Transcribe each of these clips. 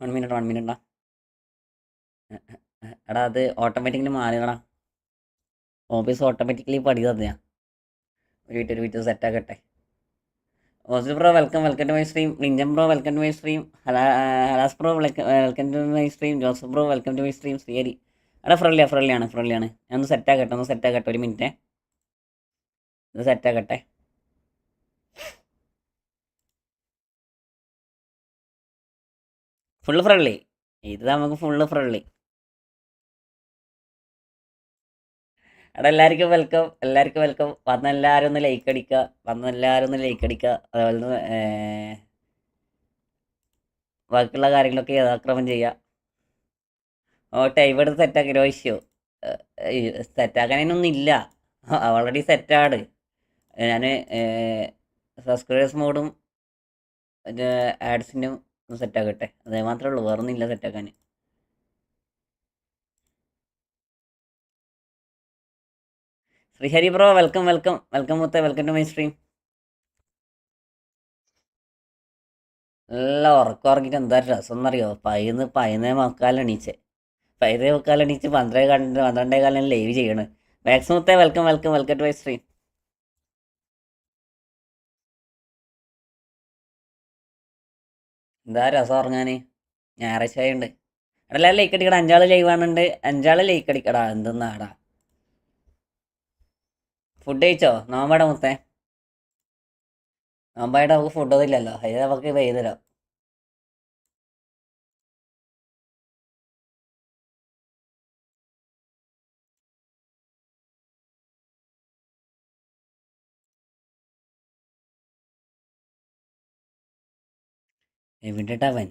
1 minute എടാ അത് automatically മാറിയടാ. Office automatically പണി തന്നെയാ. ഒരു വീട്ടിൽ സെറ്റ് ആക്കട്ടെ. Ozil bro welcome to my stream. നിഞ്ചൻ bro welcome to my stream. ഹലാസ് bro welcome to my stream. Joseph bro welcome to my stream. Srihari എടാ ഫ്രണ്ട്ലിയാണ്. ഞാൻ ഒന്ന് സെറ്റ് ആക്കട്ടെ ഒരു മിനിറ്റ്. ഇത് സെറ്റ് ആക്കട്ടെ. Full friendly. ഇത് നമുക്ക് ഫുള്ള് ഫ്രണ്ട്ലി. എടാ എല്ലാവർക്കും വെൽക്കം. വന്നെല്ലാവരും ഒന്ന് ലൈക്ക് അടിക്കുക. അതുപോലെ തന്നെ ബാക്കിയുള്ള കാര്യങ്ങളൊക്കെ യഥാക്രമം ചെയ്യുക. ഓട്ടെ ഇവിടെ സെറ്റാക്കി നോ ഇഷ്യൂ. സെറ്റാക്കാനൊന്നും ഇല്ല, ഓൾറെഡി സെറ്റാണ്. ഞാൻ സബ്സ്ക്രൈബേഴ്സ് മോഡും ആഡ്സിനും ഒന്ന് സെറ്റാക്കട്ടെ, അതേ മാത്രമേ ഉള്ളൂ, വേറൊന്നും ഇല്ല സെറ്റാക്കാൻ. ശ്രീഹരി ബ്രോ വെൽക്കം മുത്തേ, വെൽക്കം ടു മൈ സ്ട്രീം. നല്ല ഉറക്കം ഉറങ്ങിയിട്ട് എന്താ രസം എന്നറിയോ? പതിനേ മുക്കാലിന് എണീച്ചേ. 12 കാലിന് ലൈവ് ചെയ്യണ്. മാക്സിമത്തെ വെൽക്കം ടു മൈ സ്ട്രീം. എന്താ രസം ഉറങ്ങാൻ, ഞായറാഴ്ച ആയുണ്ട്. എടാ ലൈക്ക് അടിക്കടാ, 5 ആള് ലൈവ് ആണുണ്ട്, 5 ആള് ലൈക്ക് അടിക്കടാ. എന്തെന്നാടാ ഫുഡ് കഴിച്ചോ? നോമ്പാടാ മുത്തേ, നോമ്പായിട്ട് നമുക്ക് ഫുഡൊന്നും ഇല്ലല്ലോ, അത് നമുക്ക് വൈകുന്നേരം. എവിടെടവൻ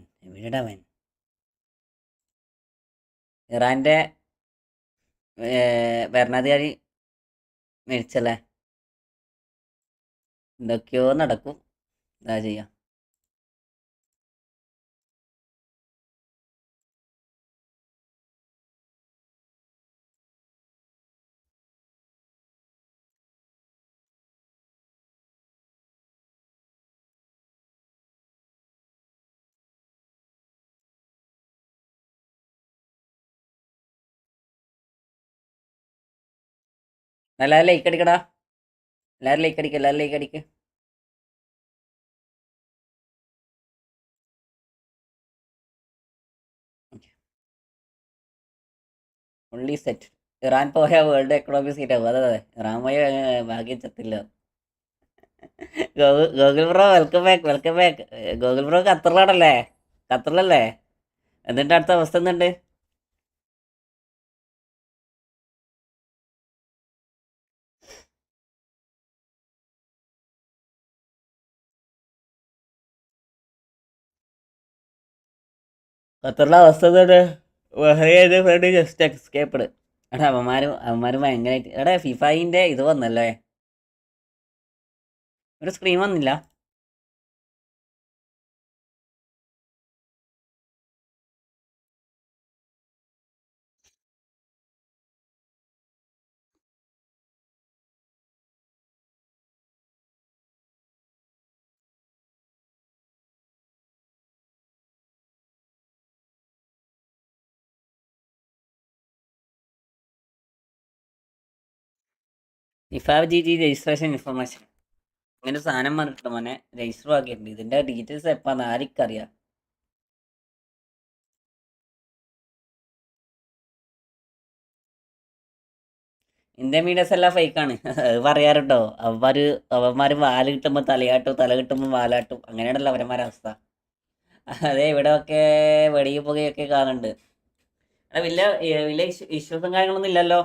ഇറാൻ്റെ ഭരണാധികാരി മരിച്ചല്ലേ? എന്തൊക്കെയോ നടക്കും, എന്താ ചെയ്യാ. എല്ലാവരും ലൈക്ക് അടിക്കടാ, എല്ലാവരും ലൈക്ക് അടിക്ക്. Only set. ഇറാൻ പോയ വേൾഡ് എക്കണോമി സീറ്റ് ആവും. അതെ, ഇറാൻ പോയ ഭാഗ്യം ചത്തില്ല. Google bro welcome back. Google bro ഖത്തറിലല്ലേ? എന്നിട്ട് അടുത്ത അവസ്ഥ എന്തുണ്ട്? ഖത്തറിലെ അവസ്ഥ എന്തുണ്ട്? Bahrain friend just escaped. എടാ അവന്മാരും ഭയങ്കരമായിട്ട്. എടാ ഫിഫായിൻ്റെ ഇത് വന്നല്ലേ, ഒരു സ്ക്രീൻ വന്നില്ല. ഫിഫ ജി രജിസ്ട്രേഷൻ ഇൻഫർമേഷൻ ഇങ്ങനെ സാധനം പറഞ്ഞിട്ടുണ്ട് മോനെ, രജിസ്റ്റർ ആക്കിയിട്ടുണ്ട്. ഇതിന്റെ ഡീറ്റെയിൽസ് എപ്പാന്ന് ആർക്കറിയാം. ഇന്ത്യൻ മീഡിയസ് എല്ലാം ഫേക്കാണ്. അത് പറയാറുണ്ടോ? അവന്മാര് വാല് കിട്ടുമ്പോൾ തലയാട്ടും, തല കിട്ടുമ്പോൾ വാലാട്ടും, അങ്ങനെയാണല്ലോ അവന്മാരുടെ അവസ്ഥ. അതെ, ഇവിടെ ഒക്കെ വെടിയും പുകയൊക്കെ കാണുന്നുണ്ട്. വലിയ ഇഷ്യൂസും കാര്യങ്ങളൊന്നും ഇല്ലല്ലോ.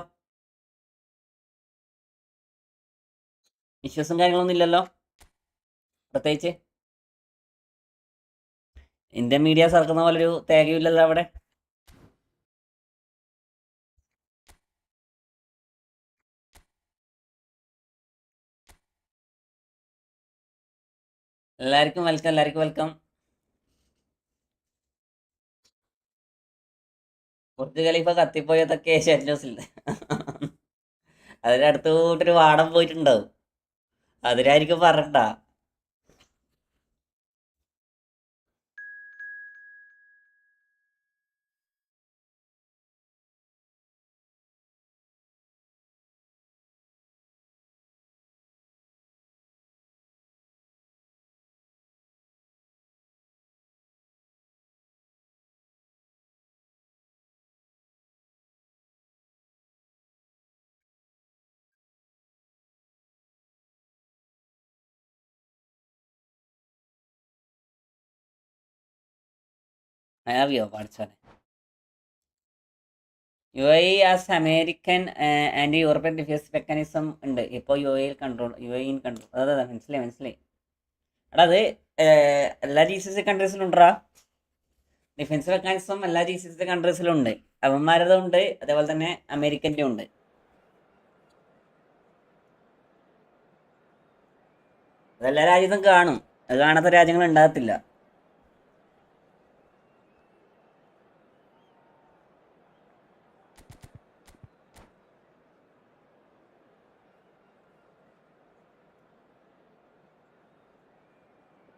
പ്രത്യേകിച്ച് ഇന്ത്യൻ മീഡിയാസ് ഇറക്കുന്ന പോലൊരു തേകയില്ലല്ലോ അവിടെ. എല്ലാവർക്കും വെൽക്കം. പോർച്ചുഗൽ ഇപ്പൊ കത്തിപ്പോയതൊക്കെ ഏഷ്യാനെറ്റ് ന്യൂസിൽ. അതിനടുത്ത് കൂട്ടൊരു വാടം പോയിട്ടുണ്ടാവും, അതിനായിരിക്കും പറഞ്ഞ. അറിയോ പഠിച്ചോനെ. U A as American and European defence mechanism ഉണ്ട് ഇപ്പോൾ യു എയിൽ control, U A in control. അതെ മനസ്സിലായി. എടാ അത് എല്ലാ ജി സി സി കൺട്രീസിലും ഉണ്ടടാ ഡിഫൻസ് മെക്കാനിസം. എല്ലാ ജി സി സി കൺട്രീസിലും ഉണ്ട്. അവന്മാരതും ഉണ്ട്, അതേപോലെ തന്നെ അമേരിക്കൻ്റെ ഉണ്ട്. അതെല്ലാ രാജ്യത്തും കാണും, അത് കാണാത്ത രാജ്യങ്ങൾ ഉണ്ടാകത്തില്ല.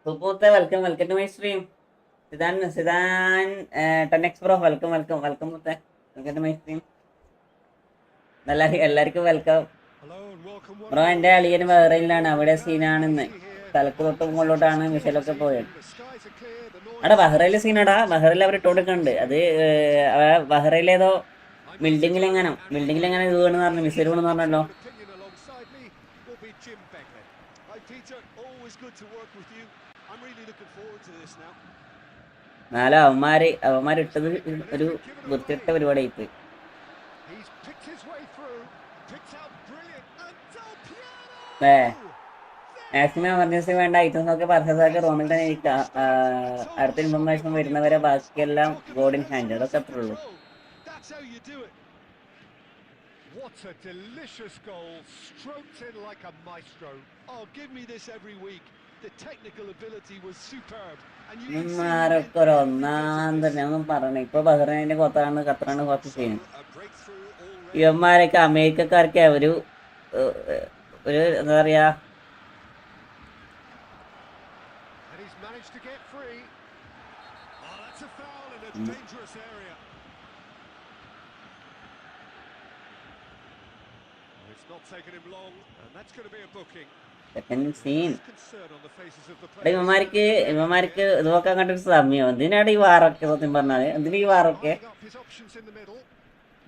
സുപ്പൂത്തെ welcome to my stream. Zidane 10x bro welcome മുത്തെ, വെൽക്കം ടു മൈ സ്ട്രീം. എല്ലാവർക്കും വെൽക്കം ബ്രോ. എൻ്റെ അളിയന് ബഹ്റൈനിലാണ്, അവിടെ സീനാണെന്ന്. തലക്ക് തൊട്ട് മുകളിലോട്ടാണ് മിസൈലൊക്കെ പോയത്. അവിടെ ബഹ്റൈനിലെ സീനാടാ, ബഹ്റൈനിൽ അവർ ഇട്ടുകൊടുക്കുന്നുണ്ട്. അത് ബഹ്റൈനിലേതോ ബിൽഡിങ്ങിലെങ്ങനെ ഇത് വേണമെന്ന് പറഞ്ഞു, മിസൈൽ വേണമെന്ന് പറഞ്ഞല്ലോ. എന്നാലും അവന്മാരിട്ടത് ഒരു വൃത്തിയിട്ട പരിപാടിയായിപ്പോയി. മാക്സിമം എമർജൻസി വേണ്ട ഐറ്റംസ് ഒക്കെ പർച്ചേസ് ആക്കി റൂമിൽ തന്നെ ഇരിക്കാം. അടുത്ത ഇൻഫർമേഷൻ വരുന്നവരെ ബാക്കിയെല്ലാം ഗോഡ് ഇൻ ഹാൻഡ്. അതൊക്കെ അത്രേ ഉള്ളൂ. What a delicious goal, stroked in like a maestro. Oh, give me this every week. The technical ability was superb. ഇവന്മാരൊക്കെ ഒരു ഒന്നാം തന്നെ ഒന്നും പറയണേ. ഇപ്പൊ ബഹ്റൈനിന്റെ ഖത്തറാണ് കുറച്ച് ചെയ്യുന്നത്. ഇവന്മാരൊക്കെ അമേരിക്കക്കാർക്ക് ഒരു എന്താ പറയാ, ഇവന്മാർക്ക് ഇത് നോക്കാൻ കണ്ടൊരു സമയം. എന്തിനാണ് ഈ വാറൊക്കെ സത്യം പറഞ്ഞാല്? എന്തിനാ ഈ വാറൊക്കെ?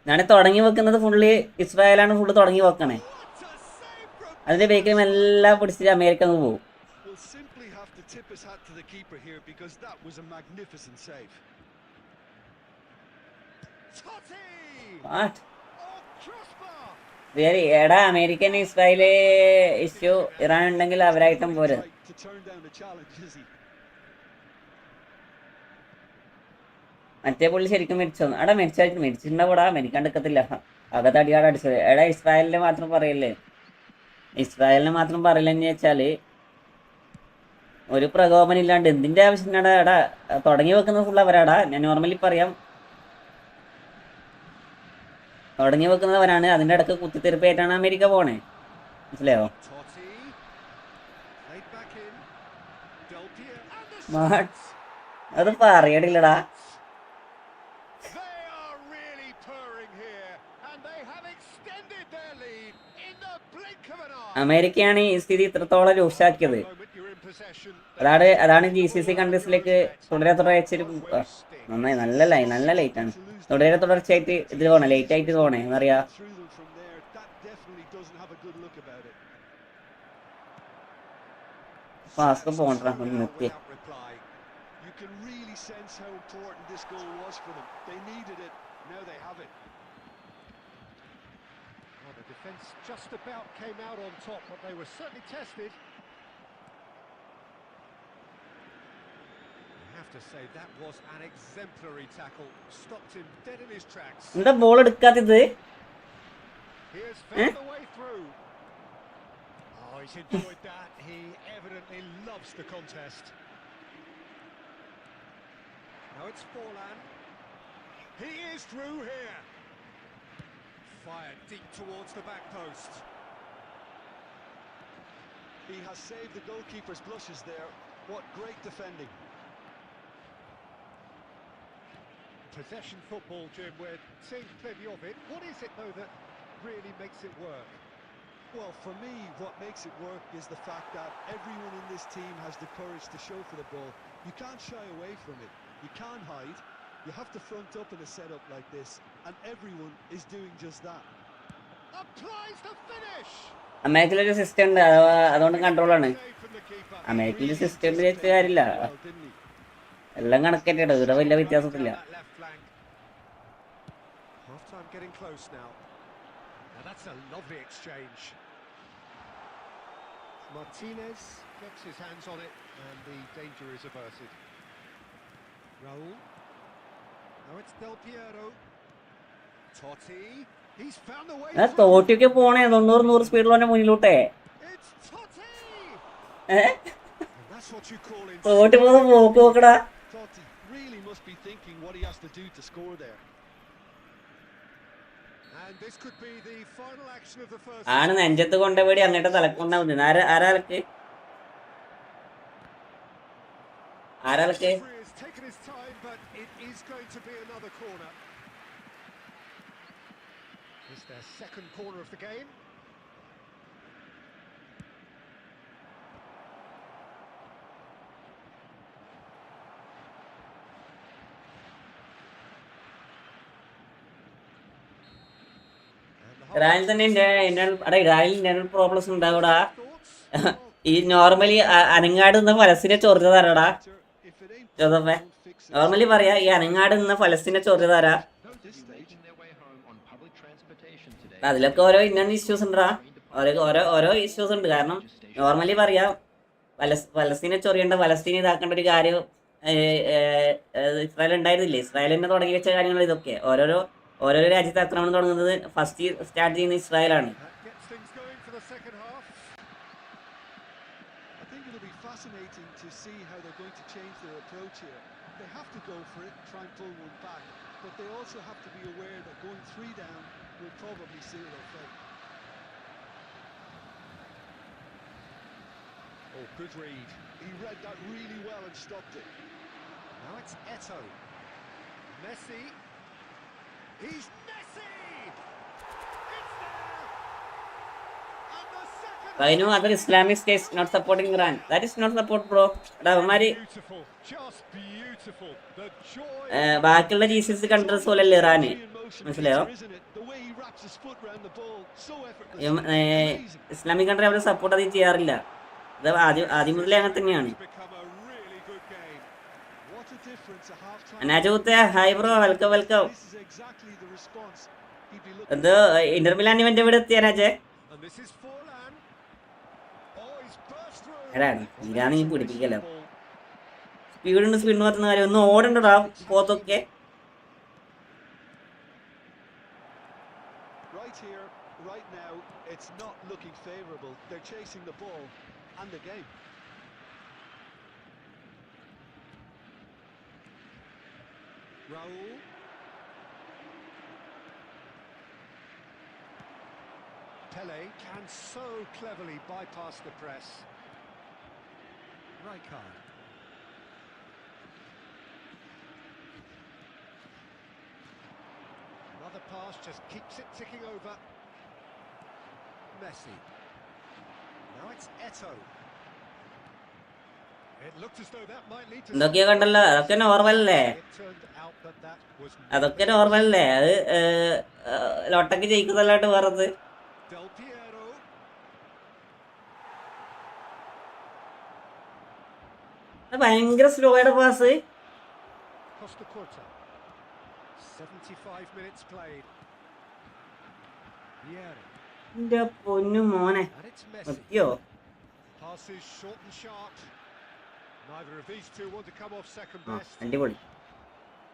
ഞാൻ തുടങ്ങി വെക്കുന്നത് ഫുള്ള് ഇസ്രായേലാണ്, ഫുള്ള് തുടങ്ങി വെക്കണേ. അതിന്റെ ബേക്കിലും എല്ലാം പിടിച്ചിട്ട് അമേരിക്ക അങ്ങ് പോകും. എടാ അമേരിക്കൻ ഇസ്രായേല് ഇഷ്യൂ ഇറാൻ ഉണ്ടെങ്കിൽ അവരായിട്ടും പോരും. മറ്റേ പുള്ളി ശരിക്കും മരിച്ചോ? എടാ മരിച്ചിട്ടുണ്ടാവൂടാ, മരിക്കാണ്ടിക്കത്തില്ല. അകത്തടിയാടെ അടിച്ചത്. എടാ ഇസ്രായേലിനെ മാത്രം പറയല്ലേ, എന്ന് വെച്ചാല് ഒരു പ്രകോപനം ഇല്ലാണ്ട് എന്തിന്റെ ആവശ്യത്തിനാടാ? എടാ തുടങ്ങി വെക്കുന്നത് ഫുള്ള് അവരാടാ. ഞാൻ നോർമലി പറയാം, തുടങ്ങി വെക്കുന്നവരാണ്. അതിന്റെ ഇടക്ക് കുത്തിത്തെറിപ്പായിട്ടാണ് അമേരിക്ക പോണേ. മനസ്സിലായോ? അത് പറയണില്ലടാ. അമേരിക്കയാണ് ഈ സ്ഥിതി ഇത്രത്തോളം രൂക്ഷാക്കിയത്. അതാണ് ജി സി സി കൺട്രീസിലേക്ക് തുടർച്ചയായിട്ട് നന്നായി നല്ല ലൈറ്റാണ്. തുടർച്ചയായിട്ട് ഇത് പോണേ, ലേറ്റ് ആയിട്ട് പോണേ എന്നറിയാ. ഫാസ്റ്റ് പോണ്ടാ നിർത്തി. Defense just about came out on top, but they were certainly tested. I have to say that was an exemplary tackle. Stopped him dead in his tracks. എന്താ ബോൾ എടുക്കാത്തത്? Here's found the way through. Oh, he's enjoyed that. He evidently loves the contest. Now it's Forlan. He is through here. Fired deep towards the back post. He has saved the goalkeeper's blushes there. What great defending. Possession football, Jim, we're seeing plenty of it. What is it, though, that really makes it work? Well, for me, what makes it work is the fact that everyone in this team has the courage to show for the ball. You can't shy away from it. You can't hide. You have to front up in a setup like this, and everyone is doing just that. Applies the finish. അമേരിക്കയിലൊരു system ഉണ്ട്, അതുകൊണ്ട് കൺട്രോളാണ്. അമേരിക്കയിൽ system വെച്ച കാര്യമില്ല. എല്ലാം കണക്കന്നെയാണ്, ഇവിടെ വലിയ വ്യത്യാസത്തില്ല. Half-time getting close now. Now that's a lovely exchange. Martinez gets his hands on it and the danger is averted. Raul. Now it's Del Piero. Totti. He's found a way. തോട്ടിയൊക്കെ പോണേ 90-100 സ്പീഡിൽ തന്നെ മുന്നിലോട്ടേ. It's Totti. That's what you call it. തോട്ടി പോകുന്ന പോക്ക് നോക്കടാ. Totti really must be thinking what he has to do to score there. And this could be the final action of the first. ആണ് നെഞ്ചത്ത് കൊണ്ടുപോയി അങ്ങോട്ട് തലക്കൊണ്ടാ മതി. ആരാൾക്ക് He's taken his time, but it is going to be another corner. It's their second corner of the game. ഇറാനിൽ തന്നെ internal problems ഉണ്ടാവൂടാ. ഈ normally അനങ്ങാട് നിന്ന് ഫലസ്തീനെ ചൊറിഞ്ഞതാരാടാ ജോസഫേ? Normally പറയാ ഈ അനങ്ങാട് നിന്ന് ഫലസ്തീനെ ചൊറിഞ്ഞതാരാ? അതിലൊക്കെ ഓരോ ഇന്റർണൽ ഇഷ്യൂസ് ഉണ്ടാ, ഓരോ ഇഷ്യൂസ് ഉണ്ട്. കാരണം നോർമലി പറയാ ഫലസ്തീനെ ചൊറിയേണ്ട, ഫലസ്തീനെ ഇതാക്കേണ്ട ഒരു കാര്യം ഇസ്രായേൽ ഉണ്ടായിരുന്നില്ലേ? ഇസ്രായേൽ തന്നെ തുടങ്ങി വെച്ച കാര്യങ്ങൾ ഇതൊക്കെ. ഓരോരോ രാജ്യത്തെ ആക്രമണം തുടങ്ങുന്നത് ഫസ്റ്റ് സ്റ്റാർട്ട് ചെയ്യുന്ന ഇസ്രായേലാണ്. Fascinating to see how they're going to change their approach here. They have to go for it, try and pull one back, but they also have to be aware that going 3 down will probably seal their fate. Oh, good read. He read that really well and stopped it. Now it's Eto'o. Messi. He's Messi! It's there! And the second... I know other Islamic states not supporting Iran. That is not support, bro. Beautiful, just beautiful. The joy... ബാക്കിയുള്ള Jesus countries പോലല്ലേ ഇറാന്, മനസ്സിലായോ? Islamic country അവരെ support അധികം ചെയ്യാറില്ല. അത് ആദ്യം മുതലേ അങ്ങനെ തന്നെയാണ്. അനാജൂത്തെ ഹായ് ബ്രോ, വെൽക്കം. എന്ത് ഇന്റർ മിലാൻ ഇവന്റ് ഇവിടെ എത്തി അനാജെ? ഇരാണ് നീ പിടിപ്പിക്കല്ലോ. സ്പീഡ് മാറ്റുന്ന കാര്യം ഒന്ന് ഓടണ്ടടാ പോത്തൊക്കെ. Right here, right now, it's not looking favourable. They're chasing the ball and the game. Raul. Pele can so cleverly bypass the press. Rijkaard. Another pass just keeps it ticking over. Messi. Now it's Eto'o. It looked as though that might lead to... എന്തൊക്കെയാ കണ്ടല്ലോ, അതൊക്കെ നോർമലല്ലേ? അതൊക്കെ നോർമലല്ലേ? അത് ലോട്ടൊക്കെ ജയിക്കുന്നല്ലാണ്ട് വേറത്. Del Piero. ഭയങ്കര slow ആയിട്ട് pass. Costa Curta. 75 minutes played. Viera. എന്റെ പൊന്നു മോനെ എത്തിയോ? Passes short and sharp. Neither of these two want to come off second best. അടിപൊളി.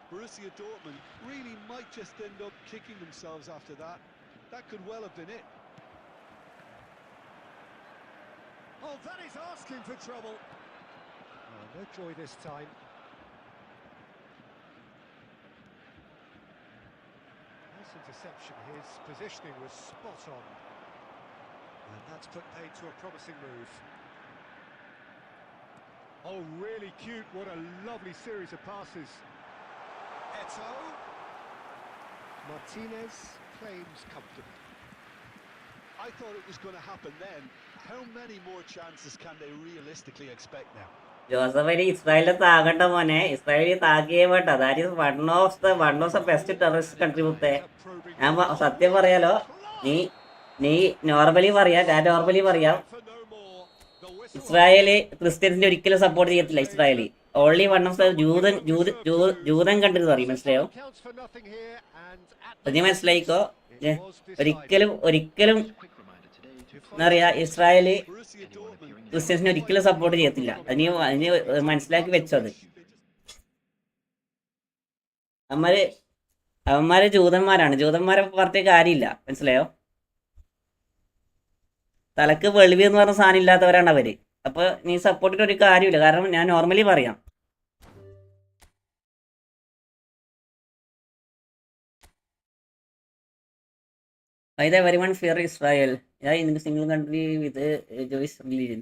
Borussia Dortmund really might just end up kicking themselves after that. That could well have been it. Oh, that is asking for trouble. Oh, no joy this time. Nice interception. His positioning was spot on. And that's put paid to a promising move. Oh, really cute. What a lovely series of passes. Eto'o. Martinez claims comfortably. I thought it was going to happen then. How many more chances can they realistically expect now? ജോസഫിന് ഇസ്രായേലിനെ താകണ്ട മോനെ, ഇസ്രായേലിൽ താകിയേ വേണ്ട. That is one of the best terrorist country മുത്തേ. ഞാൻ സത്യം പറയാലോ, നീ നോർമലി പറയാം ഇസ്രായേല് ക്രിസ്ത്യൻസിനെ ഒരിക്കലും സപ്പോർട്ട് ചെയ്യത്തില്ല. Israeli only one of the ജൂതൻ കണ്ടിട്ട് പറയും, മനസ്സിലായോ? അത് മനസ്സിലായിക്കോ. ഒരിക്കലും എന്താ പറയാ, ഇസ്രായേല് ക്രിസ്ത്യൻസിനെ ഒരിക്കലും സപ്പോർട്ട് ചെയ്യത്തില്ല. അതിന് മനസ്സിലാക്കി വെച്ചത്. അവന്മാര് ജൂതന്മാരെ പറഞ്ഞ കാര്യമില്ല, മനസ്സിലായോ? തലക്ക് വെളിവ് എന്ന് പറഞ്ഞ സാധനം ഇല്ലാത്തവരാണ് അവര്. അപ്പൊ നീ സപ്പോർട്ട് ചെയ്തിട്ട് ഒരു കാര്യമില്ല. കാരണം ഞാൻ നോർമലി പറയാം, why the everyone fear Israel? Yeah, in the single country with a Jewish religion.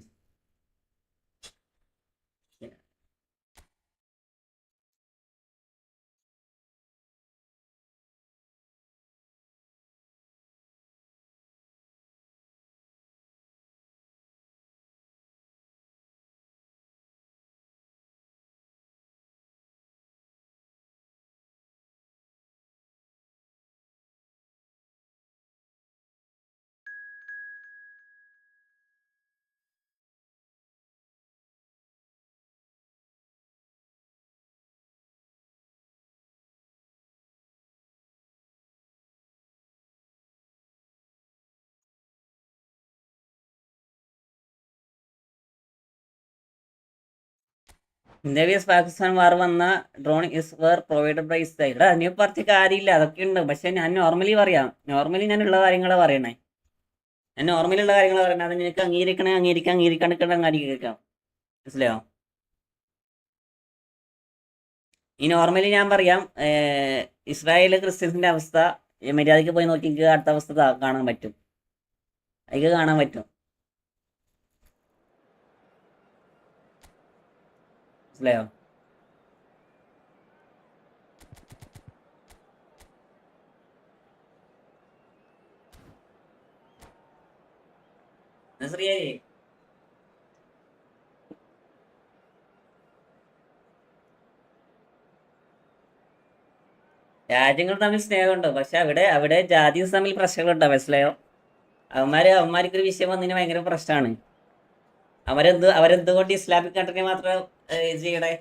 India vs Pakistan war വന്ന drone is were provided by Israel. അതിനെ പറഞ്ഞ കാര്യമില്ല, അതൊക്കെ ഉണ്ട്. പക്ഷെ ഞാൻ നോർമലി പറയാം, നോർമലി ഞാനുള്ള കാര്യങ്ങളെ പറയണേ. ഞാൻ നോർമലി ഉള്ള കാര്യങ്ങൾ പറയണേ. അത് നിനക്ക് അംഗീകരിക്കാം, മനസ്സിലായോ? ഈ നോർമലി ഞാൻ പറയാം, ഇസ്രായേൽ ക്രിസ്ത്യൻസിന്റെ അവസ്ഥ മര്യാദയ്ക്ക് പോയി നോക്കി അടുത്ത അവസ്ഥ കാണാൻ പറ്റും. അതിക്ക് കാണാൻ പറ്റും, മനസ്സിലായോ? നസ്രിയായി രാജ്യങ്ങൾ തമ്മിൽ സ്നേഹമുണ്ടോ? പക്ഷെ അവിടെ ജാതി തമ്മിൽ പ്രശ്നങ്ങളുണ്ടോ, മനസ്സിലായോ? അവന്മാർക്കൊരു വിഷയം വന്നതിന് ഭയങ്കര പ്രശ്നമാണ്. അവരെന്തുകൊണ്ട് ഇസ്ലാമിക് കൺട്രി മാത്രം ചെയ്യണേ?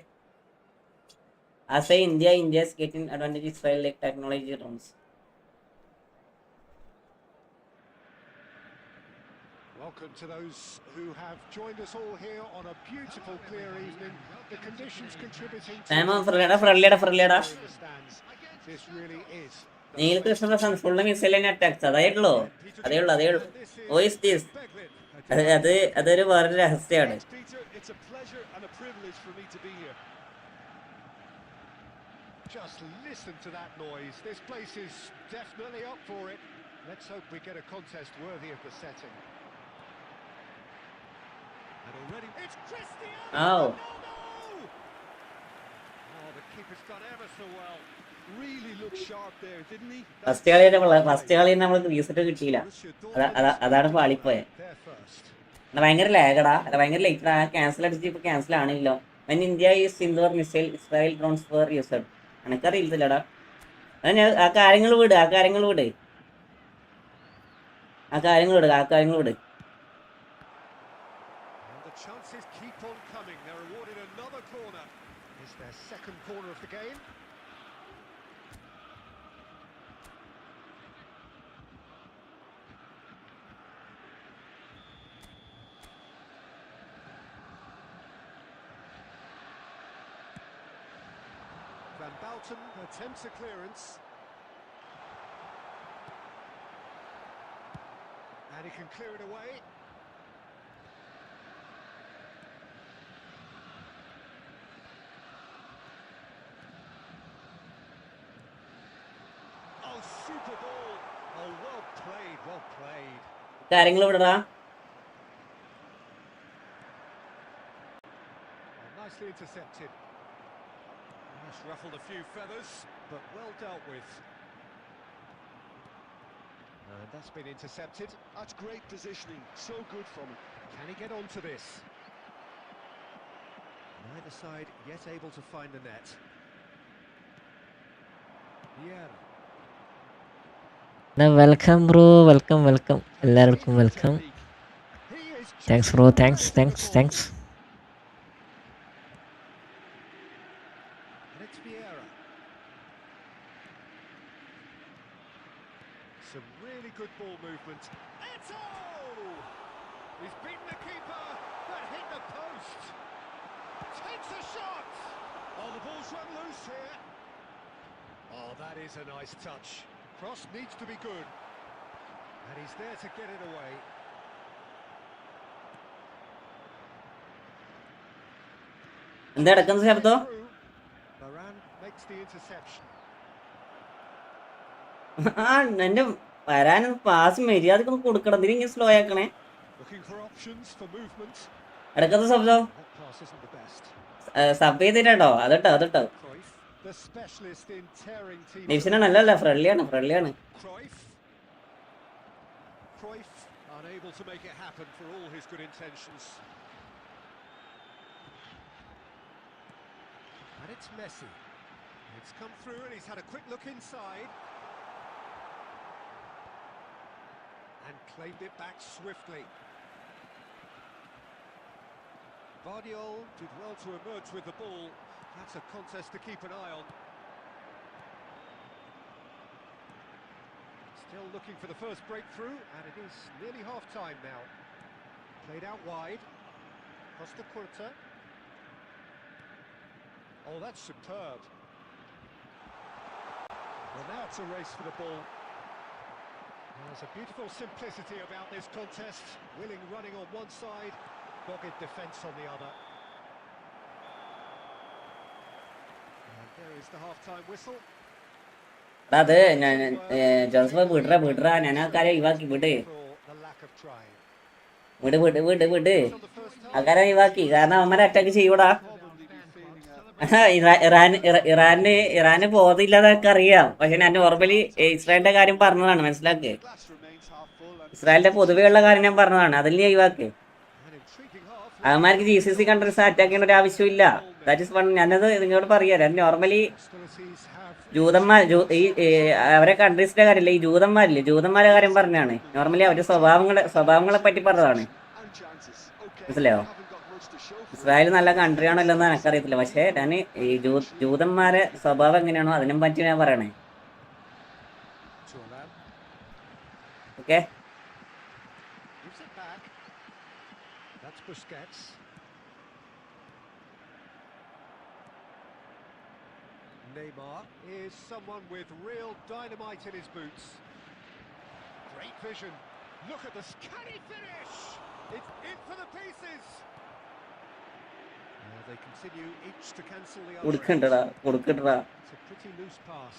As A India is getting advantage Israel like technology drones. Welcome to those who have joined us all here on a beautiful clear evening. The conditions contributing to ഫ്രണ്ട്ലിയടാ. this really is. Neelakrishna full മിസൈലിനെ attacks. അതേ ഉള്ളൂ. Voice this. അതൊരു വേറൊരു രഹസ്യമാണ്. It's a pleasure and a privilege for me to be here. Just listen to that noise. This place is definitely up for it. Let's hope we get a contest worthy of the setting. And already it's Cristiano Ronaldo! Oh, the keeper's done ever so well. Really looked sharp there, didn't he? First കളി നമ്മൾ reset കിട്ടിയില്ല. അതാണ് പാളിപ്പോയെ. ഭയങ്കര ലാഗടാ, ഭയങ്കര ലേറ്റഡാ. Cancel അടിച്ച് ഇപ്പൊ cancel ആണല്ലോ. When India is Sindoor missile Israel drones for used. എനിക്കറിയില്ലടാ. ആ കാര്യങ്ങൾ വിട്. Chances keep on coming. They're awarded another corner. It's their second corner of the game. Van Bouten attempts a clearance. And he can clear it away. Super ball. Oh, well played. കാര്യങ്ങൾ വിടടാ. Nicely intercepted. Just ruffled a few feathers, but well dealt with. And that's been intercepted. That's great positioning. So good from him. Can he get onto this? Neither side yet able to find the net. Yeah. Welcome bro, welcome എല്ലാവർക്കും welcome. Thanks bro, thanks. it's Vieira. Some really good ball movement. Eto! He's beaten the keeper, but hit the post. Takes a shot. Oh, the ball's run loose here. Oh, that is a nice touch. Cross needs to be good. And he's there to get it away. എന്താ നടക്കുന്നത് ശബ്ദം? Varane makes the interception. ആ എന്റെ വരാൻ pass മര്യാദക്കൊന്ന് കൊടുക്കണം, ഇതിന് slow ആക്കണേ. Looking for options for movement. ഇടക്കത്തെ ശബ്ദം That pass isn't the best. Sub ചെയ്തിട്ടോ? അതിട്ടോ Cruyff, the specialist in tearing teams. ഡിവിഷനാണ്, അല്ലല്ല ഫ്രണ്ട്ലിയാണ്. Cruyff unable to make it happen for all his good intentions. And it's Messi. It's come through and he's had a quick look inside. And claimed it back swiftly. Guardiola did well to emerge with the ball. That's a contest to keep an eye on. Still looking for the first breakthrough, and it is nearly half-time now. Played out wide. Costa Curta. Oh, that's superb. Well, now it's a race for the ball. There's a beautiful simplicity about this contest. Willing running on one side, dogged defence on the other. And there is the half-time whistle. അത് ഞാൻ Joseph വിടറ ഞാൻ ആ കാര്യം ഒഴിവാക്കി. For the lack of trying. വിട് ആ കാര്യം ഒഴിവാക്കി. കാരണം അവന്മാരെ അറ്റാക്ക് ചെയ്യൂടാ. ഇറാന് ബോധമില്ലാതൊക്കെ അറിയാം. പക്ഷെ ഞാൻ നോർമലി ഇസ്രായേലിന്റെ കാര്യം പറഞ്ഞതാണ്, മനസ്സിലാക്ക്. ഇസ്രായേലിന്റെ പൊതുവെയുള്ള കാര്യം ഞാൻ പറഞ്ഞതാണ്, അതിൽ നീ ഒഴിവാക്ക്. അവന്മാർക്ക് GCC കൺട്രീസ് അറ്റാക്ക് ചെയ്യേണ്ട ഒരു ആവശ്യമില്ല. That is one. ഞാനത് നിങ്ങളോട് പറയാം. ഞാൻ നോർമലി അവരെ കൺട്രീസിന്റെ കാര്യമില്ല, ഈ ജൂതന്മാരുടെ കാര്യം പറഞ്ഞാണ്. നോർമലി അവരുടെ സ്വഭാവങ്ങളെ പറ്റി പറഞ്ഞതാണ്, മനസ്സിലായോ? ഇസ്രായേൽ നല്ല കൺട്രി ആണോ അല്ലെന്ന് എനിക്കറിയത്തില്ല, പക്ഷേ ഞാൻ ഈ ജൂതന്മാരെ സ്വഭാവം എങ്ങനെയാണോ അതിനെ പറ്റി ഞാൻ പറയണേ. Okay, Neymar is someone with real dynamite in his boots. Great vision. Look at the canny finish. It's in for the pieces. They continue each to cancel the other. കൊടുക്കണ്ടടാ. It's a pretty loose pass.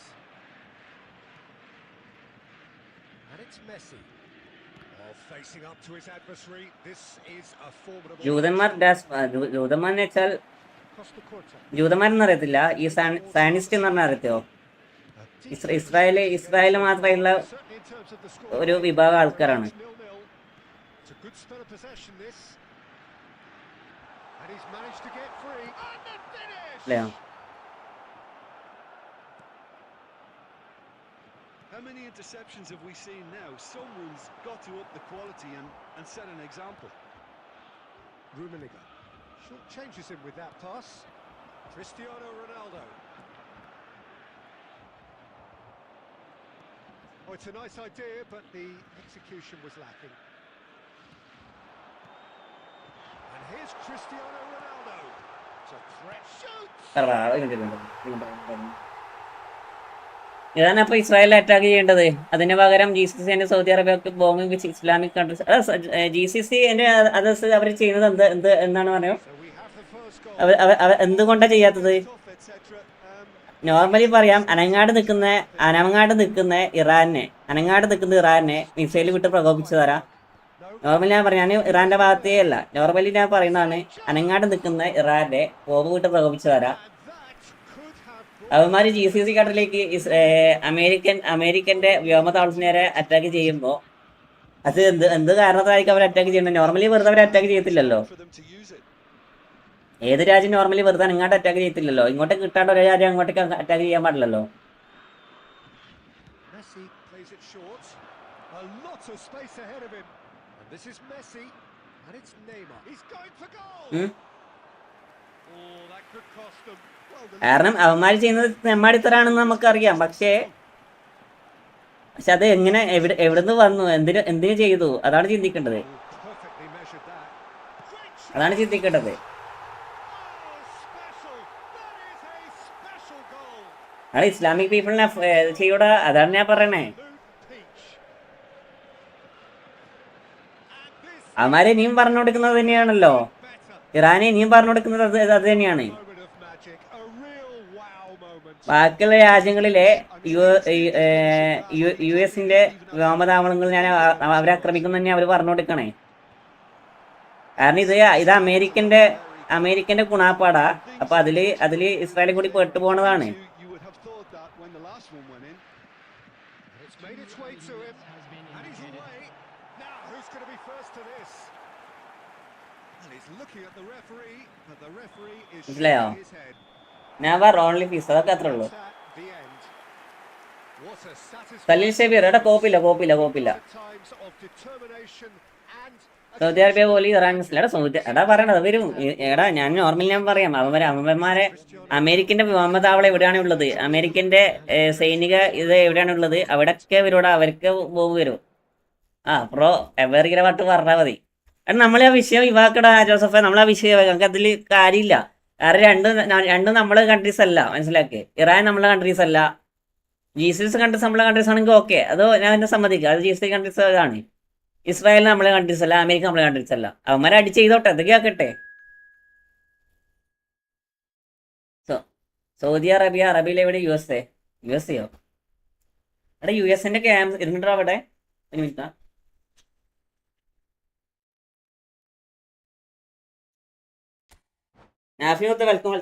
And it's Messi. Facing up to his adversary. This is a formidable. ജൂതന്മാരെന്ന് വെച്ചാൽ ജൂതന്മാരെന്ന് അറിയത്തില്ല, ഈ Zionist എന്ന് പറഞ്ഞാൽ അറിയത്തോ? Israel മാത്രമുള്ള ഒരു വിഭാഗം ആൾക്കാരാണ്. അല്ലയോ? How many interceptions have we seen now? Someone's got to up the quality and set an example. Rummenigge. Short changes him with that pass. Cristiano Ronaldo. Oh, it's a nice idea, but the execution was lacking. And here's Cristiano Ronaldo. It's a threat. Shoots! ഇതാണ് അപ്പോൾ ഇസ്രായേലിൽ attack ചെയ്യേണ്ടത്. അതിന് പകരം GCC Saudi Arabia bombing which Islamic countries. GCC others അവർ ചെയ്യുന്നത് എന്താണ് പറയുക? എന്തുകൊണ്ടാണ് ചെയ്യാത്തത്? നോർമലി പറയാം, അനങ്ങാട് നിൽക്കുന്ന ഇറാനെ മിസൈൽ വിട്ട് പ്രകോപിച്ചു തരാം. നോർമലി ഞാൻ പറയാം, ഞാൻ ഇറാന്റെ ഭാഗത്തേ അല്ല, നോർമലി ഞാൻ പറയുന്നതാണ്, അനങ്ങാട് നിൽക്കുന്ന ഇറാനെ ബോംബ് വിട്ട് പ്രകോപിച്ചു തരാം. അവന്മാർ GCC കൺട്രിയിലേക്ക് അമേരിക്കന്റെ വ്യോമതാവളത്തിന് നേരെ അറ്റാക്ക് ചെയ്യുമ്പോൾ അത് എന്ത് കാരണത്തായിരിക്കും അവർ അറ്റാക്ക് ചെയ്യുന്നത്? നോർമലി വെറുതെ അവർ അറ്റാക്ക് ചെയ്യത്തില്ലല്ലോ. ഏത് രാജ്യം നോർമലി വെറുതെ ഇങ്ങോട്ട് അറ്റാക്ക് ചെയ്യത്തില്ലല്ലോ. ഇങ്ങോട്ട് കിട്ടാണ്ട് ഒരു രാജ്യം അങ്ങോട്ടേക്ക് അറ്റാക്ക് ചെയ്യാൻ പാടില്ലല്ലോ. Oh, that could cost them. Well, the കാരണം അവന്മാർ ചെയ്യുന്നത് തെമ്മാടിത്തരാണെന്ന് നമുക്കറിയാം. പക്ഷേ അത് എങ്ങനെ എവിടുന്ന് വന്നു, എന്തിനു ചെയ്തു, അതാണ് ചിന്തിക്കേണ്ടത്. perfectly measured that. Great shot. അതാണ് ചിന്തിക്കേണ്ടത്. Oh, special. That is a special goal. അത് ഇസ്ലാമിക് പീപ്പിളിനെ ചെയ്യൂടാ, അതാണ് ഞാൻ പറയണേ. Absolute peach. And this അവന്മാരെ ഇനിയും പറഞ്ഞു കൊടുക്കുന്നത് തന്നെയാണല്ലോ. better. ഇറാനെ ഇനിയും പറഞ്ഞു കൊടുക്കുന്നത് അത് തന്നെയാണ്. Moment of magic. A real wow moment. ബാക്കിയുള്ള രാജ്യങ്ങളിലെ യു എസിന്റെ വ്യോമതാവളങ്ങൾ ഞാൻ അവരെ ആക്രമിക്കുന്ന തന്നെ അവർ പറഞ്ഞു കൊടുക്കണേ. കാരണം ഇത് അമേരിക്കന്റെ ഗുണാപ്പാടാ. അപ്പൊ അതില് ഇസ്രായേലും കൂടി പെട്ടു പോണതാണ്. You would have thought that when the last one went in. It's made its way to him. And he's away. Now who's going to be first to this? And he's looking at the referee, but the referee is മനസ്സിലായോ? shaking his head. Never only fees, അതൊക്കെ അത്രേ ഉള്ളൂ. That's at the end. What a Saleel satisfying Shebeer, എടാ കോപ്പില്ല. times of determination and Saudi Arabia പോലെ Iran എടാ പറയണത് വരും. എടാ ഞാൻ നോർമലി ഞാൻ പറയാം, അവന്മാരെ അമേരിക്കന്റെ വ്യോമതാവളം എവിടെയാണ് ഉള്ളത്, അമേരിക്കന്റെ സൈനിക ഇത് എവിടെയാണ് ഉള്ളത്, അവിടെയൊക്കെ ഇവരോട് അവർക്ക് ബോംബ് വരും. പ്രോ എവറിങ്ങനെ പാട്ട് പറഞ്ഞാൽ മതി. നമ്മളെ ആ വിഷയം ഇവാക്കടാ ജോസഫെ, നമ്മളാ വിഷയം നമുക്ക് അതിൽ കാര്യമില്ല. കാരണം രണ്ട് നമ്മളെ കൺട്രീസ് അല്ല, മനസ്സിലാക്കി. ഇറാൻ നമ്മളെ കൺട്രീസ് അല്ല. GCC കൺട്രീസ് നമ്മളെ കൺട്രീസ് ആണെങ്കിൽ ഓക്കെ, അതോ ഞാൻ എന്നെ സമ്മതിക്കുക. അത് GCC കൺട്രീസ് ആണ്. ഇസ്രായേൽ നമ്മളെ കൺട്രീസ് അല്ല, അമേരിക്ക നമ്മളെ കൺട്രീസ് അല്ല. അവന്മാരെ അടിച്ച് ചെയ്തോട്ടെ, എന്തൊക്കെ ആക്കട്ടെ. സൗദി അറേബ്യയിൽ എവിടെ? USA എടാ US ക്യാമ്പ് ഇരുന്നിട്ടോ അവിടെ. ഒരു മിനിറ്റ്. നാഫിയൊക്കെ വെൽക്കം.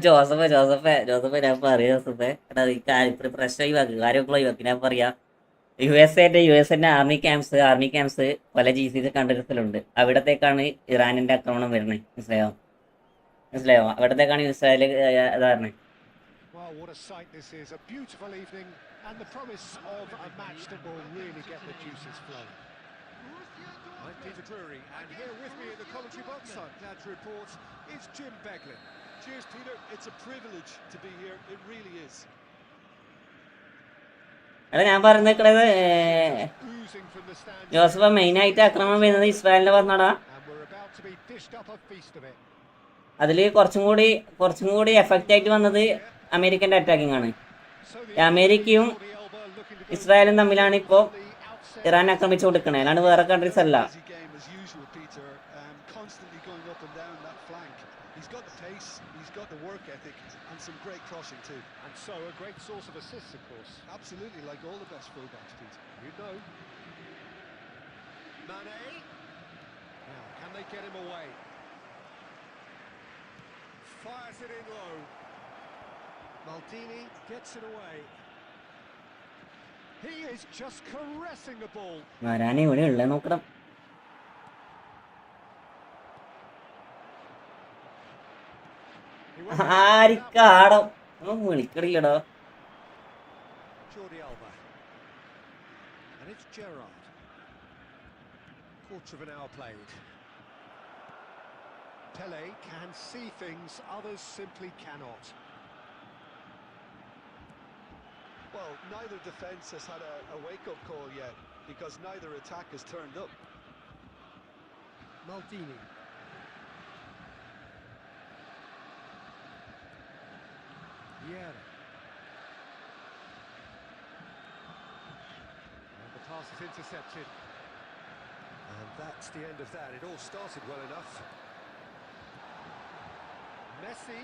ജോസഫ് ഞാൻ പറയാ ജോസഫേ, എടാ ഈ കാര്യം പ്രശ്നം ഒഴിവാക്കി, കാര്യമൊക്കെ ഒഴിവാക്കി. ഞാൻ പറയാ യു എസ് എന്റെ ആർമി ക്യാമ്പ്സ് പല GCC കൺട്രീസിലുണ്ട്. അവിടത്തേക്കാണ് ഇറാനിന്റെ ആക്രമണം വരുന്നത്. മനസ്സിലായോ? അവിടത്തേക്കാണ് Israel ഇതാരണേ. Well, what a sight this is. A beautiful evening and the promise of a match that will really get the juices flowing. I'm Peter Drury, and here with me in the commentary box, I'm glad to report, is Jim Beglin. Cheers, Peter. It's a privilege to be here. It really is. എടാ ഞാൻ പറഞ്ഞേക്കണത് Oozing from the stands. Joseph മെയിനായിട്ട് ആക്രമണം വരുന്നത് ഇസ്രായേലിന്റെ പറഞ്ഞടാ. And we're about to be dished up a feast of it. അതിൽ കുറച്ചും കൂടി effect ആയിട്ട് വന്നത് അമേരിക്കൻ്റെ അറ്റാക്കിംഗ് ആണ്. അമേരിക്കയും ഇസ്രായേലും തമ്മിലാണ് ഇപ്പോൾ ഇറാൻ ആക്രമിച്ചു കൊടുക്കണേ, അല്ലാണ്ട് വേറെ കൺട്രീസ് അല്ല. Some great crossing too, and so a great source of assists, of course. Absolutely, like all the best fullbacks, Pete. You know. Mane. Now, can they get him away? Fires it in low. Maldini gets it away. He is just caressing the ball. വരാനേ ഇവിടെ ഉള്ള നോക്കണം. ആരിക്കാടോ വിളിക്കടില്ലടോ. Jordi Alba. And it's Gerrard. Quarter of an hour played. Pele can see things others simply cannot. Well, neither defence has had a wake-up call yet, because neither attack has turned up. Maldini. Yeah. And the pass is intercepted. And that's the end of that. It all started well enough. Messi.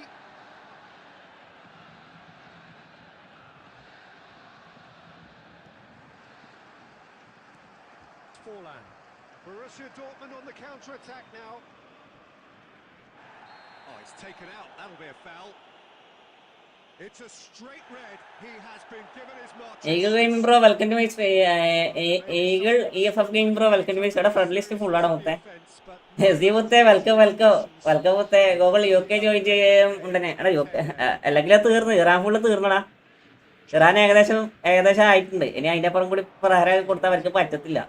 Forlan. Borussia Dortmund on the counter-attack now. Oh, it's taken out. That'll be a foul. It's a straight red. He has been given his mark. Eagle Gaming Pro, welcome to my Eagle EFF Gaming Pro, welcome to my sort of front list full out of that. See what they welcome with the Google UK ഉണ്ടനെ. എടാ അല്ലെങ്കിൽ തീർന്ന് Iran full തീർന്നടാ. Iran ഏകദേശം ആയിട്ടുണ്ട്. ഇനി അതിൻ്റെ അപ്പുറം കൂടി പ്രഹരം കൊടുത്താൽ അവർക്ക് പറ്റത്തില്ല.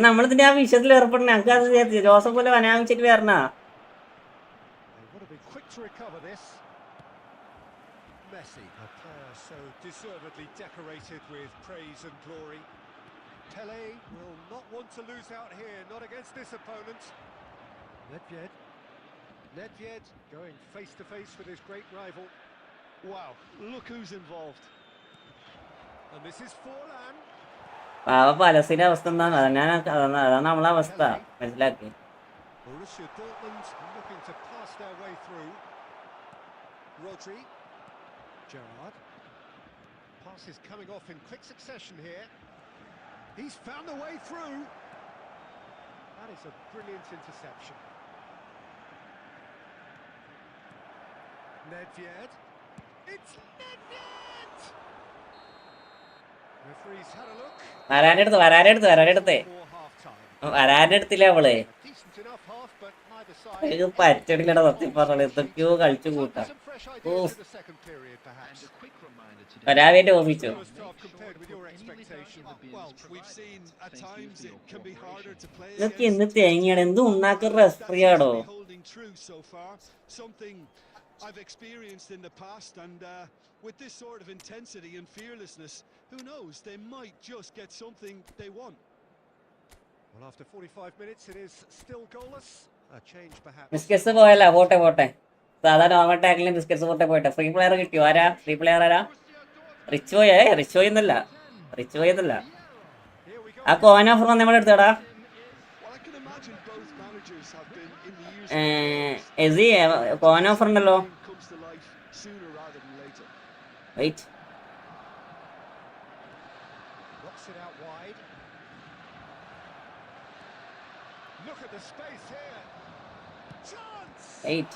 നമ്മളിതിന്റെ ആ വിഷയത്തിൽ ഏർപ്പെടണേ. ഞങ്ങൾക്ക് അത് ജോസഫ് പോലെ വനാമിച്ചിട്ട് വരണ. Messi, a player so deservedly decorated with praise and glory. Pele will not want to lose out here, not against this opponent. Nedved going face to face with his great rival. Wow, look who's involved. And this is Forlan. പലസ്തീൻ്റെ അവസ്ഥ എന്താണ്? അതാണ് നമ്മളെ അവസ്ഥ. മനസ്സിലാക്കി. Borussia Dortmund looking to pass their way through. Rodri. Gerrard. Pass is coming off in quick succession here. He's found the way through. That is a brilliant interception. Nedved. It's Nedved! Referee's had a look. വരാനെടുത്തില്ല അവള്. പറ്റടില്ലട സത്യം പറഞ്ഞോളൂ. എന്തൊക്കെയോ കളിച്ചു കൂട്ടാം. വരാവേന്റെ ഓഫീസോ ഇതൊക്കെ എന്ത് തേങ്ങയാണ്? എന്തും ഉണ്ടാക്കുന്ന റെഫറിയാടോ. I've experienced in the past, and with this sort of intensity and fearlessness, who knows, they might just get something they want. Well, after 45 minutes it is still goalless. A change perhaps. Biscuits പോയല്ല. പോട്ടെ സാധാ normal ടാക്കിലും biscuits പോട്ടെ. Free player കിട്ടിയോ? ആരാ free player? ആരാ? Rich boy എന്നല്ല. ആ കോൻ ഓഫർ നമ്മൾ എടുത്തടാ. എസി കോൻ ഓഫർ ഉണ്ടല്ലോ. Wait. Look at the space here. Chance! 8.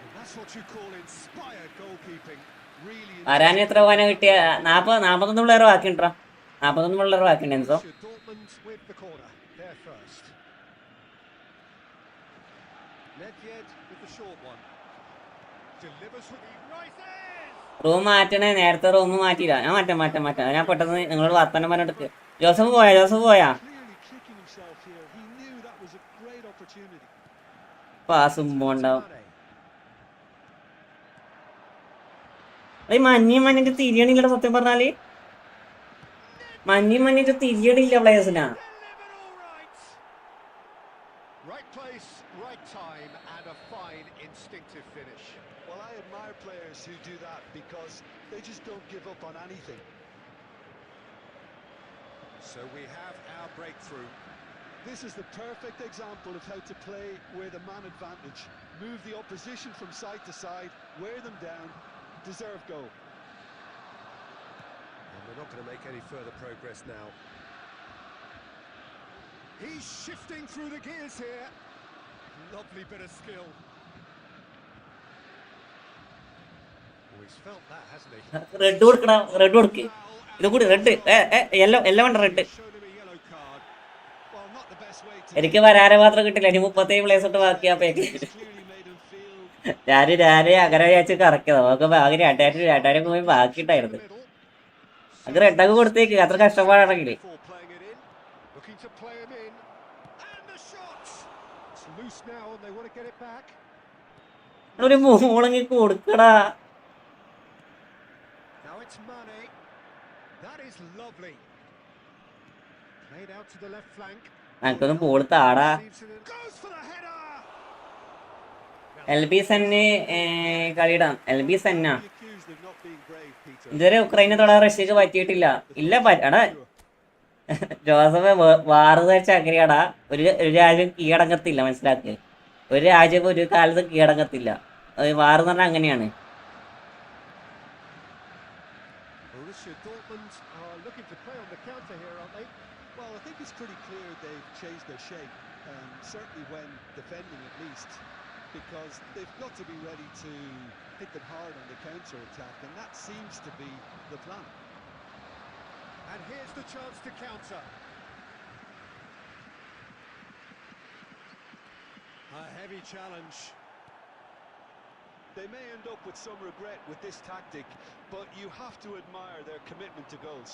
And that's what you call inspired goalkeeping. Really ആരാന് എത്ര പോകാനാ കിട്ടിയ? 41 പിള്ളേർ ബാക്കിയുണ്ടോ? 41 പിള്ളേർ ബാക്കിയുണ്ട് എന്തോ. Borussia Dortmund with the corner. They're first. Nedved with the short one. Delivers with the right end. Room മാറ്റണേ, നേരത്തെ room മാറ്റിയില്ല. ഞാൻ മാറ്റാം. ഞാൻ പെട്ടെന്ന് നിങ്ങളോട് വർത്തമാനം പറഞ്ഞെടുക്ക്. ജോസഫ് പോയാ? Clearly kicking himself here. He knew that was a great opportunity. പാസും പോണ്ടാവും. മഞ്ഞിന്റെ തിരിയണില്ല, സത്യം പറഞ്ഞാല് മഞ്ഞിന്റെ തിരിയണില്ല പ്ലേയേഴ്സിനാ. Right place, right time, and a fine instinctive finish. Well, I admire players who do that because they just don't give up on anything. So we have our breakthrough. This is the perfect example of how to play with a man advantage. Move the opposition from side to side, wear them down, deserve goal. And we're not going to make any further progress now. He's shifting through the gears here. Lovely bit of skill. Oh, he's felt that, hasn't he? Red കൊടുക്ക്. ഇത് കൂടി red, എല്ലാം വേണ്ട red. Showed him a yellow card. Well, not the best way to. എനിക്ക് വരാരെ മാത്രം കിട്ടില്ല. ഇനി 37 place തൊട്ട് ബാക്കിയാപ്പേക്ക്. He's clearly made him feel ഞാന് അങ്ങനെ വിചാരിച്ച് കറക്കിയതാ. നമുക്ക് ബാക്കി രണ്ടായിരം പോയി ബാക്കിയിട്ടായിരുന്നു. middle. അത് റെഡൊക്കെ കൊടുത്തേക്ക്, അത്ര കഷ്ടപ്പാടാണെങ്കിൽ. Before playing it in, looking to play him in, and the shot. It's loose now, and they want to get it back. ഒരു മോളങ്ങി കൊടുക്കടാ. Now it's Mane. That is lovely. Played out to the left flank. എനിക്കൊന്നും ball താടാ. Goes for the header. LB സെന്നെ കളിയിടാം. LB സെന്ന Accused of not being brave, Peter. ഇതുവരെ ഉക്രൈനെ തൊടാൻ റഷ്യക്ക് പറ്റിയിട്ടില്ല. ഇല്ല എടാ ജോസഫ് വാറ് വെച്ച അങ്ങനെയാടാ. ഒരു രാജ്യം കീഴടങ്ങത്തില്ല, മനസ്സിലാക്ക്. ഒരു രാജ്യം ഒരു കാലത്ത് കീഴടങ്ങത്തില്ല. വാറ് എന്ന് പറഞ്ഞാൽ അങ്ങനെയാണ്. Borussia Dortmund are looking to play on the counter here, aren't they? Well, I think it's pretty clear they've changed their shape, certainly when defending at least, because they've got to be ready to hit them hard on the counter attack, and that seems to be the plan. And here's the chance to counter. A heavy challenge. They may end up with some regret with this tactic, but you have to admire their commitment to goals.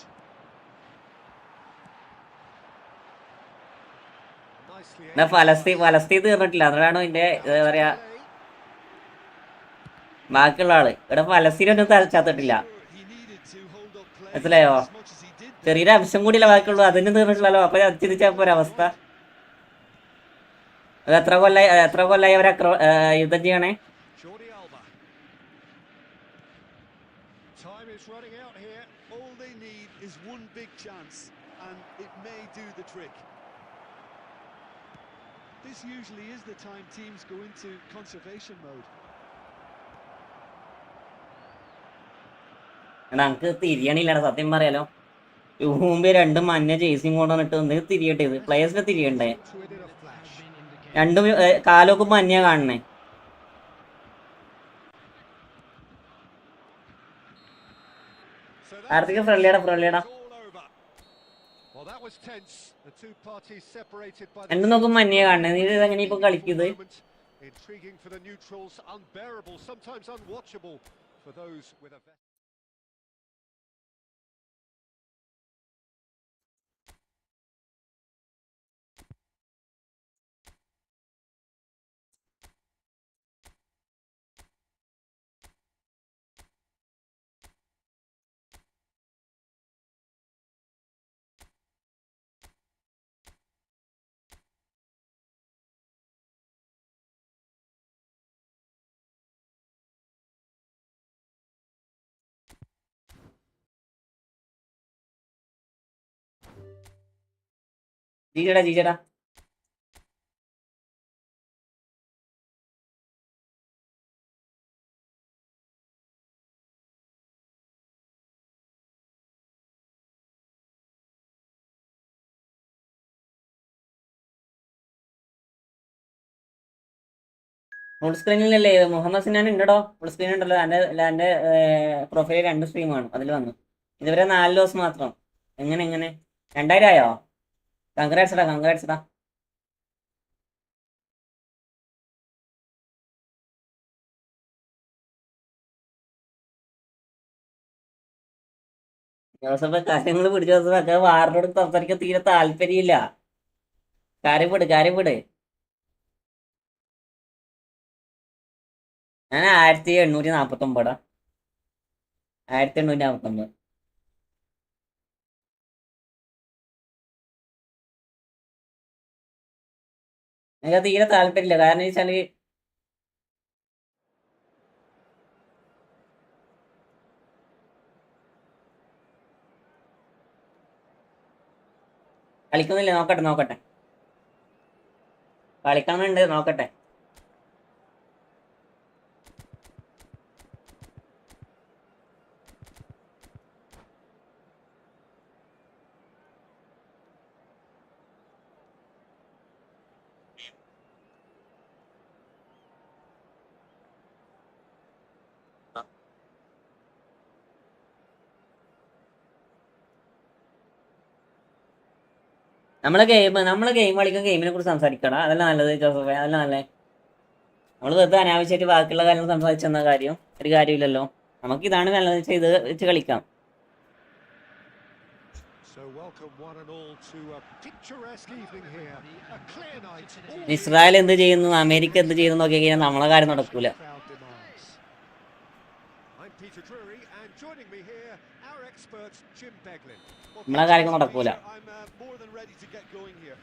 Nicely എന്നാ ഫലസ്തീൻ തീർന്നിട്ടില്ല. അതാണ് ഇതിന്റെ എന്താ പറയാ ബാക്കിയുള്ള ആള്. ഇവിടെ ഫലസ്തീനൊന്നും ചത്തിട്ടില്ല, മനസ്സിലായോ? ചെറിയൊരു അംശം കൂടിയല്ല ബാക്കിയുള്ളൂ, അതിനും തീർന്നിട്ടില്ലല്ലോ. അപ്പൊ ചിന്തിച്ചപ്പോ ഒരവസ്ഥ. അത് എത്ര കൊല്ലായി അവരെ യുദ്ധം ചെയ്യണേ. Time is running out here. All they need is one big chance, and it may do the trick. This usually is the time teams go into conservation mode. നമുക്ക് തിരിയണില്ലടാ, സത്യം പറയാലോ. മുമ്പ് 2 മഞ്ഞ ജേഴ്സിയും കൊണ്ടുവന്നിട്ട് ഒന്ന് തിരിയട്ടെ. ഇത് പ്ലേയേഴ്സിനെ തിരിയണ്ടേ? രണ്ടും കാലൊക്കെ മഞ്ഞ കാണണേ. ആർത്തിക്ക് ഫ്രണ്ട്ലിയാടാ. രണ്ടും നോക്കും മഞ്ഞ കാണണേ. നീ ഇതെങ്ങനെ ഇപ്പൊ കളിക്കുന്നത്? Intriguing for the neutrals, unbearable, sometimes unwatchable for those with a ജീജടാ ഫുൾ സ്ക്രീനിലല്ലേ മുഹമ്മദ് സിനാൻ ഉണ്ടോ? ഫുൾ സ്ക്രീൻ ഉണ്ടല്ലോ. എൻ്റെ പ്രൊഫൈൽ 2 സ്ട്രീമാണ്, അതിൽ വന്നു. ഇതുവരെ 4 ദിവസം മാത്രം. എങ്ങനെ 2000 ആയോ? കൺഗ്രാറ്റ്സ്ടാ. ജോസഫ് കാര്യങ്ങൾ പിടിച്ചു. ജോസഫൊക്കെ വാറിനോട് സംസാരിക്കാൻ തീരെ താല്പര്യമില്ല. കാര്യം വിട്. ഞാൻ 1849. 1849. എനിക്ക് തീരെ താല്പര്യമില്ല. കാരണം വെച്ചാല് കളിക്കുന്നില്ല. നോക്കട്ടെ. കളിക്കണമെന്നുണ്ട്, നോക്കട്ടെ. നമ്മളെ ഗെയിം കളിക്കും, ഗെയിമിനെ കുറിച്ച് സംസാരിക്കണം. അതല്ല നല്ലത് ജോസഫേ, അതല്ല നല്ലത്. നമ്മൾ വെറുതെ അനാവശ്യമായിട്ട് ബാക്കിയുള്ള കാര്യങ്ങൾ സംസാരിച്ചെന്ന ഒരു കാര്യമില്ലല്ലോ. നമുക്ക് ഇതാണ് നല്ലത് വെച്ചാൽ ഇത് വെച്ച് കളിക്കാം. So welcome one and all to a picturesque evening here. A clear night. Israel എന്ത് ചെയ്യുന്നു, അമേരിക്ക എന്ത് ചെയ്യുന്നു നോക്കി കഴിഞ്ഞാൽ നമ്മളെ കാര്യം നടക്കൂല. I'm Peter Drury, and joining me here, our expert Jim Beglin. നമ്മളെ കാര്യങ്ങൾ നടക്കൂല. I'm more than ready to get going here.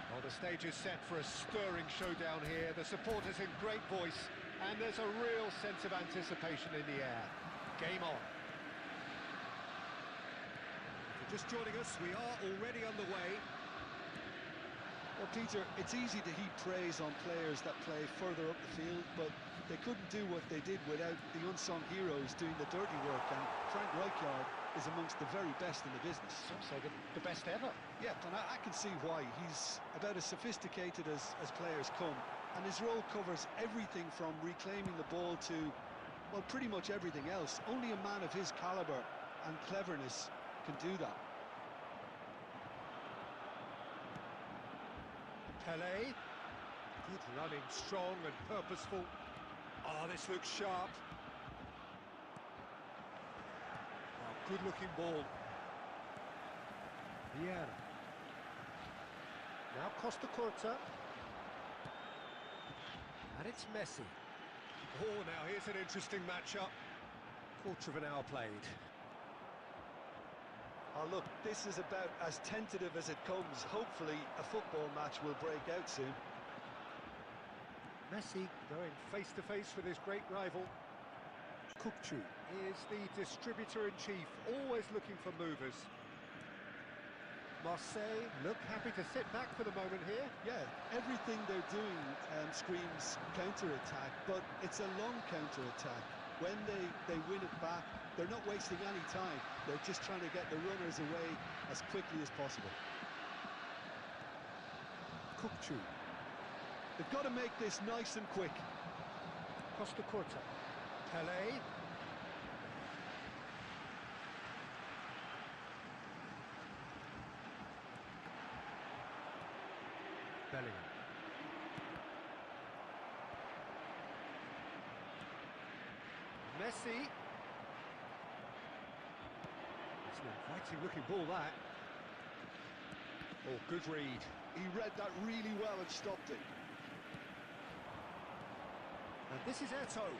Well, the stage is set for a stirring showdown here. The supporters in great voice, and there's a real sense of anticipation in the air. Game on. If you're just joining us, we are already underway. Well, Peter, it's easy to heap praise on players that play further up the field, but they couldn't do what they did without the unsung heroes doing the dirty work, and Frank Rijkaard is amongst the very best in the business. Some say the best ever. Yeah, and I can see why. He's about as sophisticated as players come, and his role covers everything from reclaiming the ball to, well, pretty much everything else. Only a man of his calibre and cleverness can do that. Pele, good running, strong and purposeful. Oh, this looks sharp. Oh, good-looking ball. Vieira. Now Costa Curta. And it's Messi. Oh, now here's an interesting matchup. Quarter of an hour played. Oh, look, this is about as tentative as it comes. Hopefully, a football match will break out soon. Messi going face-to-face with his great rival. Kukçu is the distributor-in-chief, always looking for movers. Marseille look happy to sit back for the moment here. Yeah, everything they're doing screams counter-attack, but it's a long counter-attack. When they win it back, they're not wasting any time. They're just trying to get the runners away as quickly as possible. Kukçu. They've got to make this nice and quick. Costa Curta. Pele. Bellingham. Messi. It's an inviting looking ball, that. Oh, good read. He read that really well and stopped it. And this is Eto'o.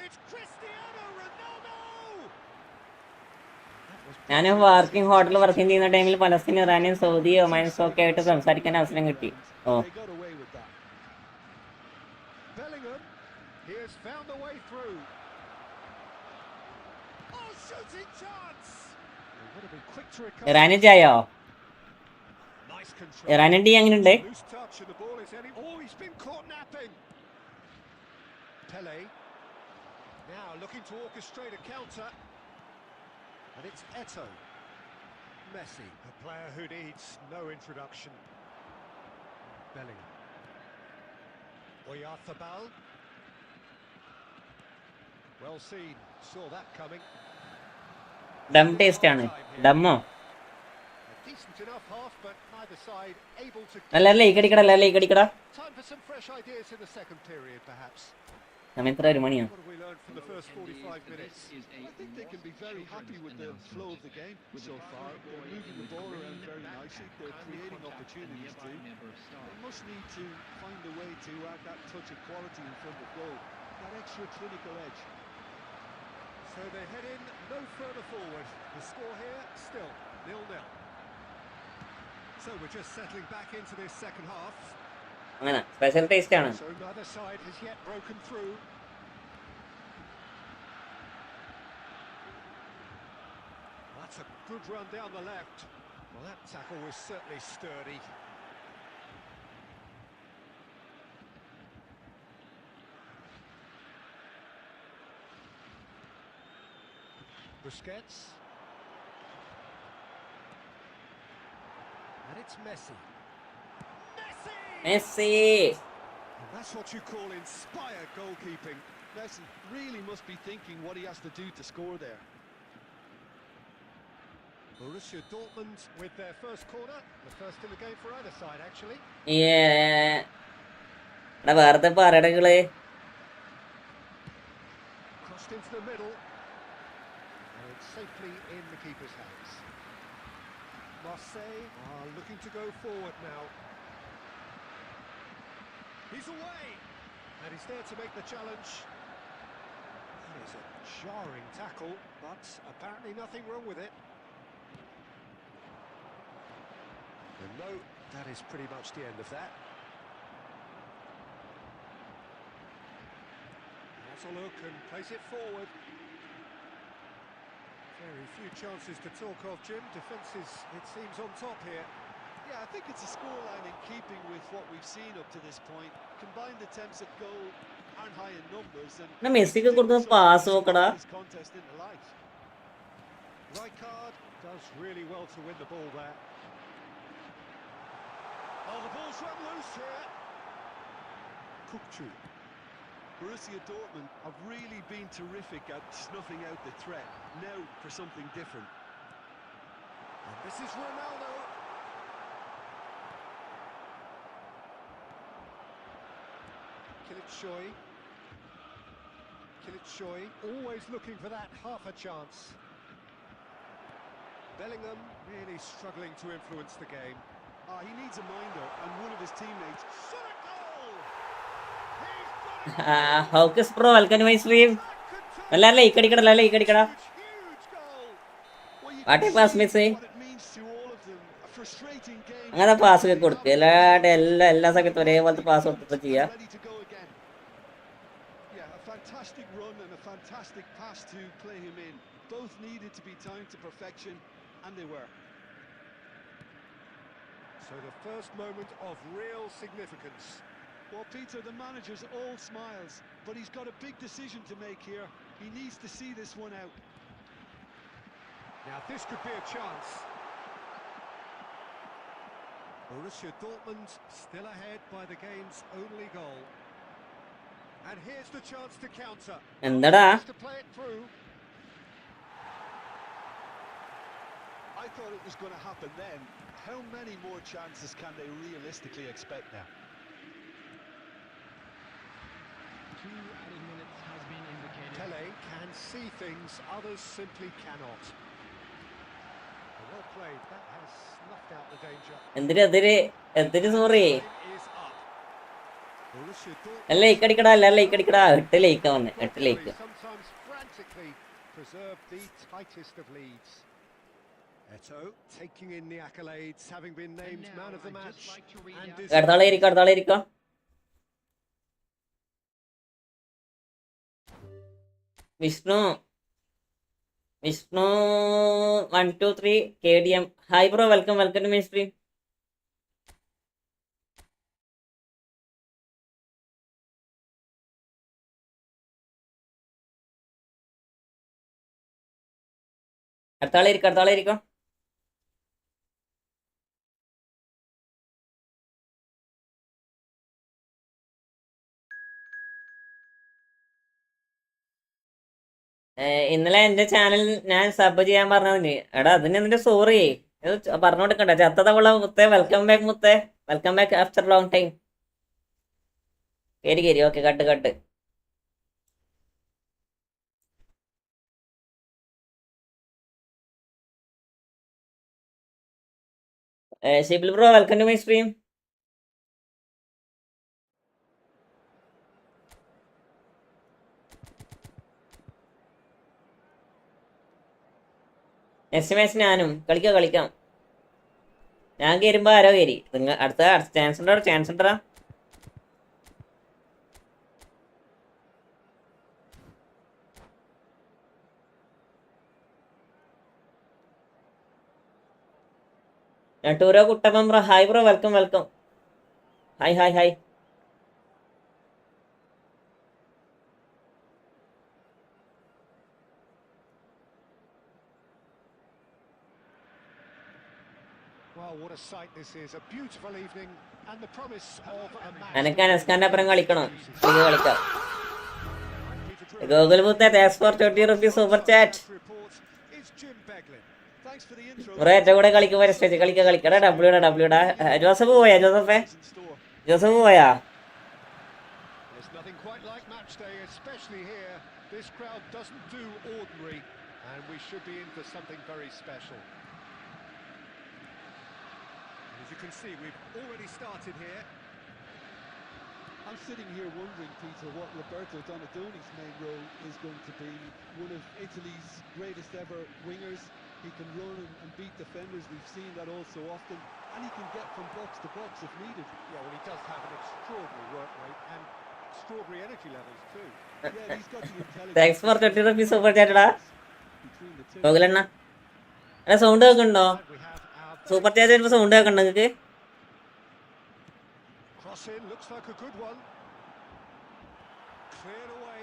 It's Cristiano Ronaldo! ഞാൻ working ഹോട്ടലിൽ working ചെയ്യുന്ന ടൈമിൽ Palestine, Iranian, Saudi, ഒമാൻസും ഒക്കെ ആയിട്ട് സംസാരിക്കാൻ അവസരം കിട്ടി. ഓ, They got away with that. Bellingham, he has found the way through. Oh, shooting chance! They would have been quick to recover. Iranian ചായോ? Nice control. ഇറാനിയൻ ടീ എങ്ങനെയുണ്ട്? Loose touch and the ball is heading. Oh, he's been caught napping. Pele. Now looking to orchestrate a counter. And it's Eto'o. Messi, a player who needs no introduction. Bellingham. Oyarzabal. Well seen, saw that coming. Dum taste ആണ്. ഡമ്മോ A decent enough half, but neither side able to. നല്ല ലൈക്കടിക്കടാ, എല്ലാ ലൈക്കടിക്കടാ. Time for some fresh ideas in the second period, perhaps. സമയം എത്ര, 1 മണിയാ? What have we learned from the first 45 minutes? I think they can be very happy with the flow of the game so far. They're moving the ball around very nicely. They're creating opportunities too. They must need to find a way to add that touch of quality in front of goal, that extra clinical edge. So they head in no further forward. The score here still 0-0. So we're just settling back into this second half. അങ്ങനെ special taste ആണ്. So neither side has yet broken through. That's a good run down the left. Well, that tackle was certainly sturdy. Busquets. And it's Messi. Messi And that's what you call inspired goalkeeping. Messi really must be thinking what he has to do to score there. Borussia Dortmund with their first corner. The first in the game for either side, actually. എടാ വേറത്തെ പറയടകള്. Crossed into the middle. And it's safely in the keeper's hands. Marseille are looking to go forward now. He's away. And he's there to make the challenge. That is a jarring tackle, but apparently nothing wrong with it. And no, that is pretty much the end of that. Has a look and plays it forward. Very few chances to talk of, Jim. Defence is, it seems, on top here. Yeah, I think it's a scoreline in keeping with what we've seen up to this point. Combined attempts at goal aren't high in numbers, and മെസ്സിക്ക് കൊടുത്ത pass നോക്കടാ. this contest into life. Rijkaard does really well to win the ball there. Oh, the ball's run loose here. Kukçu. Borussia Dortmund have really been terrific at snuffing out the threat. Now for something different. And this is Ronaldo. Kılıçsoy, always looking for that half a chance. Bellingham really struggling to influence the game. He needs a minder, and one of his teammates. Shot a goal! ഹൗക്കസ് bro welcome to my stream. എല്ലാരും like അടിക്കടാ, എല്ലാരും like അടിക്കടാ. വാട്ടേ pass miss അങ്ങനെ pass ഒക്കെ കൊടുക്കുക. എല്ലാ സമയത്തും ഒരേപോലത്തെ പാസ് കൊടുത്തിട്ട് ചെയ്യാ. Fantastic run and a fantastic pass to play him in. Both needed to be timed to perfection, and they were. So the first moment of real significance. Well, Peter, the manager's all smiles, but he's got a big decision to make here. He needs to see this one out. Now this could be a chance. Borussia Dortmund still ahead by the game's only goal. And here's the chance to counter. എന്താടാ To play it through. I thought it was going to happen then. How many more chances can they realistically expect now? 2 added minutes has been indicated. Tele can see things others simply cannot. Well played. That has snuffed out the danger. എന്തിന് sorry. Time is up. Borussia Dortmund എല്ലാ like അടിക്കടാ, എല്ലാരും like അടിക്കടാ. 8 like വന്ന്, 8 like. sometimes frantically preserve the tightest of leads. Eto taking in the accolades, having been named man of the match. And അടുത്താളെ ഇരിക്കാം. Vishnu 1 2 3 KDM. Hi bro, welcome to my stream. അടുത്താളെ ഇരിക്കാം. ഇന്നലെ എൻ്റെ ചാനൽ ഞാൻ sub ചെയ്യാൻ പറഞ്ഞതിന് എടാ അതിന് നിന്റെ സോറി പറഞ്ഞു കൊടുക്കണ്ട. ചത്തതവള മുത്തേ, വെൽക്കം ബാക്ക് മുത്തേ, welcome back after long time. Carry carry, okay, cut cut. Shibil bro, welcome to my stream. Next match ഞാനും കളിക്കാം. ഞാൻ കയറുമ്പോ ആരോ കയറി. നിങ്ങൾ അടുത്ത ചാൻസ് ഉണ്ടോ? ടൂരോ കുട്ടപ്പൻ bro, hi bro, welcome. Hi. Well, what a sight this is. A beautiful evening and the promise of a match. അനക്ക് അനസ്കാന്റെ അപ്പുറം കളിക്കണം. കളിക്കാം. Google Buddha, thanks for 20 rupees super chat. Bro ഏറ്റവും കൂടെ കളിക്കുമ്പോൾ സ്റ്റേജ് കളിക്കടാ. ഡബ്ല്യൂടാ. ജോസഫ് പോയാ? ജോസഫ് പോയാ? There's nothing quite like match day, especially here. This crowd doesn't do ordinary, and we should be in for something very special. As you can see, we've already started here. I'm sitting here wondering, Peter, what Roberto Donadoni's main role is going to be. One of Italy's greatest ever wingers. He can run and beat defenders. We've seen that all so often. And he can get from box to box if needed. Yeah, well, he does have an extraordinary work rate and extraordinary energy levels too. Yeah, he's got the intelligence. Thanks for 20 rupees super ചാറ്റടാ. Between the two. ഗോകുലണ്ണ, അല്ല sound കേൾക്കുന്നുണ്ടോ? And we have our super chat വരുമ്പോൾ sound കേൾക്കണ്ടോ നിങ്ങൾക്ക്? cross in, looks like a good one. Cleared away.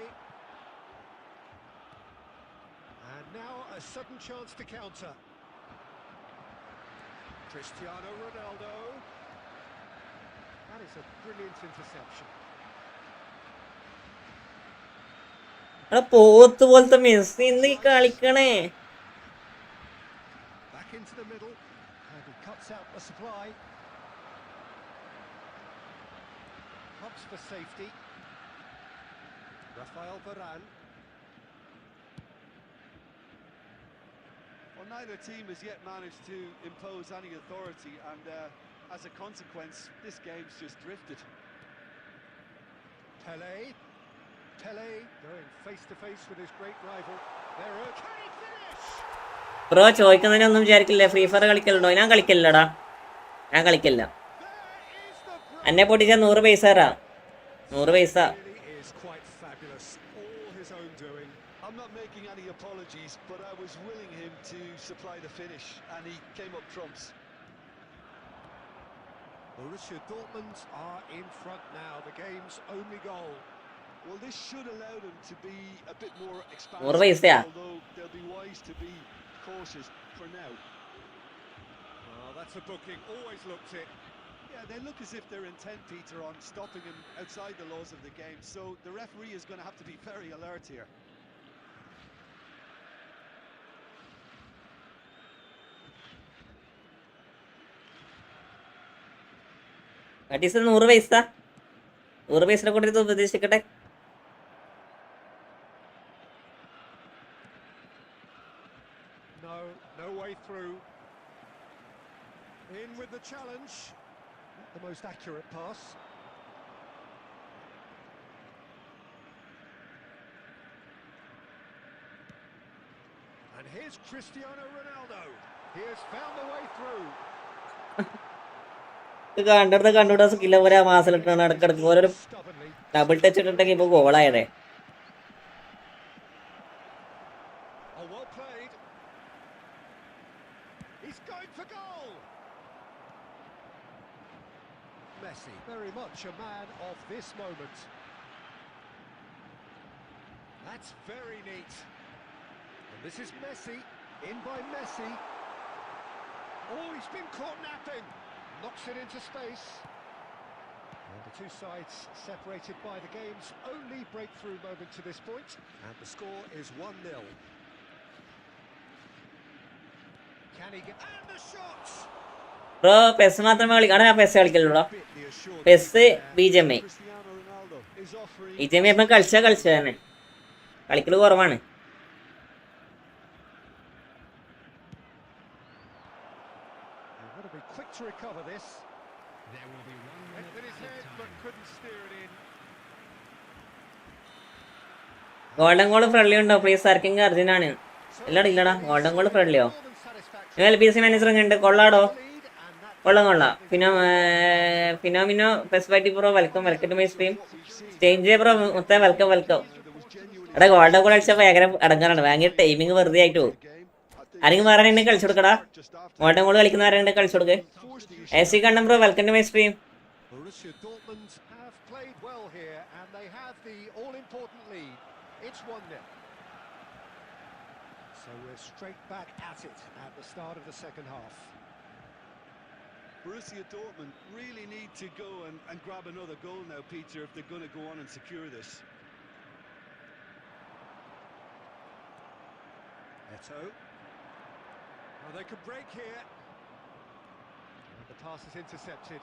And now a sudden chance to counter. Cristiano Ronaldo. That is a brilliant interception. എടാ പോത്ത് പോലത്തെ Messi ഇന്ന് കളിക്കണേ. Back into the middle. And he cuts out the supply. Hubs for safety. Rafael Varane. Well, neither team has yet managed to impose any authority, and as a consequence, this game's just drifted. Pele going face to face with his great rival. There, can he finish? Bro ചോദിക്കുന്നതിനൊന്നും വിചാരിക്കില്ല. Free fire കളിക്കലുണ്ടോ? ഞാൻ കളിക്കില്ലടാ. There is the എന്നെ പൊട്ടിച്ച 100 പൈസ തരാം. 100 പൈസ. really is quite fabulous. All his own doing. I'm not making any apologies, but I was willing him to supply the finish, and he came up trumps. Borussia Dortmund are in front now. The game's only goal. Well, this should allow them to be a bit more 100 പൈസയാ? expansive, although they'll be wise to be cautious for now. Well, that's a booking. Always looked it. Yeah, they look as if they're intent, Peter, on stopping him outside the laws of the game, so the referee is going to have to be very alert here. അറ്റീസ് 100 പൈസ. 100 പൈസ കൊടുത്ത് ഉപദേശിക്കട്ടെ. No way through. In with the challenge. Not the most accurate pass. And here's Cristiano Ronaldo. He has found the way through. കണ്ടിട്ട് സ്കില്ല പോലെ മാസിലിട്ടാണ് ഇടക്കിടക്ക് ഓരോരു Stubbornly. Double touch ഇട്ടിട്ടെങ്കിൽ ഇപ്പോൾ ഗോളായതേ. Oh, well played. He's going for goal. Messi, very much a man of this moment. That's very neat. And this is Messi, in by Messi. Oh, he's been caught napping. Knocks it into space. And a two sides separated by the game's only breakthrough moment to this point. And the score is 1-0. Can he get... And the shots! Bro PES മാത്രമേ കളിക്കാണ്. ഞാൻ PES കളിക്കലുള്ളൂ. Bit the assured PES there. BGMI Cristiano Ronaldo is offering. BGMI ഇപ്പം കളിച്ചത് തന്നെ. കളിക്കൽ കുറവാണ്. They've got to be quick to recover this. There will be 1 minute Hit his added head, but time. couldn't steer it in. Golden goal friendly ഉണ്ടോ please? ആർക്കെങ്കിലും അർജന്റാണ്. ഇല്ലടാ ഇല്ലടാ, golden goal ഫ്രണ്ട്ലിയോ? LPC മാനേജർ ഉണ്ട്. കൊള്ളാടോ, കൊള്ളാം. ഫിനോമിനോ പെസ്പാറ്റി bro welcome to my stream. Change bro മുത്തേ വെൽക്കം. എടാ ഗോൾഡൻ ഗോൾ അടിച്ചപ്പോൾ ഭയങ്കര അടങ്ങാറാണ്. ഭയങ്കര ടൈമിങ് വെറുതെ ആയിട്ട് പോകും. ആരെങ്കിലും വേറെ ഉണ്ടെങ്കിൽ കളിച്ചു കൊടുക്കടാ. ഗോൾഡൻ ഗോൾ കളിക്കുന്ന ആരെങ്കിലും കളിച്ചു കൊടുക്ക്. AC കണ്ണം bro welcome to my stream. Borussia Dortmund have played well here, and they have the all-important lead. It's 1-0. So we're straight back at it at the start of the second half. Borussia Dortmund really need to go and grab another goal now, Peter, if they're going to go on and secure this. Eto. Oh, they could break here. And the pass is intercepted.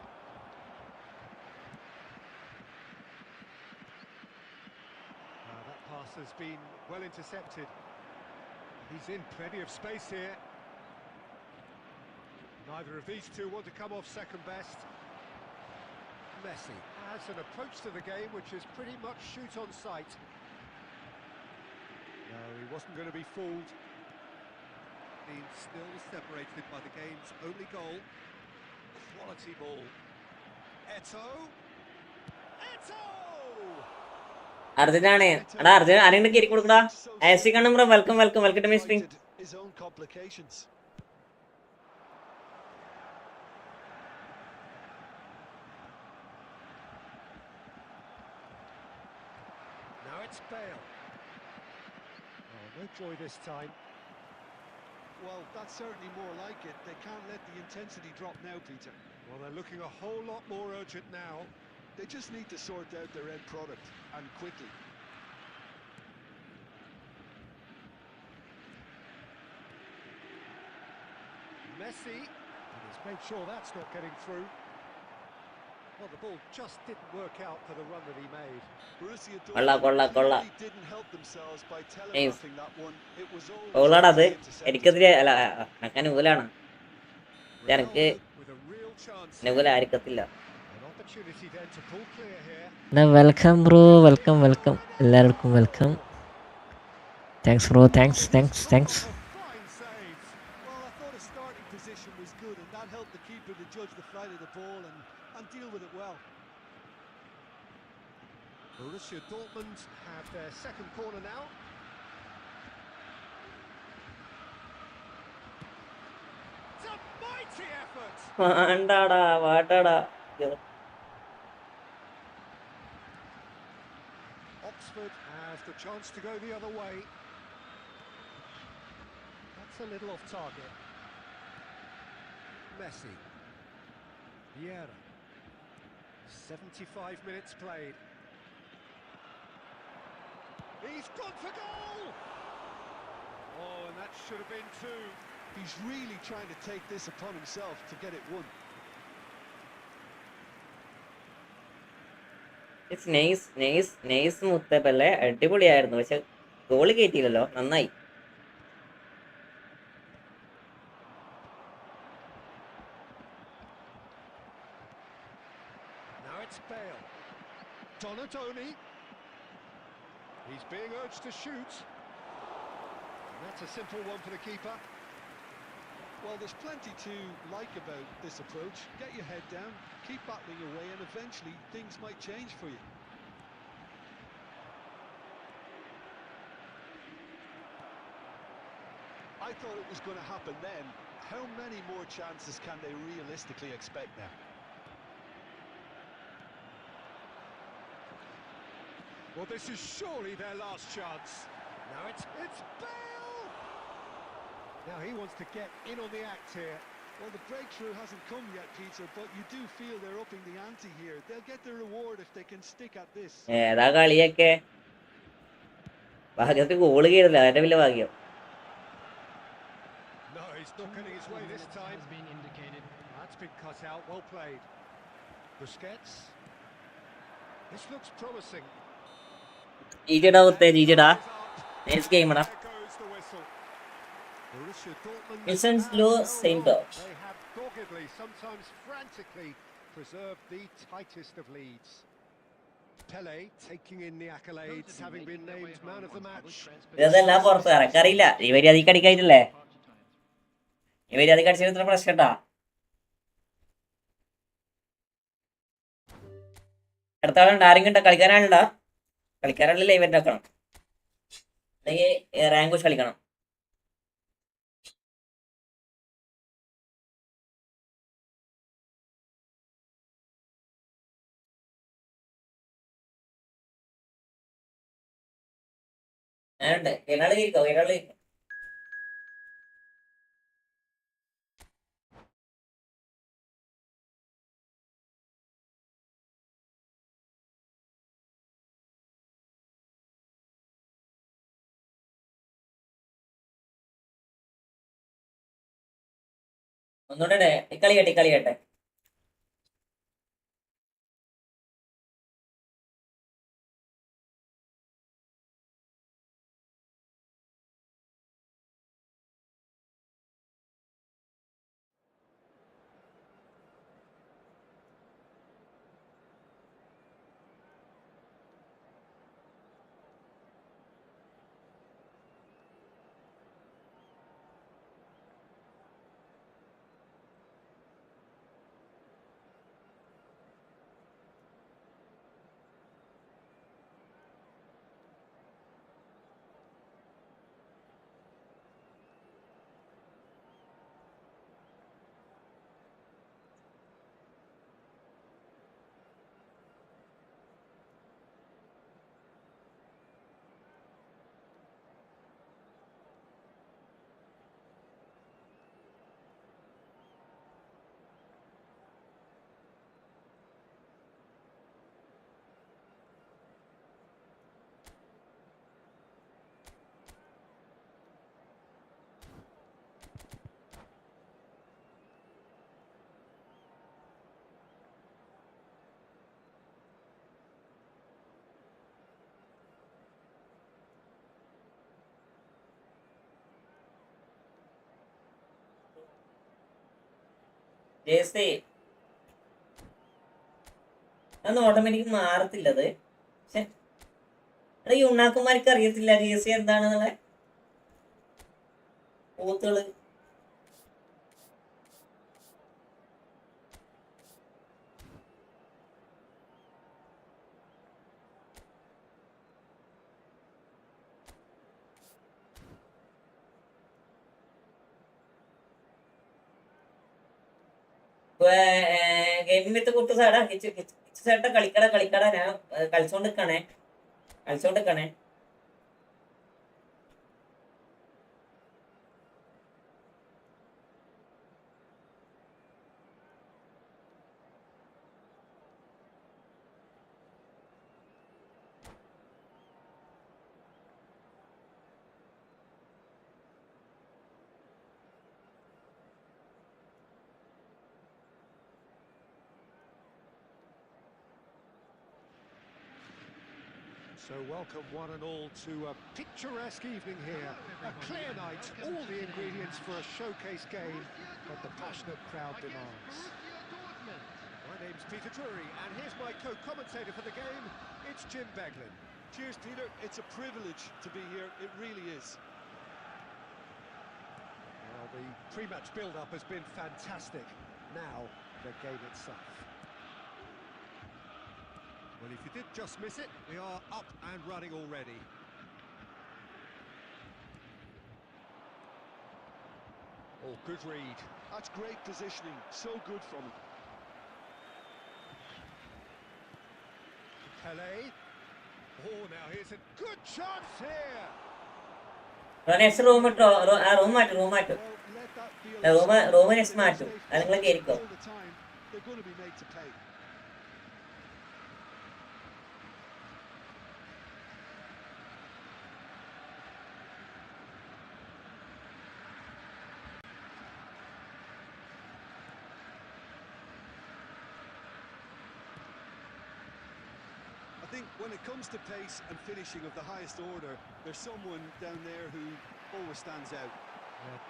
That pass has been well intercepted. He's in plenty of space here. Neither of these two want to come off second best. Messi has an approach to the game which is pretty much shoot on sight. No, he wasn't going to be fooled. Being still separated by the game's only goal. Quality ball. Eto! അർജന്റാണ്. എടാ urgent ആരെങ്കിലും കയറി കൊടുക്കടാ. AC കണ്ണം bro welcome to my stream. His own complications. Now it's Bale. Oh, no joy this time. Well, that's certainly more like it. They can't let the intensity drop now, Peter. Well, they're looking a whole lot more urgent now. They just need to sort out their end product, and quickly. Messi, and he's made sure that's not getting through. Well, the ball just didn't work out for the run that he made. Borussia കൊള്ളാം. Dortmund really didn't help themselves by telegraphing that one. It was all ഗോളാണ് അത്. intercepted. എനിക്കെതിരെ അല്ല, എനിക്ക് അനുകൂലമാണ്. എനിക്ക് Ronaldo with a real chance. അനുകൂലം ആയിരിക്കത്തില്ല. An opportunity then to pull clear here. എന്നാ welcome bro, welcome. എല്ലാവർക്കും welcome. Thanks bro, thanks. A fine save. Well, I thought his starting position was good, and that helped the keeper to judge the flight of the ball and deal with it well. Borussia Dortmund have their second corner now. It's a mighty effort. വാട്ടാടാ. Oxford has the chance to go the other way. That's a little off target. Messi. Vieira. 75 minutes played. He's gone for goal! Oh, and that should have been two. He's really trying to take this upon himself to get it won. It's nice മുത്തപ്പല്ലേ. അടിപൊളിയായിരുന്നു. പക്ഷെ goal കയറ്റിയില്ലല്ലോ. നന്നായി. Now it's Bale. Donatoni. He's being urged to shoot. And that's a simple one for the keeper. Well, there's plenty to like about this approach. Get your head down, keep battling away, and eventually things might change for you. I thought it was going to happen then. How many more chances can they realistically expect now? Well, this is surely their last chance. Now it's Bale! Now he wants to get in on the act here. Well, the breakthrough hasn't come yet, Peter, but you do feel they're upping the ante here. They'll get their reward if they can stick at this. ഏതാ കളിയൊക്കെ ഭാഗ്യത്തിൽ goal കയറില്ല, അതിന്റെ വലിയ ഭാഗ്യം. No, he's not getting his way this time. Has been indicated. That's been cut out. Well played. Busquets. This looks promising. ജീജടാ കുത്തേ, ജീജടാ next game എടാ. There goes the whistle. Borussia Dortmund Wilson have slow, held same on. goal. They have doggedly, sometimes frantically, preserved the tightest of leads. Pele taking in the accolades, having been named man of the match. ഇതെല്ലാം പുറത്ത് ഇറക്കറിയില്ല. ഇവര് അധികം അടിക്കായിട്ടില്ലേ, ഇവര് അധികം അടിച്ചത് ഇത്ര പ്രശ്നം കേട്ടാ. അടുത്ത ആളുണ്ട്, ആരെങ്കിലും കളിക്കാനാളുണ്ടാ? കളിക്കാനാണല്ലേ ഇവന്റ് ആക്കണം, അല്ലെങ്കിൽ റാങ്ക് വെച്ച് കളിക്കണം. ഞാനുണ്ട്, ഒരാള് ഇരിക്കോ, ഒരാള് ഒന്നുകൂടെ കളിയട്ടെ, കളിയട്ടെ. ജേഴ്സി അതൊന്നും ഓട്ടോമാറ്റിക് മാറത്തില്ലത്. പക്ഷെ ഈ ഉണ്ണാക്കുമാർക്ക് അറിയത്തില്ല ജേഴ്സി എന്താണെന്നുള്ള പോത്തുകള്. ഗെയിമിന്റെ കൂട്ട് സാടാ ചേട്ടാ കളിക്കട കളിക്കട, ഞാൻ കളിച്ചോണ്ടിരിക്കണേ, കളിച്ചോണ്ടിരിക്കണേ. So welcome one and all to a picturesque evening here. A clear night, all the ingredients for a showcase game that the passionate crowd demands. My name's Peter Drury, and here's my co-commentator for the game. It's Jim Beglin. Cheers, Peter. It's a privilege to be here. It really is. Well, the pre-match build-up has been fantastic. Now, the game itself. Well, if you did just miss it, we are up and running already. Oh, good read. That's great positioning. So good from him. Pele. Oh, now here's a good chance here. Next room ഇട്ടോ, room മാറ്റും. Well, let that feel Roman is they smart stay too. focused all the time, they're going to be made to pay. I think when it comes to pace and finishing of the highest order, there's someone down there who always stands out.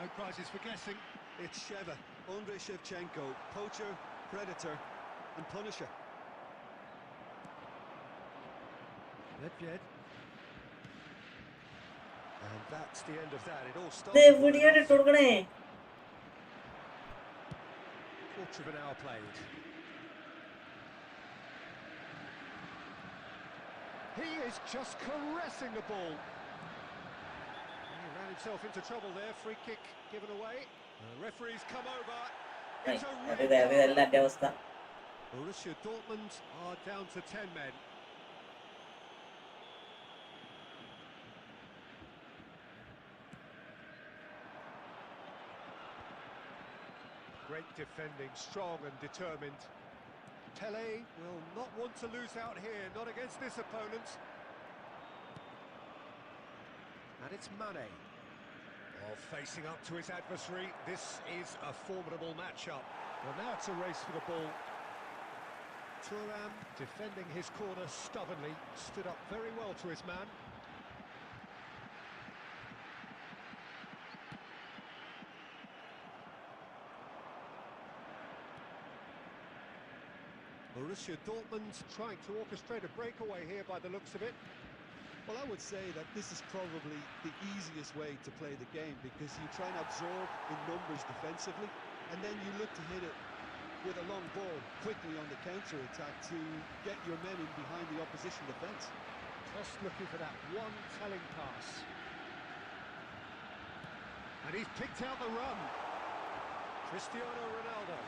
No prizes for guessing. It's Sheva, Andrei Shevchenko, poacher, predator, and punisher. Nedved. And that's the end of that. It all ഇത് started. എവിടെയാണ് ഇട്ട് കൊടുക്കണേ? Quarter of an hour played. He is just caressing the ball. He ran himself into trouble there. Free kick given away. The referee's come over. It's a red ഇതല്ല card. എന്റെ അവസ്ഥ. Borussia Dortmund are down to 10 men. Great defending, strong and determined. Pele will not want to lose out here, not against this opponent. And it's Mane. Well, facing up to his adversary, this is a formidable matchup. Well, now it's a race for the ball. Thuram defending his corner stubbornly, stood up very well to his man. Borussia Dortmund trying to orchestrate a breakaway here by the looks of it. Well, I would say that this is probably the easiest way to play the game because you try and absorb in numbers defensively and then you look to hit it with a long ball quickly on the counter-attack to get your men in behind the opposition defence. Just looking for that one telling pass. And he's picked out the run. Cristiano Ronaldo.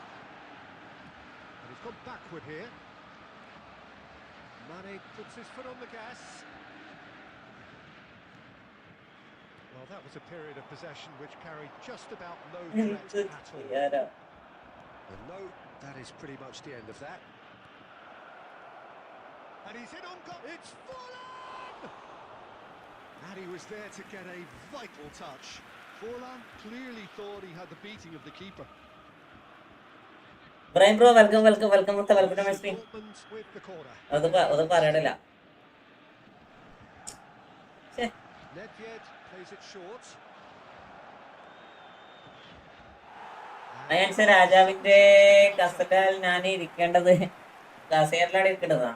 And he's gone backward here. Mane puts his foot on the gas. Well, that was a period of possession which carried just about no threat at all. And no, that is pretty much the end of that. And he's in on goal. It's Forlan! And he was there to get a vital touch. Forlan clearly thought he had the beating of the keeper. Brian bro, welcome to my stream. Dortmund with the corner. അത് പറയണില്ല. Nedved plays it short. Ayan's രാജാവിന്റെ കസറ്റാൽ ഞാൻ ഇരിക്കേണ്ടത് കസേരയിലാണ് ഇരിക്കേണ്ടതാ.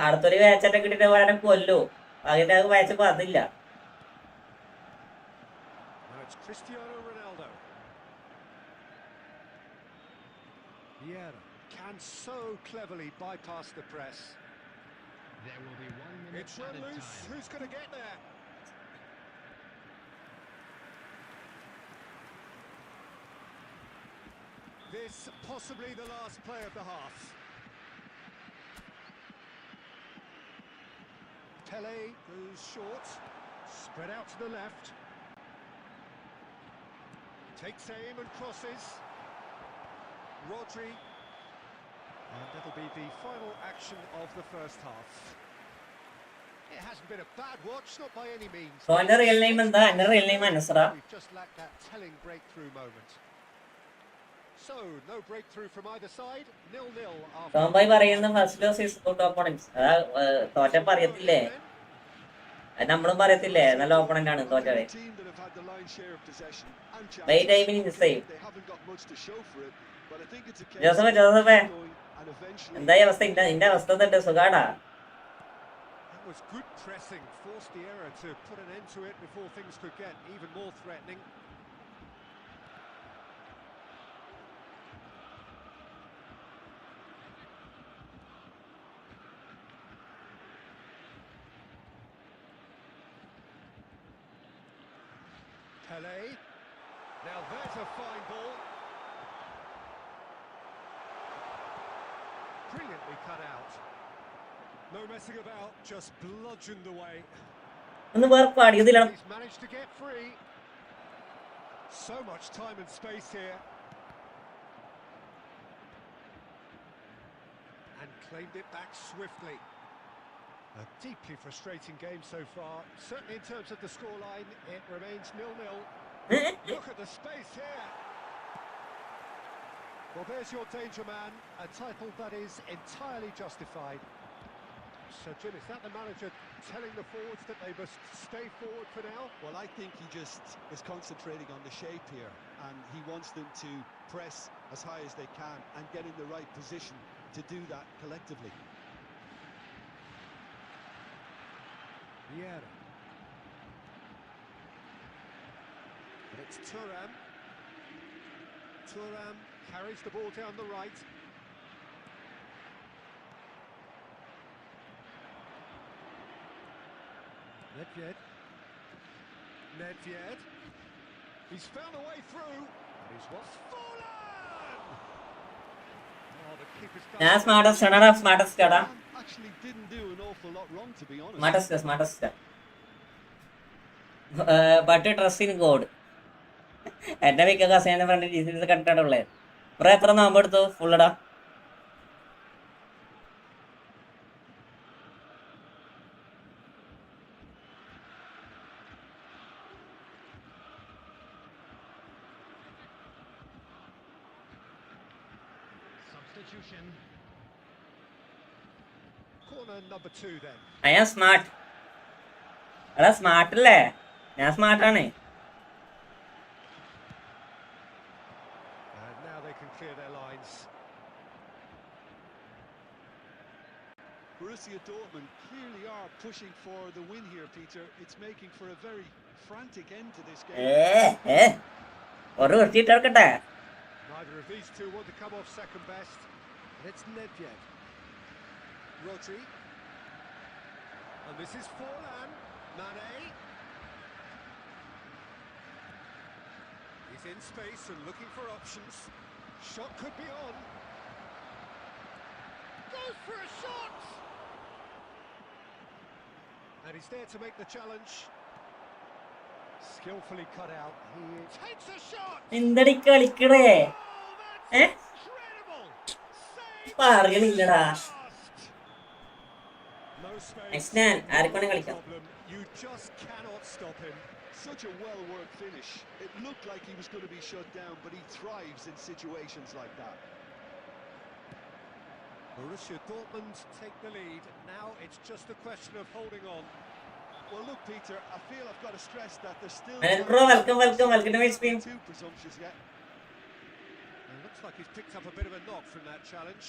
അടുത്തൊരു മാച്ചൊക്കെ കിട്ടിട്ട് പറയാൻ കൊല്ലു. അതിന്റെ മാച്ചപ്പോ അതില്ല. Now it's Cristiano Ronaldo. Vieira can so cleverly bypass the press. There will be 1 minute It's run added loose. time. Who's going to get there? This possibly the last play of the half. Pele goes short, spread out to the left. Takes aim and crosses. Rodri. And that'll be the final action of the first half. It hasn't been a bad watch, not by any means. So എന്റെ real name എന്താ? എന്റെ real name അനസ്ര. We've just lacked that telling breakthrough moment. So, no breakthrough from either side. 0-0 after. Tomboy പറയുന്ന first loss is good opponents. അതാ തോറ്റപ്പോ അറിയത്തില്ലേ? അത് നമ്മളും പറയത്തില്ലേ നല്ല ഓപ്പണന്റ് ആണ് തോറ്റവരെ. By timing is safe. ജോസഫേ എന്തായി അവസ്ഥ? ഇന്റെ അവസ്ഥ തന്നെ സുഖാടാ. That was good pressing, forced the error to put an end to it before things could get even more threatening. Pele. Now there's a fine ball. Brilliantly cut out. No messing about, just bludgeoned away. ഒന്ന് വേറെ പാടിയതിലാണ്. He's managed to get free. So much time and space here. And claimed it back swiftly. A deeply frustrating game so far. Certainly in terms of the scoreline, it remains 0-0. Look at the space here. Well, there's your danger man, a title that is entirely justified. So, Jim, is that the manager telling the forwards that they must stay forward for now? Well, I think he just is concentrating on the shape here, and he wants them to press as high as they can and get in the right position to do that collectively. Vieira. But it's Thuram. Thuram carries the ball down the right. Nedved. He's found a way through. He's what's fallen! Oh, the keeper's done. ഞാൻ smartest ആടാ, smartest ആടാ, Actually didn't do an awful lot wrong, to be honest. Smartest. But trust in God. എന്റെ മിക്ക കസേന്റെ front Jesus കണ്ടിട്ടുള്ളത്. Bro എത്ര നോമ്പ് എടുത്തു? ഫുള്ളടാ. Substitution. Corner number 2 then. I am smart. എടാ സ്മാർട്ട് അല്ലേ? ഞാൻ സ്മാർട്ടാണ്. And now they can clear their lines. Borussia Dortmund clearly are pushing for the win here, Peter. It's making for a very frantic end to this game. ഒരു വൃത്തിയിട്ടെടുക്കട്ടെ. Neither of these two want to come off second best. And it's Nedved. Rodri. And this is Forlan. Mane. He's in space and looking for options. Shot could be on. Goes for a shot! And he's there to make the challenge. Skillfully cut out. He takes a shot! എന്തടി കളിക്കണേ? Oh, that's incredible! Save പറയണില്ലടാ. last. No space. Next man, ആർക്കാണ് കളിക്കാം? Problem. You just cannot stop him. Such a well-worked finish. It looked like he was going to be shut down, but he thrives in situations like that. Borussia Dortmund take the lead. Now it's just a question of holding on. Well, look, Peter, I feel I've got to stress that there's still... And bro, welcome to my stream. Too presumptuous yet. It looks like he's picked up a bit of a knock from that challenge.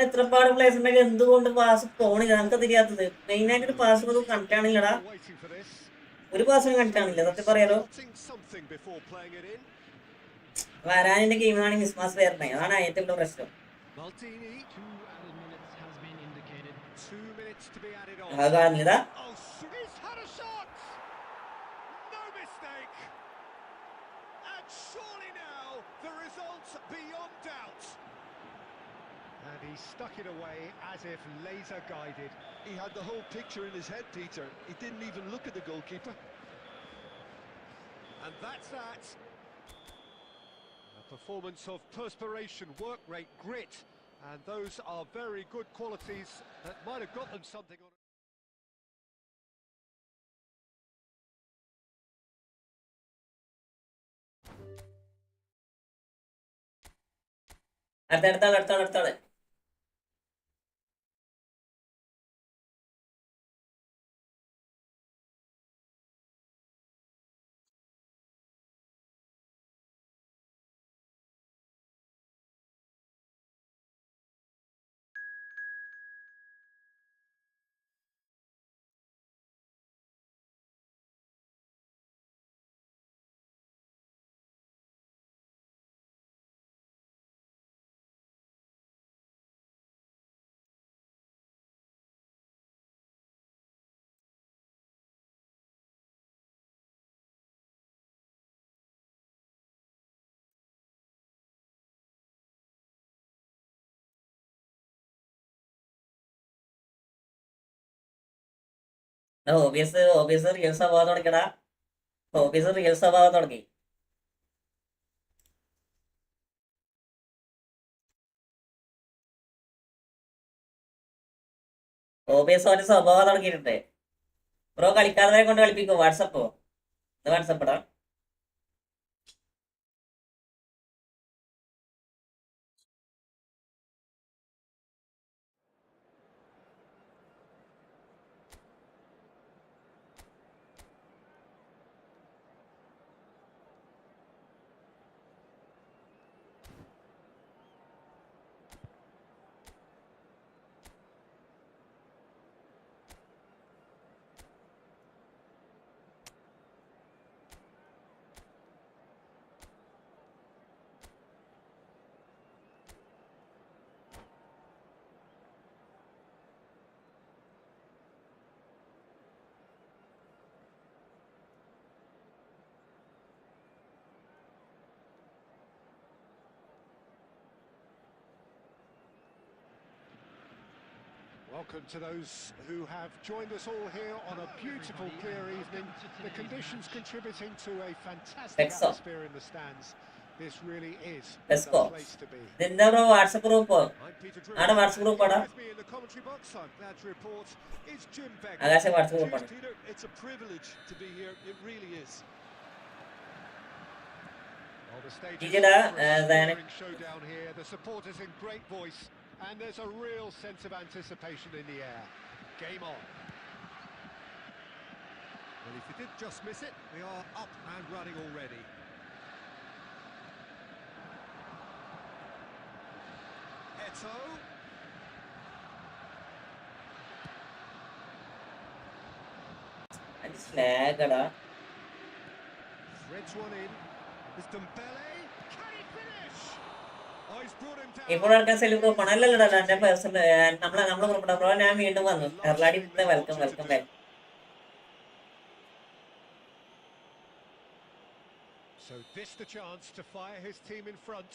എത്രപാട് place ഉണ്ടെങ്കിൽ എന്തുകൊണ്ട് pass പോണില്ല? നമുക്ക് തിരിയാത്തത് മെയിനായിട്ട് pass connect ആണില്ലടാ. Waiting for this. ഒരു പാസിനും connect ആണില്ല, സത്യം പറയാലോ. Spotting something before playing it in. വരാനിന്റെ ഗെയിമാണ് മിസ്മാസ് വരണേ, അതാണ് ഏറ്റവും വലിയ പ്രശ്നം. Maldini. 2 added minutes has been indicated. 2 minutes to be added on. അത് കാണുന്നില്ല. Oh, he's had a shot! No mistake! And surely now, the result's beyond doubt. And he stuck it away as if laser guided. He had the whole picture in his head, Peter. He didn't even look at the goalkeeper. And that's that. A performance of perspiration, work rate, grit. And those are very good qualities that might have got them something on. അടുത്താള്. Hobbies reels ആവാൻ തുടങ്ങിയടാ. Hobbies reels ആവാൻ തുടങ്ങി. Hobbies ഒരു സ്വഭാവം തുടങ്ങിയിട്ടുണ്ട്. Bro കളിക്കാതെ കൊണ്ട് കളിപ്പിക്കും. വാട്സപ്പോ ഇത് വാട്സപ്പടാ. Welcome to those who have joined us all here on a beautiful, clear evening. The conditions contributing to a fantastic atmosphere in the stands. This really is the place to be. എന്താ bro WhatsApp group? I'm Peter Drew. ആടെ WhatsApp group ആടാ. With me in the commentary box, I'm glad to report it's Jim Beck. ആകാശ WhatsApp group ആണ്. Peter, it's a privilege to be here. It really is. On the stage, Gijada, showdown here. The supporters in great voice, and there's a real sense of anticipation in the air. Game on. Well, if you did just miss it, we are up and running already. Eto. അത് സ്ലാഗടാ. Threads one in. Is Dembele? Can he finish? Oh, he's brought him down. ഇപ്പോൾ ആൾക്കാർ Selu group ആണ്. അല്ലല്ലടാ എന്റെ personal നമ്മളെ group bro. ഞാൻ വീണ്ടും വന്നു. എർലാടി welcome back. So this the chance to fire his team in front.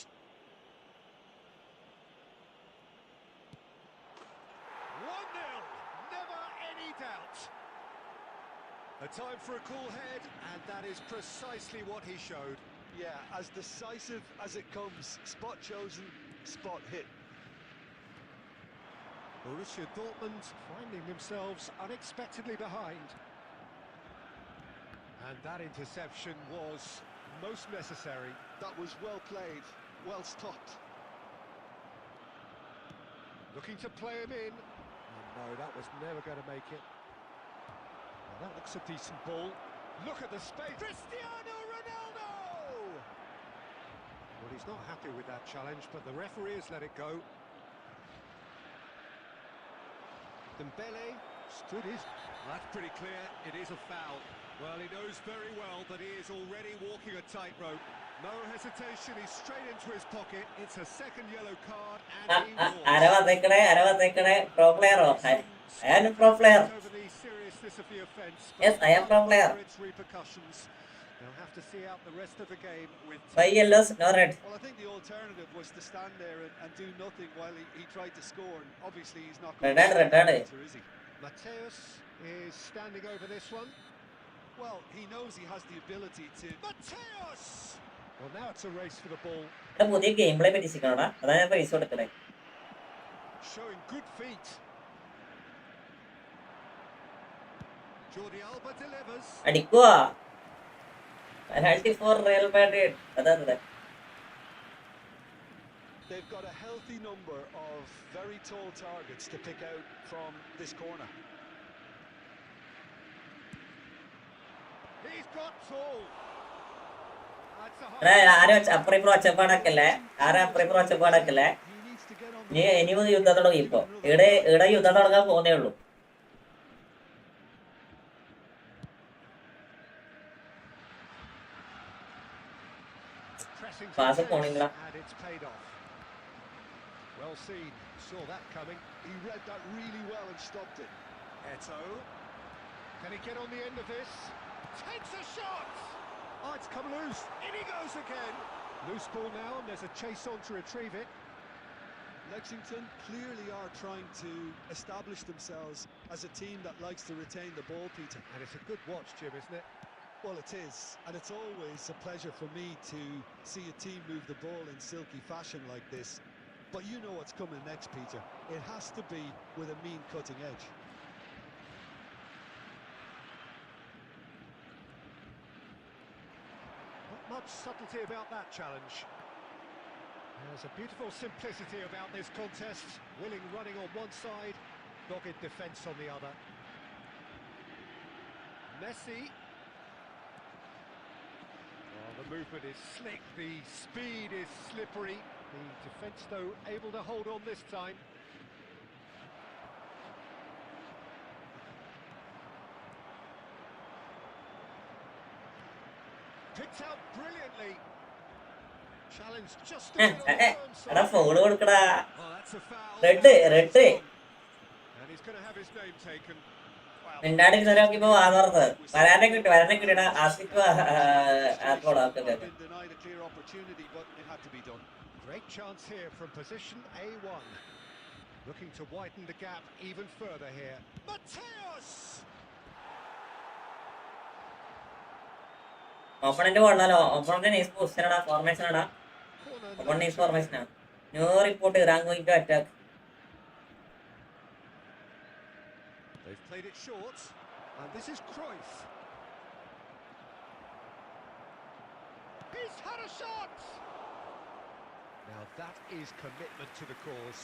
1-0, never any doubt. A time for a cool head, and that is precisely what he showed. Yeah, as decisive as it comes. Spot chosen, spot hit. Borussia Dortmund finding themselves unexpectedly behind. And that interception was most necessary. That was well played, well stopped. Looking to play him in. Oh no, that was never going to make it. Well, that looks a decent ball. Look at the space. Cristiano Ronaldo! Well, he's not happy with that challenge, but the referee has let it go. Dembele stood his... Well, that's pretty clear. It is a foul. Well, he knows very well that he is already walking a tightrope. No hesitation, he's straight into his pocket. It's a second yellow card, and he was. ആരാ വന്നേക്കണേ pro പ്ലെയറോ? I am a pro player. Over the seriousness of the offence. Yes, I am pro player. Its repercussions. They'll have to see out the rest of the game with 5 yellows, no red. Well, I think the alternative was to stand there and do nothing while he tried to score. And obviously, he's not going Red. to is he? Mateus is standing over this one. Well, he knows he has the ability to. Mateus! Well, now it's a race for the ball. ഇവിടെ പുതിയ game play പരീക്ഷിക്കണോടാ. അതാ ഞാൻ പൈസ കൊടുക്കണേ. Showing good feet. Jordi Alba delivers. അടിക്കുവാ. Penalty for Real Madrid. അതാ. They've got a healthy number of very tall targets to pick out from this corner. He's got tall. ആരും അപ്പുറം ഇപ്പുറം ഒച്ചപ്പാടാക്കല്ലേ. He needs to get on the ഇനി മുതൽ യുദ്ധം തുടങ്ങി. ഇപ്പൊ ഇവിടെ യുദ്ധം തുടങ്ങാൻ പോകുന്നേ ഉള്ളൂ. പാസ് പോണില്ല. And it's paid off. Well seen. Saw that coming. He read that really well and stopped it. Eto. Can he get on the end of this? Takes a shot! Oh, it's come loose. In he goes again. Loose ball now, and there's a chase on to retrieve it. Lexington clearly are trying to establish themselves as a team that likes to retain the ball, Peter. And it's a good watch, Jim, isn't it? Well, it is, and it's always a pleasure for me to see a team move the ball in silky fashion like this. But you know what's coming next, Peter. It has to be with a mean cutting edge. Not much subtlety about that challenge. There's a beautiful simplicity about this contest. Willing running on one side, dogged defence on the other. Messi. Oh, the movement is slick, the speed is slippery. The defence, though, able to hold on this time. Picked out brilliantly. Challenge just a bit on the firm side. എടാ foul കൊടുക്കടാ. Oh, that's a foul. Red red. And he's going to have his name taken. മിണ്ടാടി നോക്കിയപ്പോ വാർത്തത് വരാനെ കിട്ടിടാ ആസിഫ് ആക്കോളാക്കെ. Been denied a clear opportunity, but it had to be done. Great chance here from position A1. Looking to widen the gap even further here. Mateus! Opponent കൊള്ളാലോ. Opponent nice പൊസിഷനാടാ, ഫോർമേഷനാടാ. Open nice ഫോർമേഷനാ. New report Iran going to attack. They've played it short, and this is Cruyff. He's had a shot! Now that is commitment to the cause.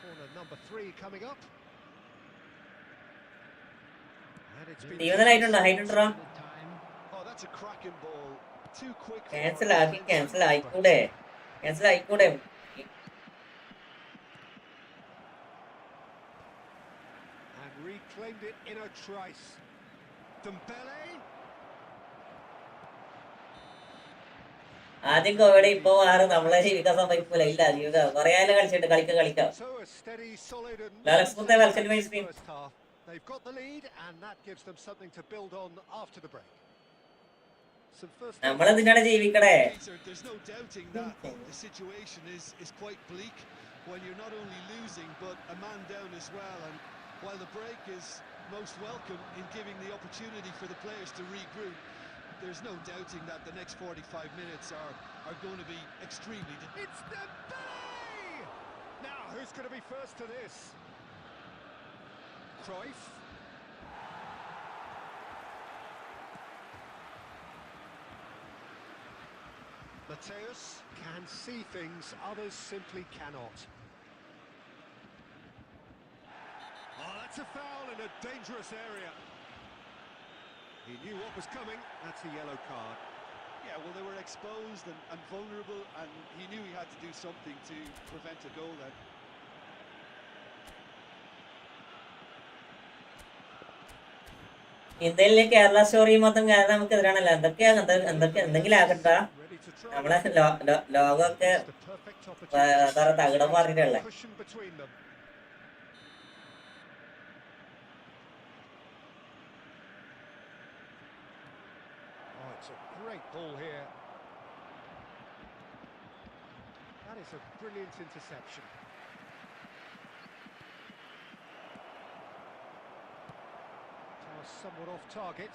Corner number 3 coming up. And it's been... ഹൈറ്റുണ്ടോ? Oh, that's a cracking ball. Too quick. Cancel ആയിക്കൂടെ? And reclaimed it in a trice. Dembele. ആദ്യം Covid, ഇപ്പൊ ആറ് നമ്മളെ ജീവിക്കാൻ സമ്മതിക്കൂല. ഇല്ല ജീവിതം പറയാനും കളിച്ചിട്ട് കളിക്കാം. So a steady, solid and first half. They've got the lead, and that gives them something to build on after the break. നമ്മളെന്തിനാണ് ജീവിക്കണേ? There's no doubting that the situation is quite bleak when you're not only losing but a man down as well. And while the break is most welcome in giving the opportunity for the players to regroup, there's no doubting that the next 45 minutes are going to be extremely difficult. It's Dembele! Now, who's going to be first to this? Cruyff. Mateus can see things others simply cannot. Oh, that's a foul in a dangerous area. He knew what was coming. That's a yellow card. Yeah, well, they were exposed and vulnerable, and he knew he had to do something to prevent a goal then. ഇന്ത്യയിലെ Kerala story മൊത്തം കാരണം നമുക്ക് എതിരാണല്ലോ. എന്തെങ്കിലും ആകട്ടാ. നമ്മളെ ലോകമൊക്കെ തകിടം പറഞ്ഞിട്ടുള്ളേ. Oh, it's a great ball here. That is a brilliant interception. Somewhat off target.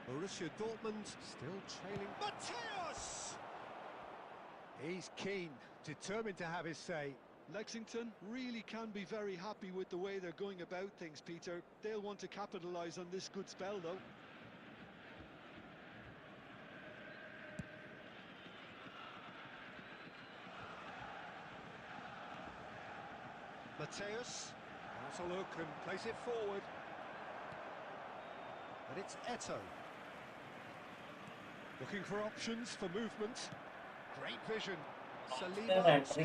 Borussia Dortmund still trailing. Mateus! He's keen, determined to have his say. Lexington really can be very happy with the way they're going about things, Peter. They'll want to capitalise on this good spell, though. Mateus has a look and plays it forward. And it's Eto. Looking for options for movement. Great vision. Saliba stops it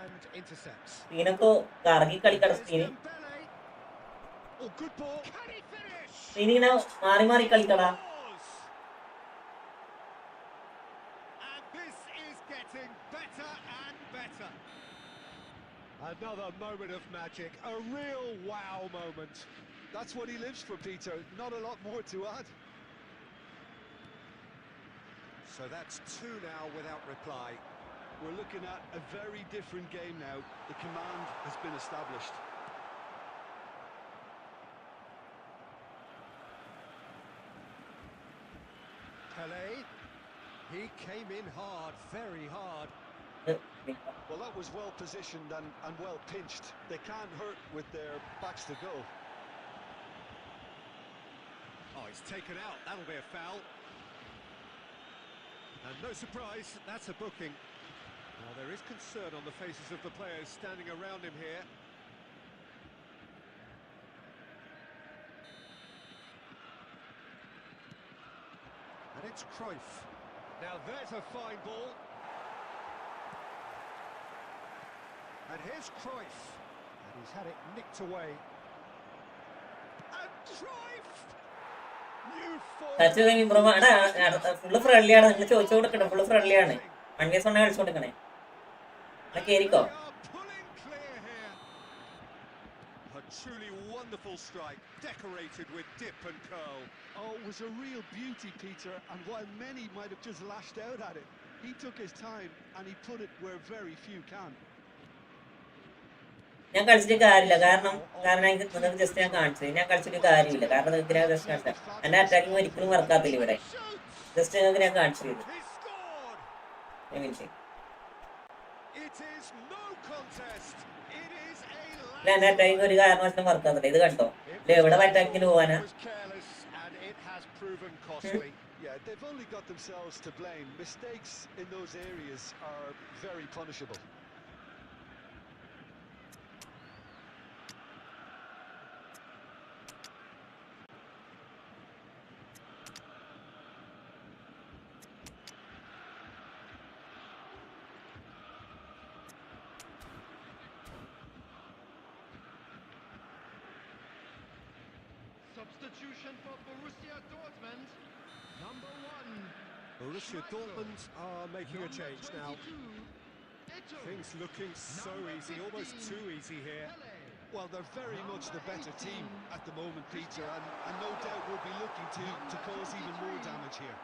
and intercepts. Oh, good ball. Can he finish? And this is getting better and better. Another moment of magic. A real wow moment. That's what he lives for, Peter. Not a lot more to add. So that's 2 now without reply. We're looking at a very different game now. The command has been established. Pele, he came in hard, very hard. Well, that was well positioned and well pinched. They can't hurt with their backs to goal. Oh, he's taken out. That'll be a foul. And no surprise, that's a booking. Well, there is concern on the faces of the players standing around him here. And it's Cruyff. Now there's a fine ball. And here's Cruyff. And he's had it nicked away. And Cruyff! New touch കഴിഞ്ഞ് bro full friendly ആണ്. നിങ്ങൾ ചോദിച്ചു കൊടുക്കട്ടെ, full friendly ആണ്. 1v1 കളിച്ചു കൊടുക്കണേ. കേറിക്കോ. A truly wonderful strike, decorated with dip and curl. Oh, it was a real beauty, Peter, and while many might have just lashed out at it, he took his time and he put it where very few can. ഞാൻ കളിച്ചിട്ട് കാര്യമില്ല, കാരണം എനിക്ക് നിങ്ങൾക്ക് just ഞാൻ കാണിച്ചത്. ഞാൻ കളിച്ചിട്ട് കാര്യമില്ല, കാരണം നിങ്ങൾക്ക് ഞാൻ ജസ്റ്റ് കാണിച്ചത്. എൻ്റെ അറ്റാക്കിങ് ഒരിക്കലും വർക്കാത്തില്ല ഇവിടെ. ജസ്റ്റ് നിങ്ങൾക്ക് ഞാൻ കാണിച്ചു തരും. എൻ്റെ അറ്റാക്കിങ് ഒരു കാരണവശാലും വർക്കാത്തില്ല. ഇത് കണ്ടോ, എവിടെ അറ്റാക്കിന് പോവാനാ? Yeah, they've only got themselves to blame. Mistakes in those areas are very punishable. Substitution for Borussia Dortmund. Number 1. Borussia Dortmund are making a change now. Things looking so easy, almost too easy here. Well, they're very much the better team at the moment, Peter, and no doubt will be looking to cause even more damage here.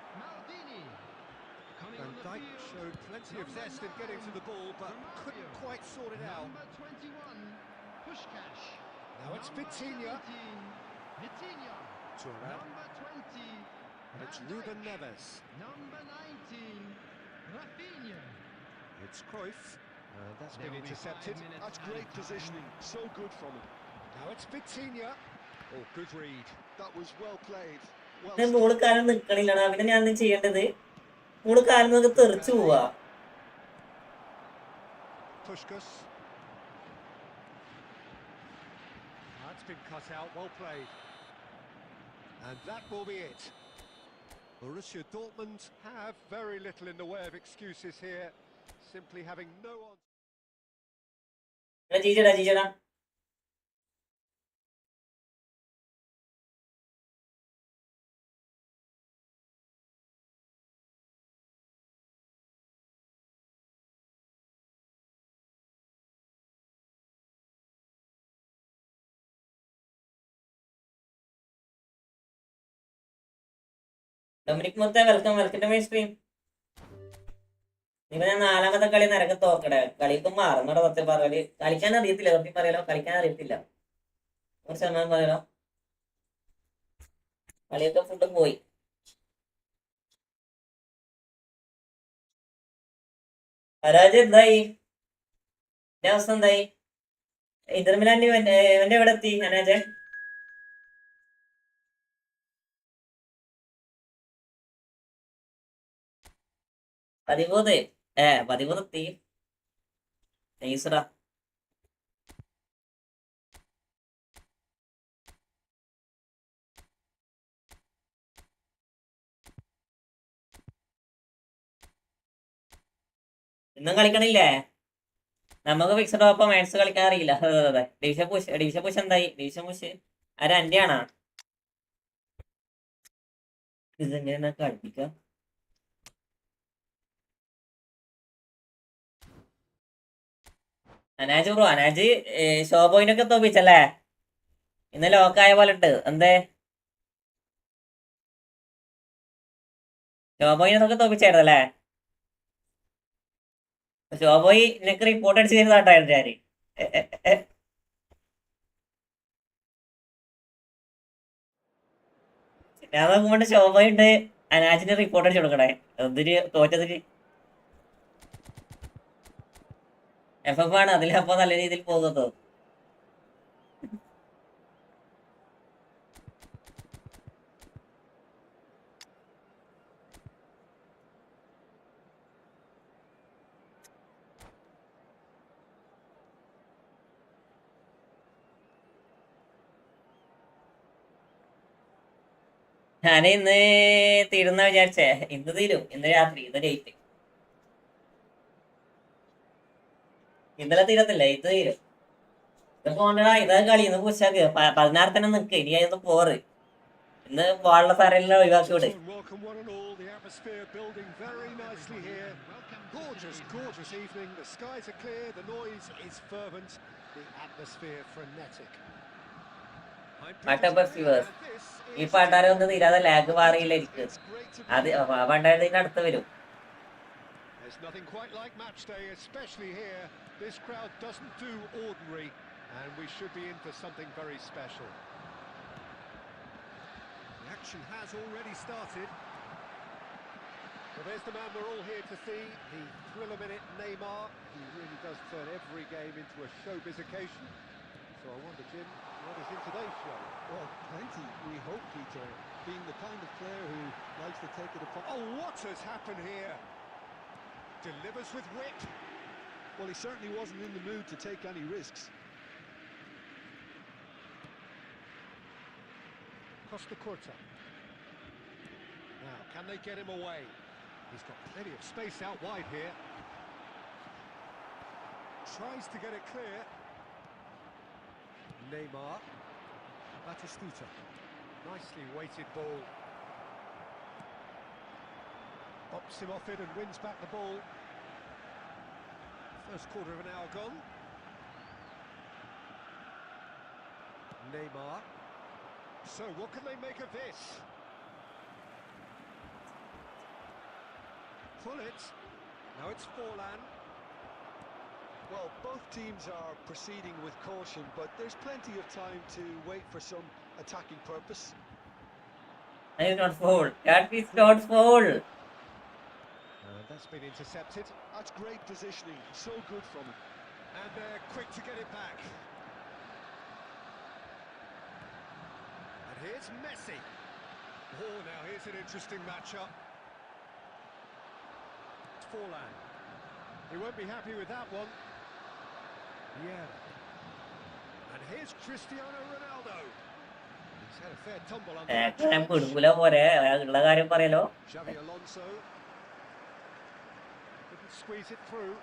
Van Dijk showed plenty of zest in getting to the ball, but couldn't quite sort it out. Number 21. Pushkash. Now it's Vitinha. Vitinha. Number 20. And it's Ruben Neves. Number 19. Rafinha. It's Cruyff. That's been intercepted. That's great positioning. So good from him. Now it's Vitinha. Oh, good read. That was well played. മൂള് കാലം നിൽക്കണില്ലടാ. പിന്നെ ഞാൻ എന്ത് ചെയ്യേണ്ടത്? മൂള് കാലം നമുക്ക് തെറിച്ചു പോവാ. Pushkas. That's been cut out. Well played. And that will be it. Borussia Dortmund have very little in the way of excuses here, simply having no on. ജീജടാ ഡൊമിനിക് മുത്ത വെൽക്കം ടു മൈ സ്ട്രീം. ഇപ്പൊ ഞാൻ 4ാമത്തെ കളി നിരക്ക് തോക്കട്ടെ. കളിക്കും മാറുന്നോടെ സത്യം പറയല്. കളിക്കാൻ അറിയത്തില്ല, സത്യം പറയാലോ. കളിക്കാൻ അറിയത്തില്ല, 100% പറയാലോ. കളിയൊക്കെ ഫുഡ് പോയി. പരാജയം എന്തായി? എന്റെ അവസ്ഥ എന്തായി? ഇന്റർ മിലാൻ ഇവന്റെ എവിടെ എത്തി? അനാജെ 13 എത്തി. നൈസടാ. ഇന്നും കളിക്കണില്ലേ? നമുക്ക് ഫിക്സഡ് ഓപ്പം മാത്സ് കളിക്കാൻ അറിയില്ല. അതെ ഡിവിഷൻ പുഷ് എന്തായി? ഡിവിഷൻ പുഷ് ആരാ? എൻ്റെ ആണോ? ഇതെങ്ങനെ കളിപ്പിക്കാം? അനാജ് ബ്രോ, അനാജ് ഷോ പോയിന്റൊക്കെ തോപ്പിച്ചല്ലേ? ഇന്ന് ലോക്കായ പോലെ ഉണ്ട്. എന്തേ? ഷോബോയിനൊക്കെ തോപ്പിച്ചായിരുന്നല്ലേ? ഷോബോയി നിനക്ക് റിപ്പോർട്ട് അടിച്ച് തരുന്നതായിട്ടായിരുന്നു ഞാൻ. ഞാൻ നോക്കുമ്പോണ്ട് ഷോബോയി ഉണ്ട്, അനാജിന് റിപ്പോർട്ട് അടിച്ചു കൊടുക്കണേ എന്തിന് തോറ്റതിന്. FF ആണ്, അതിലപ്പോ നല്ല രീതിയിൽ പോകുന്നത്. ഞാൻ ഇന്ന് തീരുന്ന വിചാരിച്ചേ, ഇന്ന് തീരും, ഇന്ന് രാത്രി, ഇന്ന് ലേറ്റ്. ഇന്നലെ തീരത്തില്ല, ഇന്ന് തീരും. ഇത് പോകണ്ടടാ, ഇതൊക്കെ കളി ഇന്ന് പുഷാക്ക് 16 തന്നെ നിക്ക്, ഇനി അതൊന്ന് പോറ്. ഇന്ന് പോകാനുള്ള സാരെല്ലാം ഒഴിവാക്കി വിട്. Welcome one and all. The atmosphere building very nicely here. Gorgeous, gorgeous evening. The skies are clear. The noise is fervent. The atmosphere frenetic. ഈ പാട്ടാരെ ഒന്ന് തീരാതെ ലാഗ് മാറിയില്ലായിരിക്കും. അത് ആ പാട്ടാരത്തിന്റെ അടുത്ത് വരും. There's nothing quite like match day, especially here. This crowd doesn't do ordinary, and we should be in for something very special. The action has already started. Well, there's the man we're all here to see, the thriller-minute Neymar. He really does turn every game into a showbiz occasion. So I wonder, Jim, what is in today's show? Well, plenty, we hope, Peter. Being the kind of player who likes to take it upon... Oh, what has happened here? Delivers with wit. Well, he certainly wasn't in the mood to take any risks. Costa Curta. Now, can they get him away? He's got plenty of space out wide here. Tries to get it clear. Neymar. Batistuta. Nicely weighted ball. Bops him off it and wins back the ball. First quarter of an hour gone. Neymar. So, what can they make of this? Pull it. Now it's Forlan. Well, both teams are proceeding with caution, but there's plenty of time to wait for some attacking purpose. That is not foul. That is not foul. And that's been intercepted. That's great positioning, so good from him. And they're quick to get it back. And here's Messi. Oh, now here's an interesting matchup. It's Forlan. He won't be happy with that one. Yeah. And here's Cristiano Ronaldo. He's had a fair tumble on that. Xavi Alonso. Couldn't squeeze it through.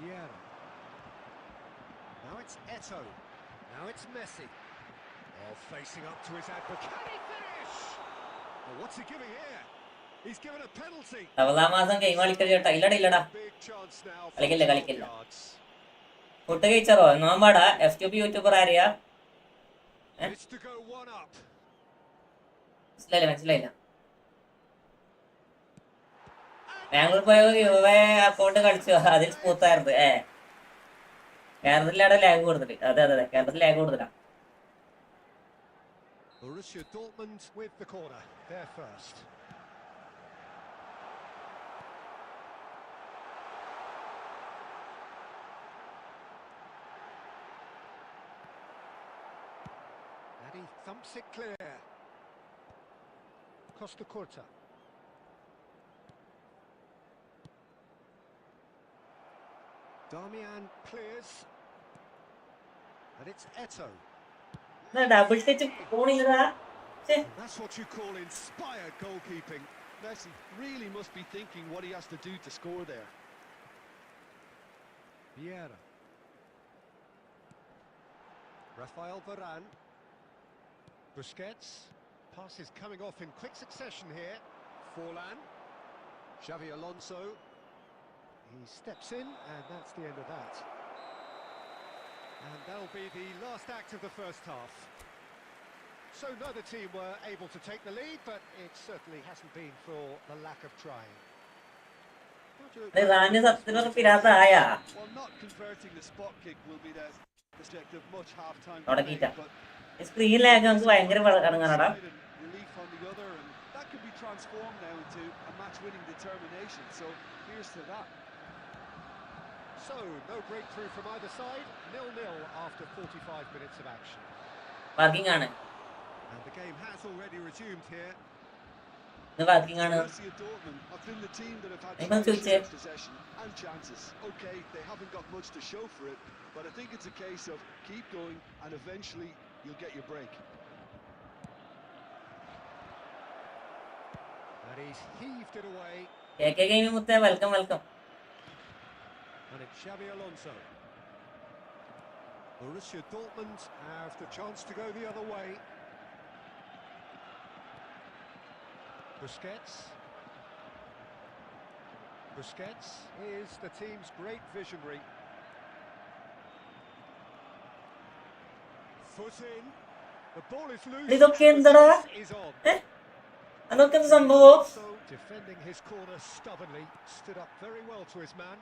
Yeah. Now it's Eto'o. Now it's Messi. Oh, facing up to his advocate. Can he finish? Oh, what's he giving here? He's given a penalty. Big chance now for yards. Food കഴിച്ചറോ നോമ്പാടാ? FTP YouTuber ആരെയാ? It's to go one up. മനസ്സിലായില്ല. ബാംഗ്ലൂർ പോയ account കളിച്ചു, അതിൽ സ്മൂത്തായിരുന്നു. കേരളത്തിലാണ് lag കൊടുത്തിട്ട്. അതെ കേരളത്തിൽ ലാഗ് കൊടുത്തില്ല. Borussia Dortmund with the corner. They're first. And he thumps it clear. Costa Curta. Darmian clears. And it's Eto'o. Double touch പോണില്ലടാ. That's what you call inspired goalkeeping. Messi really must be thinking what he has to do to score there. Vieira. Rafael Varane. Busquets. Passes coming off in quick succession here. Forlan. Xavi Alonso. He steps in, and that's the end of that. And that'll be the last act of the first half. So neither team were able to take the lead, but it certainly hasn't been for the lack of trying. റാന് സത്യത്തിൽ പിരാത്തായ Well, not converting the spot kick will be the subject of much half-time തുടങ്ങിയിട്ട debate, but സ്ക്രീനിലാകെ നമുക്ക് ഭയങ്കര ഇറങ്ങാനടാ. relief on the other, and that could be transformed now into a match-winning determination. So here's to that. So no breakthrough from either side. 0-0 after 45 minutes of action. Parking ആണ്, And the game has already resumed here. ഇത് parking ആണ്. Borussia Dortmund have been the team that have had Hey, man, the switch it. possession and chances. Okay, they haven't got much to show for it, but I think it's a case of keep going and eventually you'll get your break. And he's heaved it away. KK gaming മുത്തേ welcome welcome. And it's Xabi Alonso. Borussia Dortmund have the chance to go the other way. Busquets. Busquets is the team's great visionary. Foot in. The ball is loose. ഇതൊക്കെ and the എന്താടാ? chase is on. അതൊക്കെ എന്ത് സംഭവം? So defending his corner stubbornly, stood up very well to his man.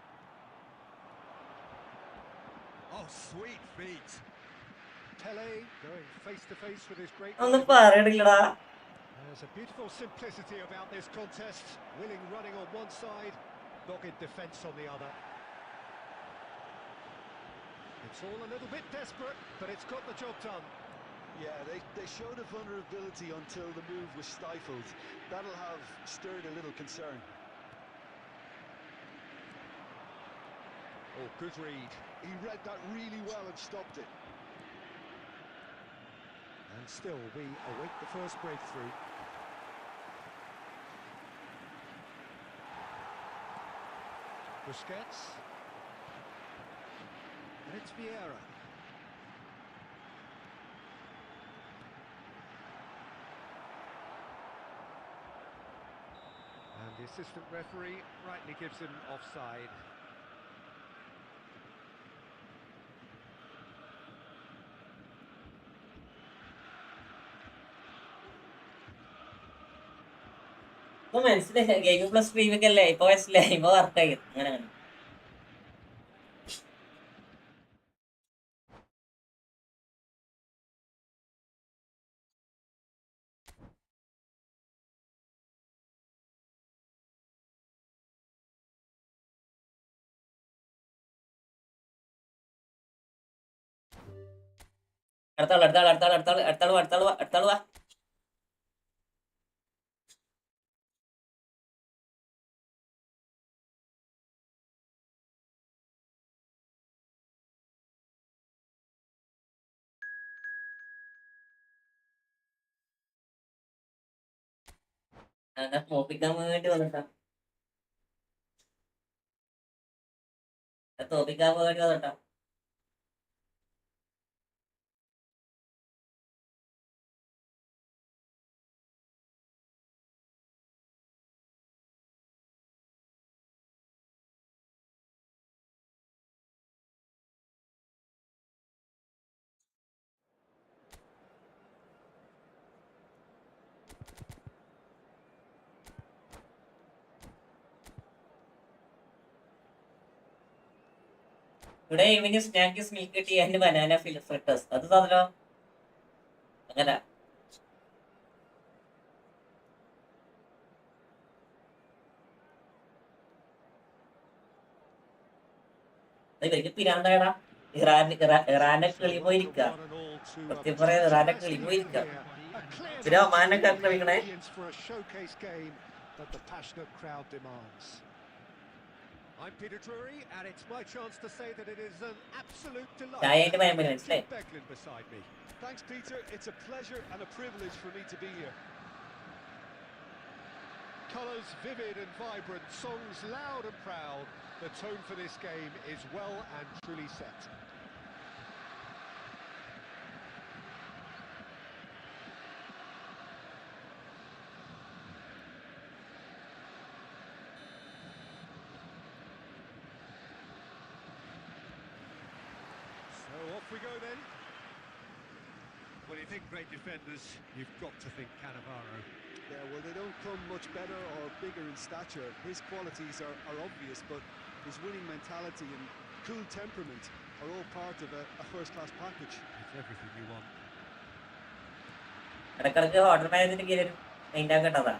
Oh, sweet feet. Pele going face to face with his great ഒന്നും rival. പറയണില്ലടാ. There's a beautiful simplicity about this contest. Willing running on one side, dogged defence on the other. It's all a little bit desperate, but it's got the job done. Yeah, they showed a vulnerability until the move was stifled. That'll have stirred a little concern. Oh, good read. He read that really well and stopped it. And still, we await the first breakthrough. Busquets. And it's Vieira. And the assistant referee rightly gives him offside. ഇപ്പൊ മനസ്സിലായി gaming plus സ്ട്രീമൊക്കെ അല്ലേ ഇപ്പൊ മനസ്സിലായി, ഇപ്പൊ വർക്കായി അങ്ങനെ അങ്ങനെ. അടുത്താള് അടുത്താള് അടുത്താള് അടുത്താള് അടുത്താള് വാ, അടുത്താള് വാ, അടുത്താള് വാ. അങ്ങനെ തോപ്പിക്കാൻ വേണ്ടി വന്നിട്ടാ, തോപ്പിക്കാൻ വേണ്ടി വന്നിട്ടാ. ഇവിടെ ഇവന് snacks milk tea and banana fritters അത് തന്നല്ലോ. അങ്ങനെ ഇവർക്ക് പിരാന്തായടാ. ഇറാന്റെ കിളി പോയിരിക്ക, സത്യം പറയാ ഇറാന്റെ കിളി പോയിരിക്ക. പിന്നെ ഒമാനൊക്കെ ആക്രമിക്കണേ. For a showcase game that the passionate crowd demands. I'm Peter Drury, and it's my chance to say that it is an absolute delight. ചായയായിട്ട് ഭയം വരും, മനസ്സിലായി. Becklin beside me. Thanks, Peter. It's a pleasure and a privilege for me to be here. Colours vivid and vibrant, songs loud and proud. The tone for this game is well and truly set. So off we go then. Well, you think great defenders, you've got to think Cannavaro. Yeah, well, they don't come much better or bigger in stature. His qualities are obvious, but his winning mentality and cool temperament are all part of a first-class package. It's everything you want. ഇടക്കിടക്ക് hotel മാനേജിന്റെ കീഴിൽ മെയിൻ്റെ കേട്ടതാ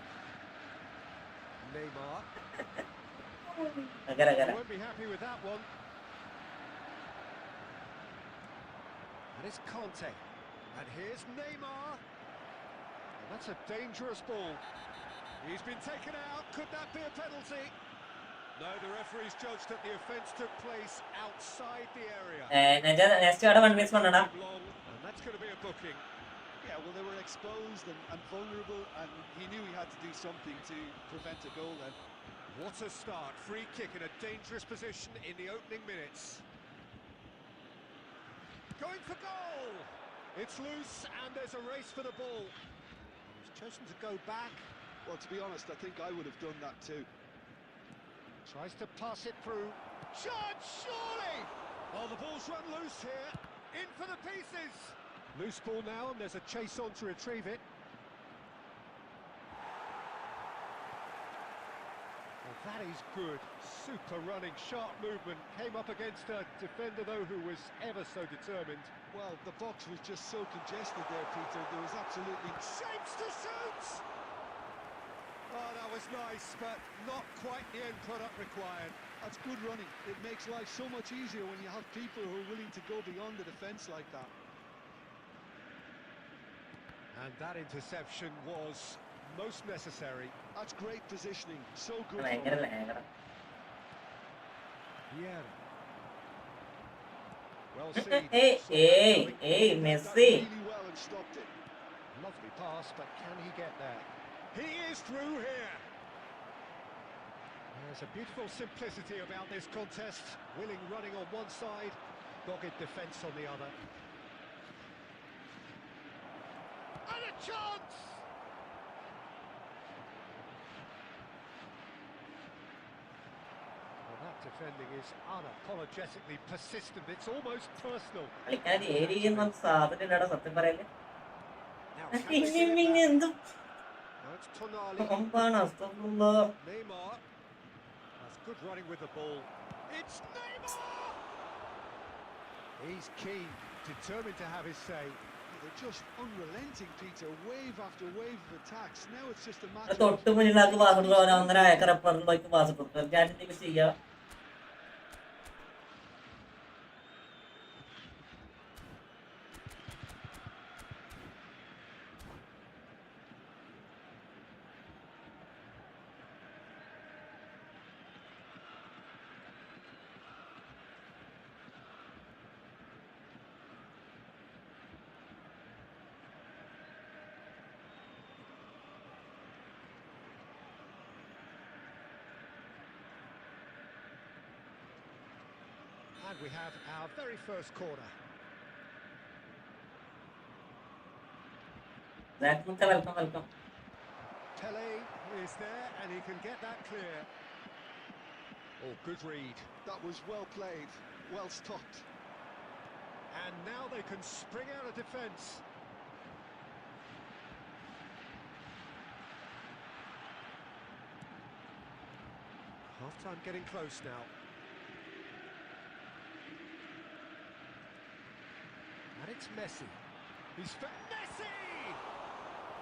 Neymar. അങ്ങനെ Won't be happy with that one. And it's Conte. And here's Neymar. And that's a dangerous ball. He's been taken out. Could that be a penalty? No, the referee's judged that the offence took place outside the area. Next അവിടെ 1 minutes കൊണ്ടാ Long, and that's going to be a booking. Yeah, well, they were exposed and vulnerable, and he knew he had to do something to prevent a goal then. What a start. Free kick in a dangerous position in the opening minutes. Going for goal! It's loose and there's a race for the ball. He's chosen to go back. Well, to be honest, I think I would have done that too. Tries to pass it through. Shot, surely! Oh, the ball's run loose here. In for the pieces. Loose ball now and there's a chase on to retrieve it. Well, that is good. Super running, sharp movement. Came up against a defender, though, who was ever so determined. Well, the box was just so congested there, Peter. There was absolutely... Shapes to shoot! Oh, that was nice, but not quite the end product required. That's good running. It makes life so much easier when you have people who are willing to go beyond the defence like that. And that interception was most necessary. That's great positioning. So good. ഭയങ്കര ലാഗടാ Yeah. Well seen. ഏയ് Messi Really well and stopped it. Lovely pass, but can he get there? He is through here. There's a beautiful simplicity about this contest. Willing running on one side, dogged defence on the other. And a chance! Well, that defending is unapologetically persistent. It's almost personal. കളിക്കാൻ area സാധനം ഇല്ലടാ സത്യം പറയല്ലേ Now, can they get it back? എന്തും Now it's Tonali. കൊമ്പാണ് അസ്തഫുള്ള Neymar. That's good running with the ball. It's Neymar! He's keen, determined to have his say. They're just unrelenting, Peter. Wave after wave of attacks. Now it's just a matter of... തൊട്ട് മുന്നിലാക്ക് pass കൊടുക്കുക 1.5 acre അപ്പുറത്തേക്ക് pass കൊടുക്കുക ഞാൻ എന്തെങ്കിലും ചെയ്യാം And we have our very first corner. Welcome Pele is there and he can get that clear. Oh, good read. That was well played. Well stopped. And now they can spring out of defence. Half-time getting close now. And it's Messi. He's Messi!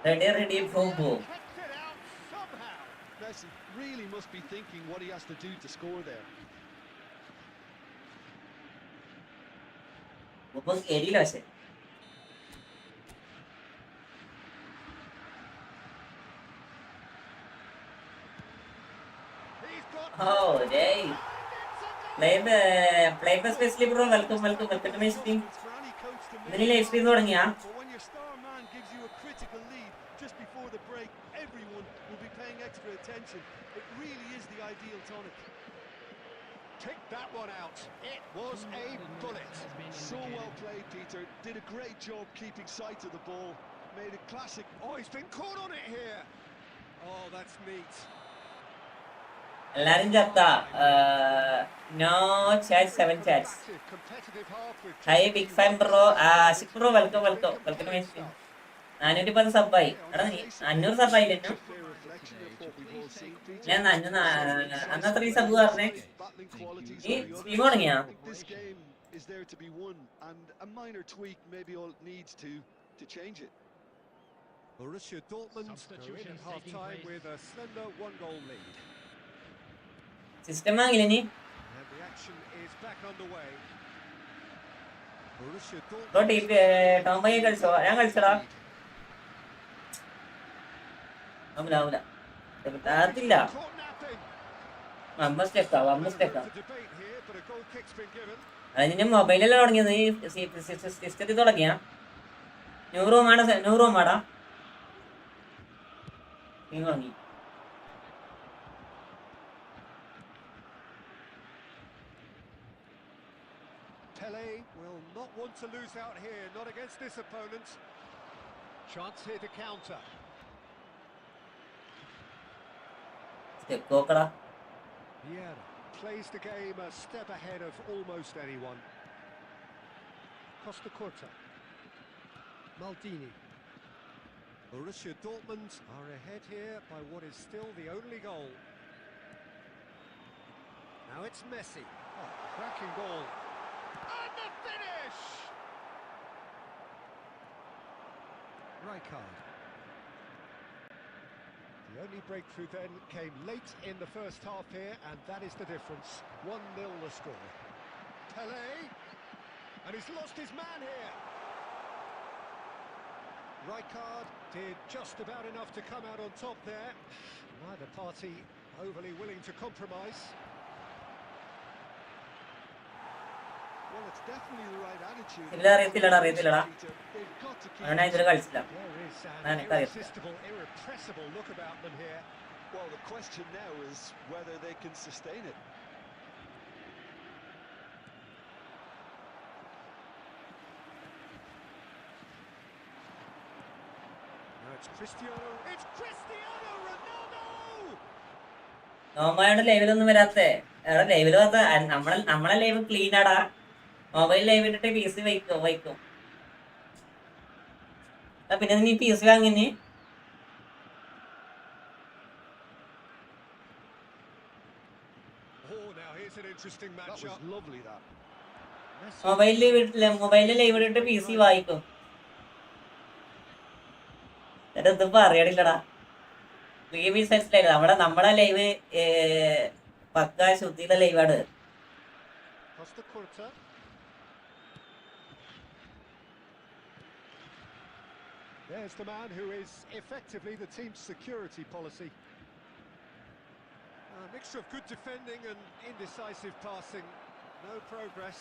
ready from home. Kept it out somehow. Messi really must be thinking what he has to do to score there. ബസ് ഏരിയയില്ല പക്ഷേ He's got Oh, hey. Play especially bro. Welcome to my stream. It's for any coach to make. ഇതിന് live stream തുടങ്ങിയാ But when your star man gives you a critical lead just before the break, everyone will be paying extra attention. It really is the ideal tonic. picked that one out. It was a bullet. So well played, Peter. Did a great job keeping sight of the ball. Made a classic. Oh, he's been caught on it here. Oh, that's neat. എല്ലാരും ചത്ത. No chat 7 chats. Combative, competitive half with high just a big few fan moments bro. left in the Ashiq game. Bro welcome Very welcome welcome to my compelling stream. stuff. 410 സബ്ബായി. Hey, on എടാ the നീ face of it, 500 this സബ്ബായില്ലേ? looks a fair reflection of what we've all seen. ഞാൻ Detail on one side, അന്ന് precise അത്രയും sub awareness, പറഞ്ഞേ. battling qualities ഈ on the other. Stream തുടങ്ങിയാ? I think this game is there to be won, and a minor tweak maybe all it needs to change it. Borussia Dortmund go in at half-time with a slender one-goal lead. System വാങ്ങില്ല നീ? And the action is back underway. Borussia bro Dortmund ടോം പയ്യെ കളിച്ചോ? ഞാൻ കളിച്ചടാ. ആവൂല കിട്ടാത്തില്ല. വമ്പസ്റ്റേക്കാ. അത് നിന്റെ മൊബൈലല്ലേ തുടങ്ങിയത്? സിസ്റ്റത്തിൽ തുടങ്ങിയാ? ന്യൂ റൂമാടാ നീ തുടങ്ങി. Pele will not want to lose out here, not against this opponent. Chance here to counter. Step നോക്കടാ. Vieira plays the game a step ahead of almost anyone. Costa Curta. Maldini. Borussia Dortmund are ahead here by what is still the only goal. Now it's Messi. Oh, cracking goal. And the finish! Rijkaard. The only breakthrough then came late in the first half here, and that is the difference. 1-0 the score. Pele, and he's lost his man here. Rijkaard did just about enough to come out on top there. Neither party overly willing to compromise. Well, it's definitely the right attitude. അറിയത്തില്ലടാ. അവനാ ഇതിൽ കളിച്ചില്ല. There is an എനിക്കറിയത്തില്ല. irresistible, irrepressible look about them here. Well, the question now is whether they can sustain it. Now it's Cristiano. It's Cristiano Ronaldo! നോമ്പായോണ്ട് ലൈവിലൊന്നും വരാത്തേ. എടാ ലൈവില് വന്ന നമ്മളെ live clean ആടാ. Mobile live ഇട്ടിട്ട് PC വയ്ക്കും. പിന്നെ നീ പി സി വാങ്ങിനി? Oh, now here's an interesting matchup. That was lovely, that. മൊബൈലിൽ ലൈവ് ഇട്ടിട്ട് പി സി വായിക്കും. എന്നിട്ട് ഇതിപ്പോ അറിയണില്ലടാ. നമ്മളെ live pucca ശുദ്ധിയുടെ ലൈവാണ്. Costa Curta. There's the man who is effectively the team's security policy. A mixture of good defending and indecisive passing. No progress.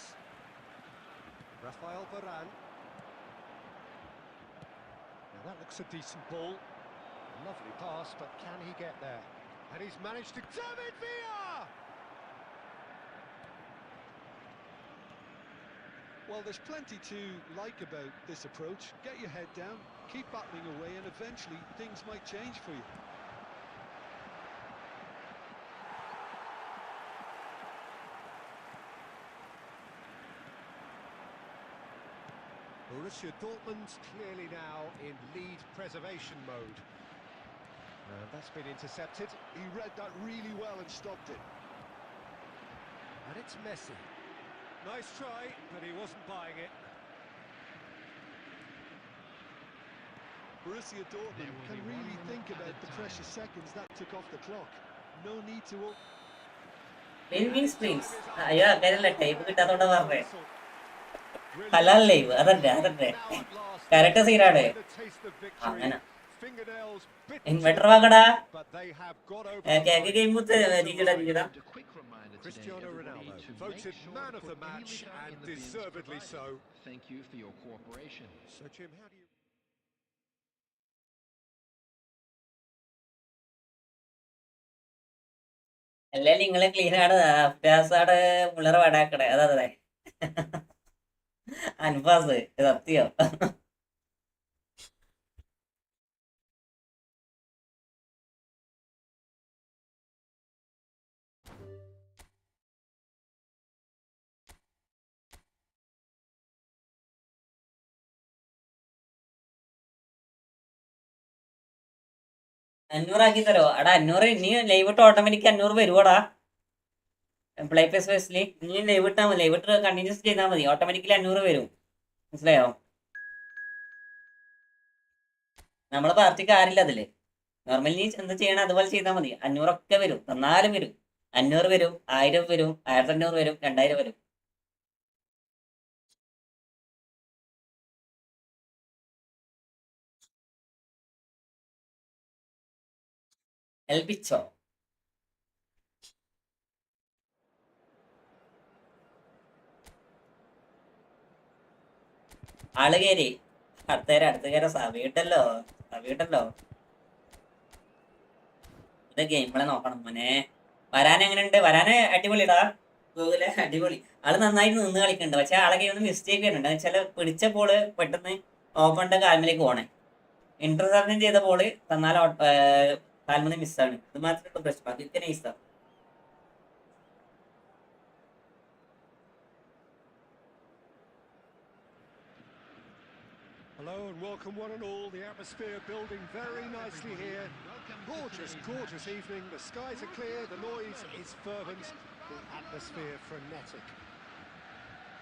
Rafael Varane. Now that looks a decent ball. Lovely pass, but can he get there? And he's managed to... David Villa! Well, there's plenty to like about this approach. Get your head down, keep battling away, and eventually things might change for you. Borussia Dortmund clearly now in lead preservation mode. That's been intercepted. He read that really well and stopped it. And it's Messi. Nice try, but he wasn't buying it. Borussia Dortmund can really think about the precious seconds that took off the clock. No need to... please. അയ്യോ അങ്ങനെയല്ല, type കിട്ടാത്തോണ്ടാ പറഞ്ഞേ. ഹലാൽ live അതന്നെ correct സീനാണ്. അങ്ങനെ inverter വാങ്ങടാ. Cake game ജിജിടാ. Cristiano Ronaldo voted man of the match and deservedly so. Thank you for your cooperation. So Jim, how do you... അല്ലേ നിങ്ങളെ ക്ലീൻ ആണ് അഭ്യാസാണ് പിള്ളേർ വടാക്കണേ. അതെ അൻഫാസ് സത്യം. 500 ആക്കി തരോ? എടാ 500 ഇനി ലൈവ് ഇട്ട് ഓട്ടോമാറ്റിക് 500 വരുവാടാ. പ്ലേ പേസ് ബേസിൽ ഇനി ലൈവ് ഇട്ടാൽ മതി. ലൈവ് ഇട്ട് കണ്ടിന്യൂസ് ചെയ്താൽ മതി, ഓട്ടോമാറ്റിക്കലി 500 വരും. മനസ്സിലായോ? നമ്മളെ പാർട്ടിക്ക് ആരില്ല അതില്. നോർമലി നീ എന്ത് ചെയ്യണം അതുപോലെ ചെയ്താൽ മതി. 500 ഒക്കെ വരും, തന്നാലും വരും. 500 വരും, 1000 വരും, 1500 വരും, 2000 വരും. ഏൽപ്പിച്ചോ? ആള് കയറി. അടുത്ത കയറി സഭയിട്ടല്ലോ. ഇത് ഗെയിം പ്ലേ നോക്കണം മോനെ. വരാൻ എങ്ങനെയുണ്ട്? വരാന് അടിപൊളിടാ. ഗൂഗിള് അടിപൊളി. ആള് നന്നായിട്ട് നിന്ന് കളിക്കുന്നുണ്ട്. പക്ഷെ ആളെ കയ്യിൽ മിസ്റ്റേക്ക് വരുന്നുണ്ട്. വെച്ചാൽ പിടിച്ച ബോള് പെട്ടെന്ന് ഓപ്പണിന്റെ കാൽമിലേക്ക് പോണേ. ഇന്റർസെപ്ഷൻ ചെയ്ത ബോള് തന്നാൽ കാൽമന്ന് മിസ്സാണ്. ഇത് മാത്രമേ പ്രശ്നം. ബാക്കി നൈസാണ്. Hello and welcome one and all. The atmosphere building very nicely here. Gorgeous evening. The skies are clear, the noise is fervent, the atmosphere frenetic.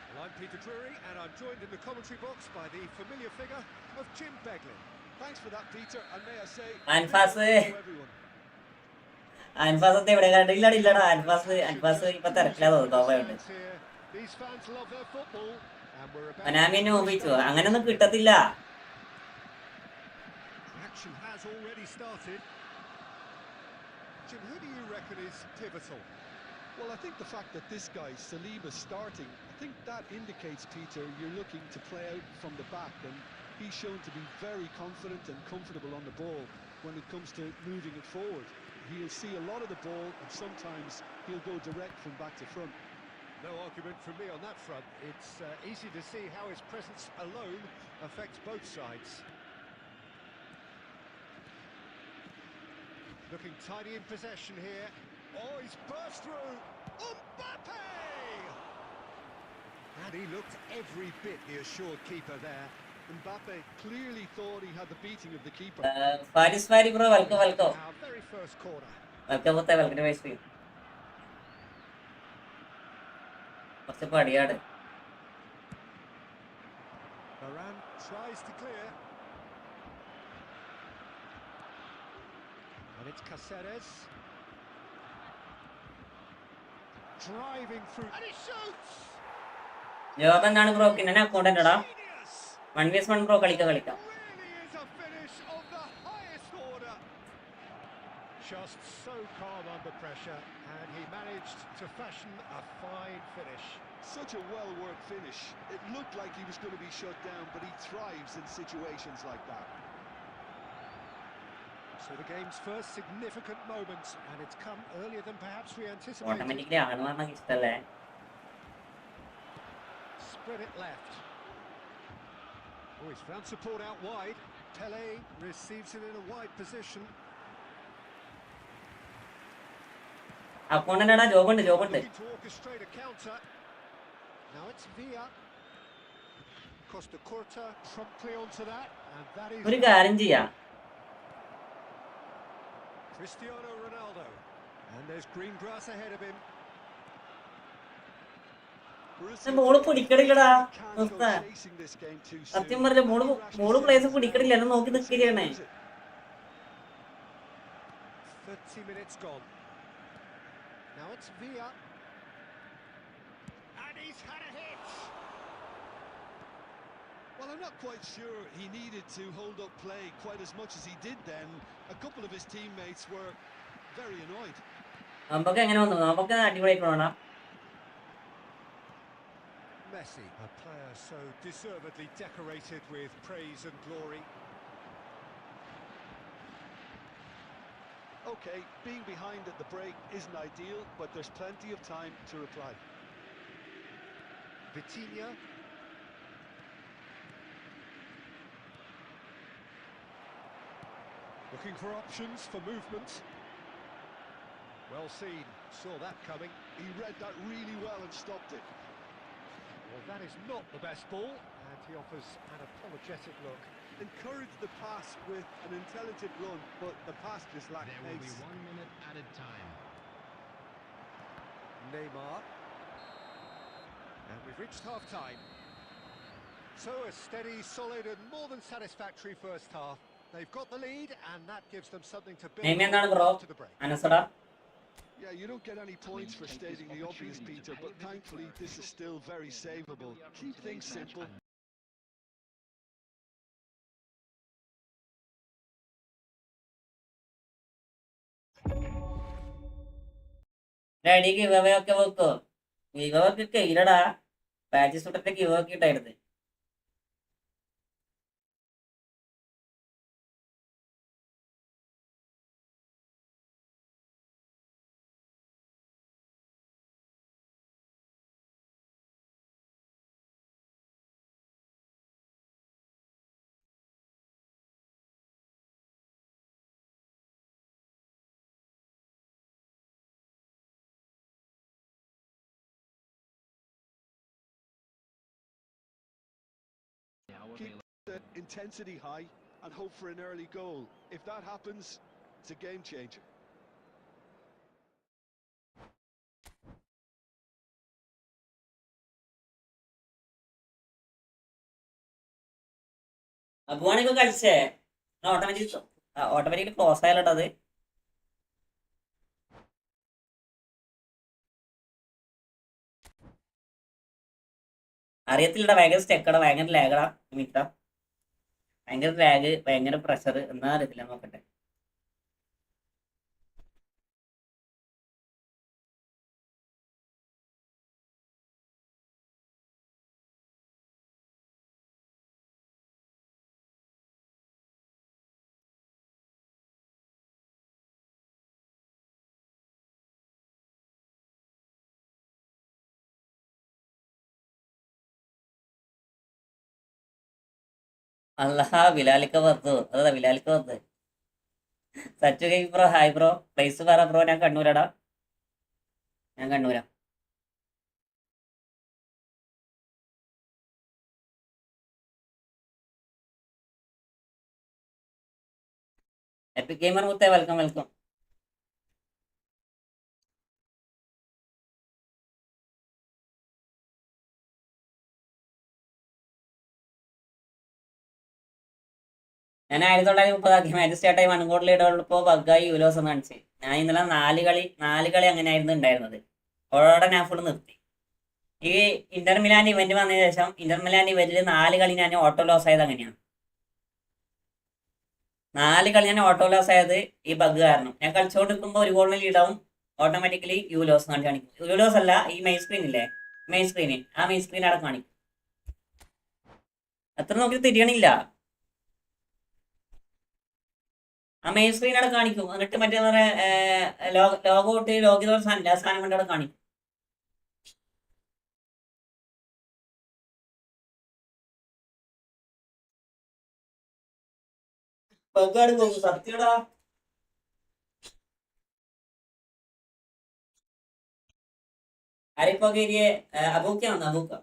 Well, I'm Peter Drury and I'm joined in the commentary box by the familiar figure of Jim Beglin. Thanks for that, Peter, and may I say, Anfas everyone. അൻഫാസത്തെ ഇവിടെ ഇല്ലടാ. അൻഫാസ് ഇപ്പൊ തിരക്കില്ലാതെ തോന്നുന്നു. These fans love their football. അനാമിനെ ഉപയോഗിച്ചു. അങ്ങനൊന്നും കിട്ടത്തില്ല. Action has already started. Jim, who do you reckon is pivotal? Well, I think the fact that this guy, Saliba, is starting, I think that indicates, Peter, you're looking to play out from the back, and he's shown to be very confident and comfortable on the ball when it comes to moving it forward. He'll see a lot of the ball, and sometimes he'll go direct from back to front. No argument from me on that front. It's easy to see how his presence alone affects both sides. Looking tidy in possession here. Oh, he's burst through. Mbappe! And he looked every bit the assured keeper there. Mbappe clearly thought he had the beating of the keeper. Faris bro, welcome. Our very first corner. Welcome to my stream. കുറച്ച് പടിയാണ്. Varane tries to clear. And it's Caceres. Driving through. And he shoots! ജവാബ് എന്താണ് bro? പിന്നെ account ഉണ്ടടാ. 1v1 bro കളിക്കാം. Really is a finish of the highest order. Just so calm under pressure, and he managed to fashion a fine finish. Such a well-worked finish. It looked like he was going to be shut down, but he thrives in situations like that. So the game's first significant moment, and it's come earlier than perhaps we anticipated. Automatically ആണ് പറഞ്ഞാൽ ഇഷ്ടല്ലേ. Spread it left. Oh, he's found support out wide. Pele receives it in a wide position. Account ഉണ്ടടാ. ജോബുണ്ട്. Looking to orchestrate a counter. Now it's Villa. Costa Curta promptly onto that, and that is ഒരു കാര്യം ചെയ്യാം. Cristiano Ronaldo. And there's green grass ahead of him. ബോള് പിടിക്കണില്ലടാ. Can't go chasing this game too soon. സത്യം പറഞ്ഞ ball place പിടിക്കണില്ല. എന്നെ നോക്കി നിൽക്കുകയാണ്. 30 minutes gone. Now it's Villa. And he's had a hit. Well, I'm not quite sure he needed to hold up play quite as much as he did then. A couple of his teammates were very annoyed. നമുക്ക് എങ്ങനെ വന്നു? നമുക്ക് അടിപൊളിയായിട്ട് വേണം. Messi, a player so deservedly decorated with praise and glory. Okay, being behind at the break isn't ideal, but there's plenty of time to reply. Vitinha. Looking for options for movement. Well seen, saw that coming. He read that really well and stopped it. Well, that is not the best ball, and He offers an apologetic look. Encourage the pass with an intelligent run, but the pass just lacked There will be pace. 1 minute added time. Neymar. And we've reached half-time. So a steady, solid and more than satisfactory first half. They've got the lead and that gives them something to build നെയ്മ എന്താണ് on bro after the break. അനസടാ? Yeah, you don't get any points for stating the obvious, Peter, but thankfully this is still very savable. Keep things simple. Daddy give away ഒക്കെ വെക്കോ? Give away ഒക്കെ ഇല്ലടാ. Patch സുട്ടത്തെ give away ഒക്കെ ഇട്ടായിരുന്നു. Keep the intensity high and hope for an early goal. If that happens, it's a game changer. അബുവാണിക്ക് കളിച്ചേ automatically close ആയാലോട്ടോ അത്. അറിയത്തില്ലടാ, ഭയങ്കര സ്റ്റെക്കടാ, ഭയങ്കര ലാഗടാ മിത്ര, ഭയങ്കര ലാഗ്, ഭയങ്കര പ്രഷർ, എന്നാ അറിയത്തില്ല, നോക്കട്ടെ. അല്ലാ ബിലാലിക്ക വന്നു, അതാ ബിലാലിക്ക വന്ന്. Sachu game bro, hi bro, place പറ ബ്രോ. ഞാൻ കണ്ണൂരാടാ, ഞാൻ കണ്ണൂരാ. എപ്പിക് ഗെയിമർ മുത്തേ, വെൽക്കം വെൽക്കം. ഞാൻ 1930 മാച്ച് സ്റ്റാർട്ട് ആയി മൺകോട്ടിൽ ഇടപെട്ടപ്പോൾ ബഗ്ഗായി യുലോസ് എന്ന് കാണിച്ച്. ഞാൻ ഇന്നലെ നാല് കളി അങ്ങനെയായിരുന്നു ഉണ്ടായിരുന്നത്. ഓടോടെ ഞാൻ ഫുൾ നിർത്തി. ഈ ഇന്റർ മിലാൻ ഇവന്റ് വന്നതിന് ശേഷം ഇന്റർ മിലാൻ ഇവന്റിൽ 4 കളി ഞാൻ ഓട്ടോ ലോസ് ആയത് അങ്ങനെയാണ്. 4 കളി ഞാൻ ഓട്ടോ ലോസ് ആയത് ഈ ബഗ് കാരണം. ഞാൻ കളിച്ചുകൊണ്ടിരിക്കുമ്പോൾ ഒരു ഗോളിന് ലീഡാവും, ഓട്ടോമാറ്റിക്കലി യു ലോസ് കാണിക്കും. യു ലോസ് അല്ല, ഈ മെയിൻ സ്ക്രീൻ ഇല്ലേ, മെയിൻ സ്ക്രീന്, ആ മെയിൻ സ്ക്രീൻ അവിടെ കാണിക്കും. അത്ര നോക്കി തിരിയണില്ല, ആ മെയിൻ സ്ക്രീൻ അവിടെ കാണിക്കും. എന്നിട്ട് മറ്റേ ലോഗോ ഇട്ട് ലോഗിൻ സാധനം ആ സാധനം കൊണ്ട് അവിടെ കാണിക്കും. ബഗ്ഗാണ് പോകും സത്യടാ. ആരിപ്പോ കയറിയെ? അബൂക്കാണ്, അബൂക്ക.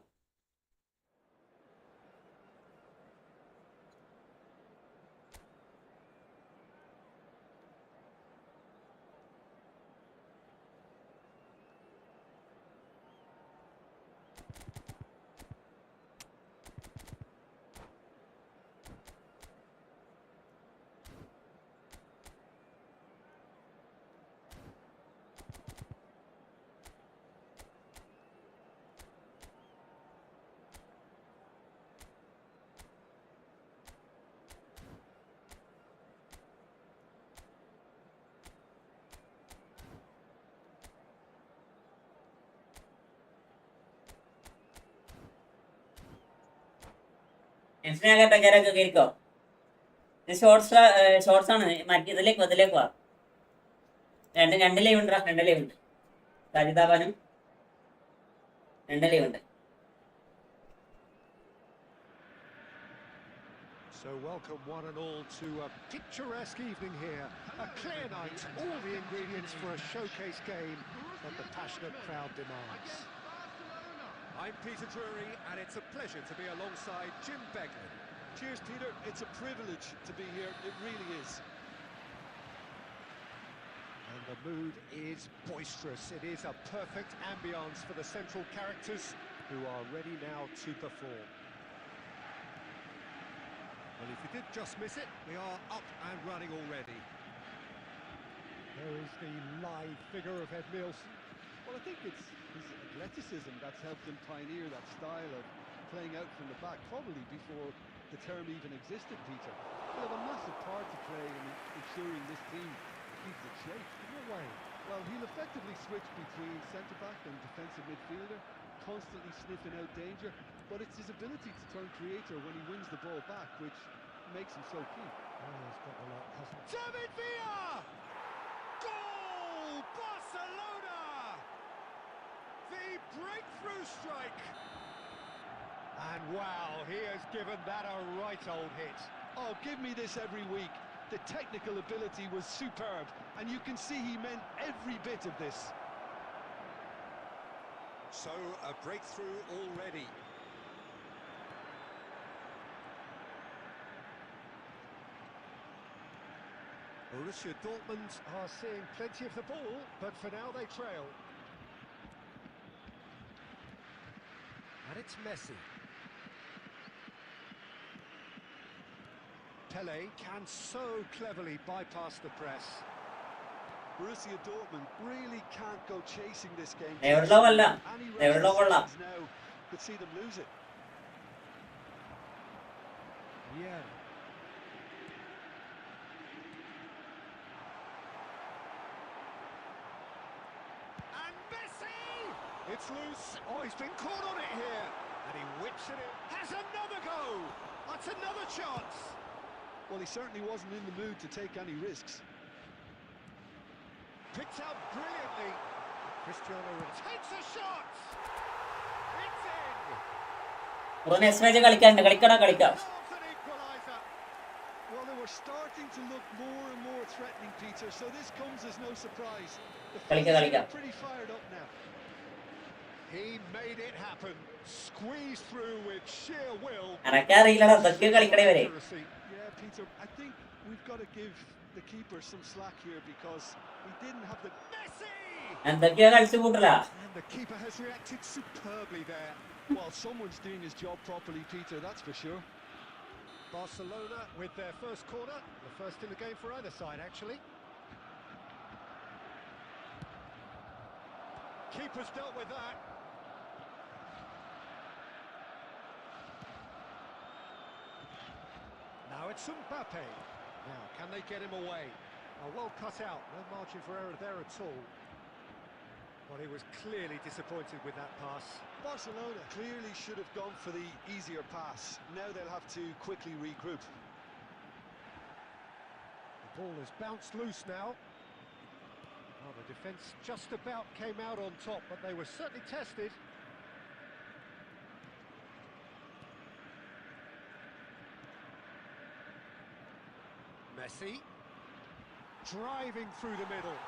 ഞാൻ കേട്ടോ, കയറൊക്കെ കയറിക്കോ. ഷോർട്സ് ആണ്, മറ്റേ ഇതിലേക്ക് വാ. രണ്ട് ലൈവ് ഉണ്ട്, 2 ലൈവ് ഉണ്ട്. സരിതാപാനും 2 ലൈവ് ഉണ്ട്. So welcome one and all to a picturesque evening here. A clear night, all the ingredients for a showcase game that the passionate crowd demands. I'm Peter Drury, and it's a pleasure to be alongside Jim Beglin. Cheers, Peter. It's a privilege to be here. It really is. And the mood is boisterous. It is a perfect ambience for the central characters who are ready now to perform. Well, if you did just miss it, we are up and running already. There is the live figure of Ed Nielsen. Well, I think it's his athleticism that's helped him pioneer that style of playing out from the back, probably before the term even existed, Peter. He'll have a massive part to play in ensuring this team keeps its shape. In what way? Well, he'll effectively switch between centre-back and defensive midfielder, constantly sniffing out danger, but it's his ability to turn creator when he wins the ball back, which makes him so key. Oh, he's got a lot, hasn't he? David Villa! Goal! Barcelona! The breakthrough strike! And wow, he has given that a right old hit. Oh, give me this every week. The technical ability was superb, and you can see he meant every bit of this. So, a breakthrough already. Borussia Dortmund are seeing plenty of the ball, but for now they trail. And it's Messi. Pele can so cleverly bypass the press. Borussia Dortmund really can't go chasing this game. എവിടെയുള്ളതല്ല Any എവിടെയുള്ള rash decisions now could see them lose it. Yeah. And Messi! It's loose. Oh, he's been caught on it here. And he whips it in. Has another go. That's another chance. Well, he certainly wasn't in the mood to take any risks. Picked out brilliantly. Cristiano takes a shot. It's in. ഒരു next match കളിക്കാനുണ്ട് കളിക്കാം Carves an equaliser. Well, they were starting to look more and more threatening, Peter, so this comes as no surprise. The fans കളിക്കാം. are pretty fired up now. He made it happen. Squeezed through with sheer will. എനക്കറിയില്ലടാ ഇതൊക്കെ കളിക്കണേ വരെ Accuracy. Yeah, Peter, I think we've got to give the keeper some slack here because he didn't have the... Messi! എന്തൊക്കെയാ കളിച്ചു കൂട്ടല And the keeper has reacted superbly there. Well, someone's doing his job properly, Peter, that's for sure. Barcelona with their first corner. The first in the game for either side, actually. Keeper's dealt with that. Now it's Mbappe. Now, can they get him away? Oh, well cut out. No margin for error there at all. But he was clearly disappointed with that pass. Barcelona clearly should have gone for the easier pass. Now they'll have to quickly regroup. The ball has bounced loose now. Oh, the defence just about came out on top, but they were certainly tested. Messi. Driving through the middle.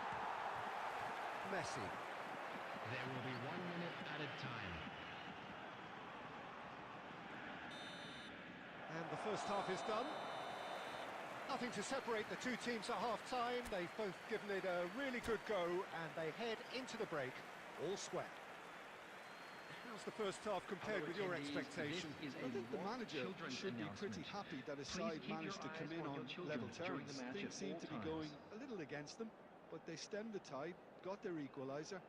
Messi. There will be 1 minute added time. And the first half is done. Nothing to separate the two teams at half-time. They've both given it a really good go, and they head into the break all square. How's the first half compared with your expectation? I think the manager should be pretty happy that his side managed to come in on level terms. Things seem to be going a little against them, but they stemmed the tide, got their equaliser,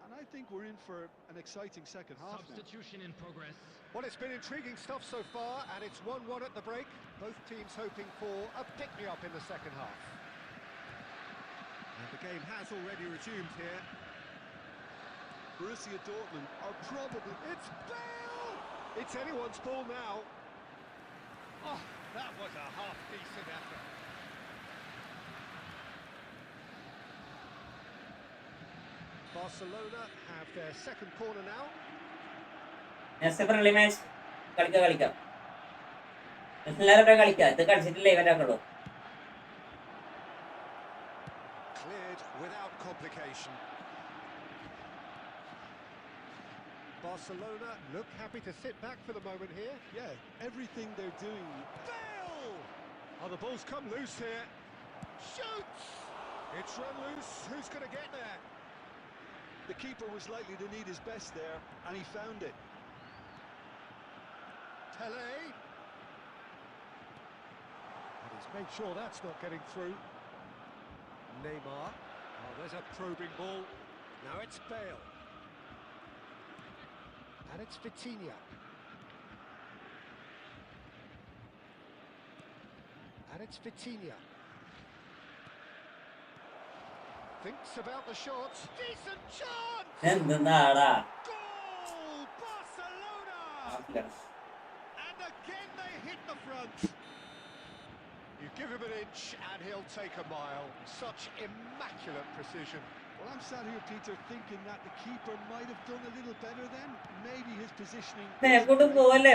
and I think we're in for an exciting second half now. Substitution in progress. Well, it's been intriguing stuff so far, and it's 1-1 at the break. Both teams hoping for a pick-me-up in the second half. And the game has already resumed here. Borussia Dortmund are probably... It's Bale! It's anyone's ball now. Oh, that was a half-decent effort. Barcelona have their second corner now. Next friendly match കളിക്കാം എല്ലാവരും കളിക്കാം ഇത് കളിച്ചിട്ടില്ല ഇവൻ്റെ ആക്കുള്ളൂ Cleared without complication. Barcelona look happy to sit back for the moment here. Yeah, everything they're doing. Bale! Oh, the ball's come loose here. Shoots! It's run loose. Who's going to get there? The keeper was likely to need his best there, and he found it. Tele. And he's made sure that's not getting through. Neymar. Oh, there's a probing ball. Now it's Bale. And it's Vitinha. And it's Vitinha. Thinks about the shots. Decent chance! എന്തെന്നാടാ Goal! Barcelona! And again they hit the front. You give him an inch and he'll take a mile. Such immaculate precision. Well, I'm sat here, Peter, thinking that the keeper might have done a little better then. Maybe his positioning. എങ്ങോട്ട് പോവല്ലേ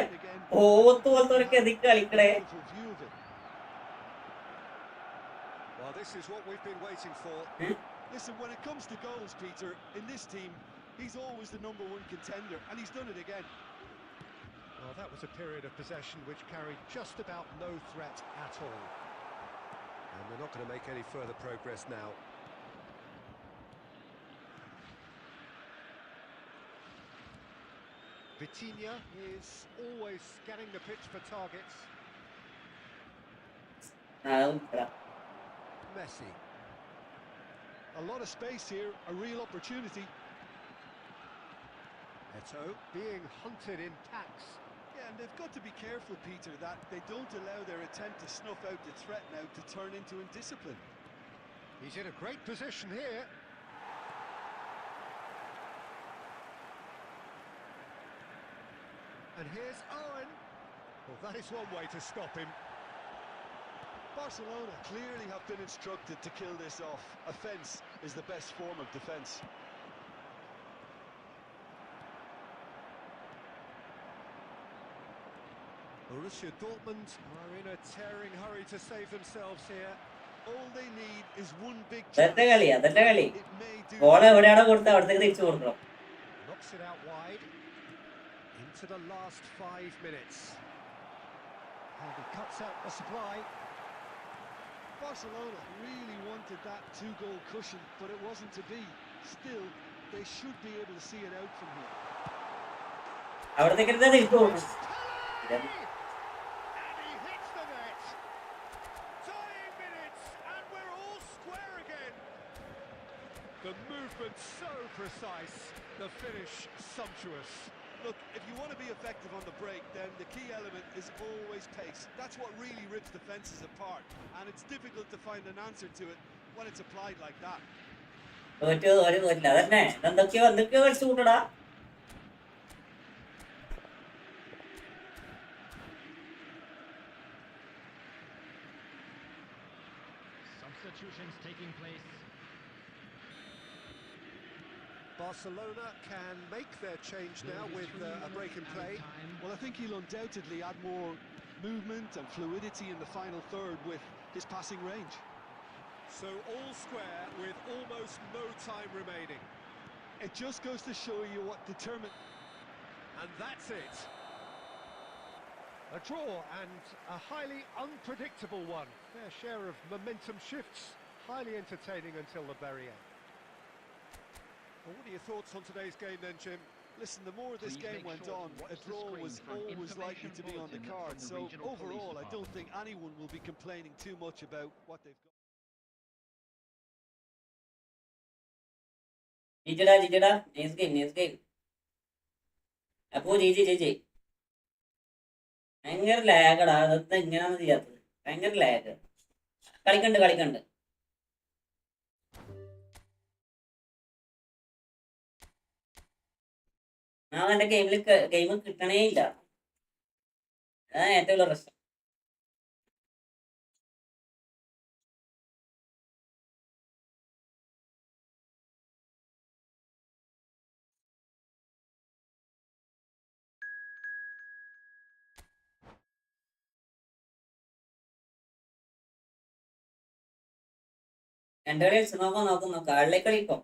പോത്ത് പോലത്തെ ഒരു കെതിക്ക് കളിക്കണേ Beautiful view of it. Well, this is what we've been waiting for. Listen, when it comes to goals, Peter, in this team, he's always the #1 contender, and he's done it again. Well, that was a period of possession which carried just about no threat at all. And they're not going to make any further progress now. Vitinha is always scanning the pitch for targets. Messi. A lot of space here, a real opportunity. Eto being hunted in packs. Yeah, and they've got to be careful, Peter, that they don't allow their attempt to snuff out the threat now to turn into indiscipline. He's in a great position here. And here's Owen. Well, that is one way to stop him. Barcelona clearly have been instructed to kill this off. Offence is the best form of defence. Borussia Dortmund are in a tearing hurry to save themselves here. All they need is one big അതത്തെ കളി അതത്തെ കളി It may do. Ball എവിടെയാണോ കൊടുത്തത് അവിടത്തേക്ക് തിരിച്ചു കൊടുക്കണം Knocks it out wide. Into the last 5 minutes. And he cuts out the supply. Barcelona really wanted that 2-goal cushion, but it wasn't to be. Still, they should be able to see it out from here. അവിടത്തേക്ക് എടുത്താൽ തിരിച്ചു കൊടുക്കണം And he hits the net. Dying minutes, and we're all square again. The movement so precise, the finish sumptuous. Look, if you want to be effective on the break, then the key element is always pace. That's what really rips defences apart, and it's difficult to find an answer to it when it's applied like that. തോറ്റു ഒരു തോറ്റില്ല അതന്നെ എന്തൊക്കെയോ കളിച്ചു കൂട്ടടാ Substitutions taking place. Barcelona can make their change now with a break in play. Well, I think he'll undoubtedly add more movement and fluidity in the final third with his passing range. So all square with almost no time remaining. It just goes to show you what determined... And that's it. A draw and a highly unpredictable one. Fair share of momentum shifts, highly entertaining until the very end. Well, what are your thoughts on today's game then, Jim? Listen, the more this game went on, a draw was always likely to be on the card. So overall, I don't think anyone will be complaining too much about what they've got. ജിജടാ nice game അപ്പോ ചേച്ചി ഭയങ്കര ലാഗടാ അതൊന്നും ഇങ്ങനെയാണ് ചെയ്യാത്തത് ഭയങ്കര lag കളിക്കണ്ട് ഞാൻ എന്റെ ഗെയിം കിട്ടണേ ഇല്ല അതാണ് ഏറ്റവും വലിയ പ്രശ്നം എന്റെ കളി നോക്കാം ആളിലേക്ക് കളിക്കോ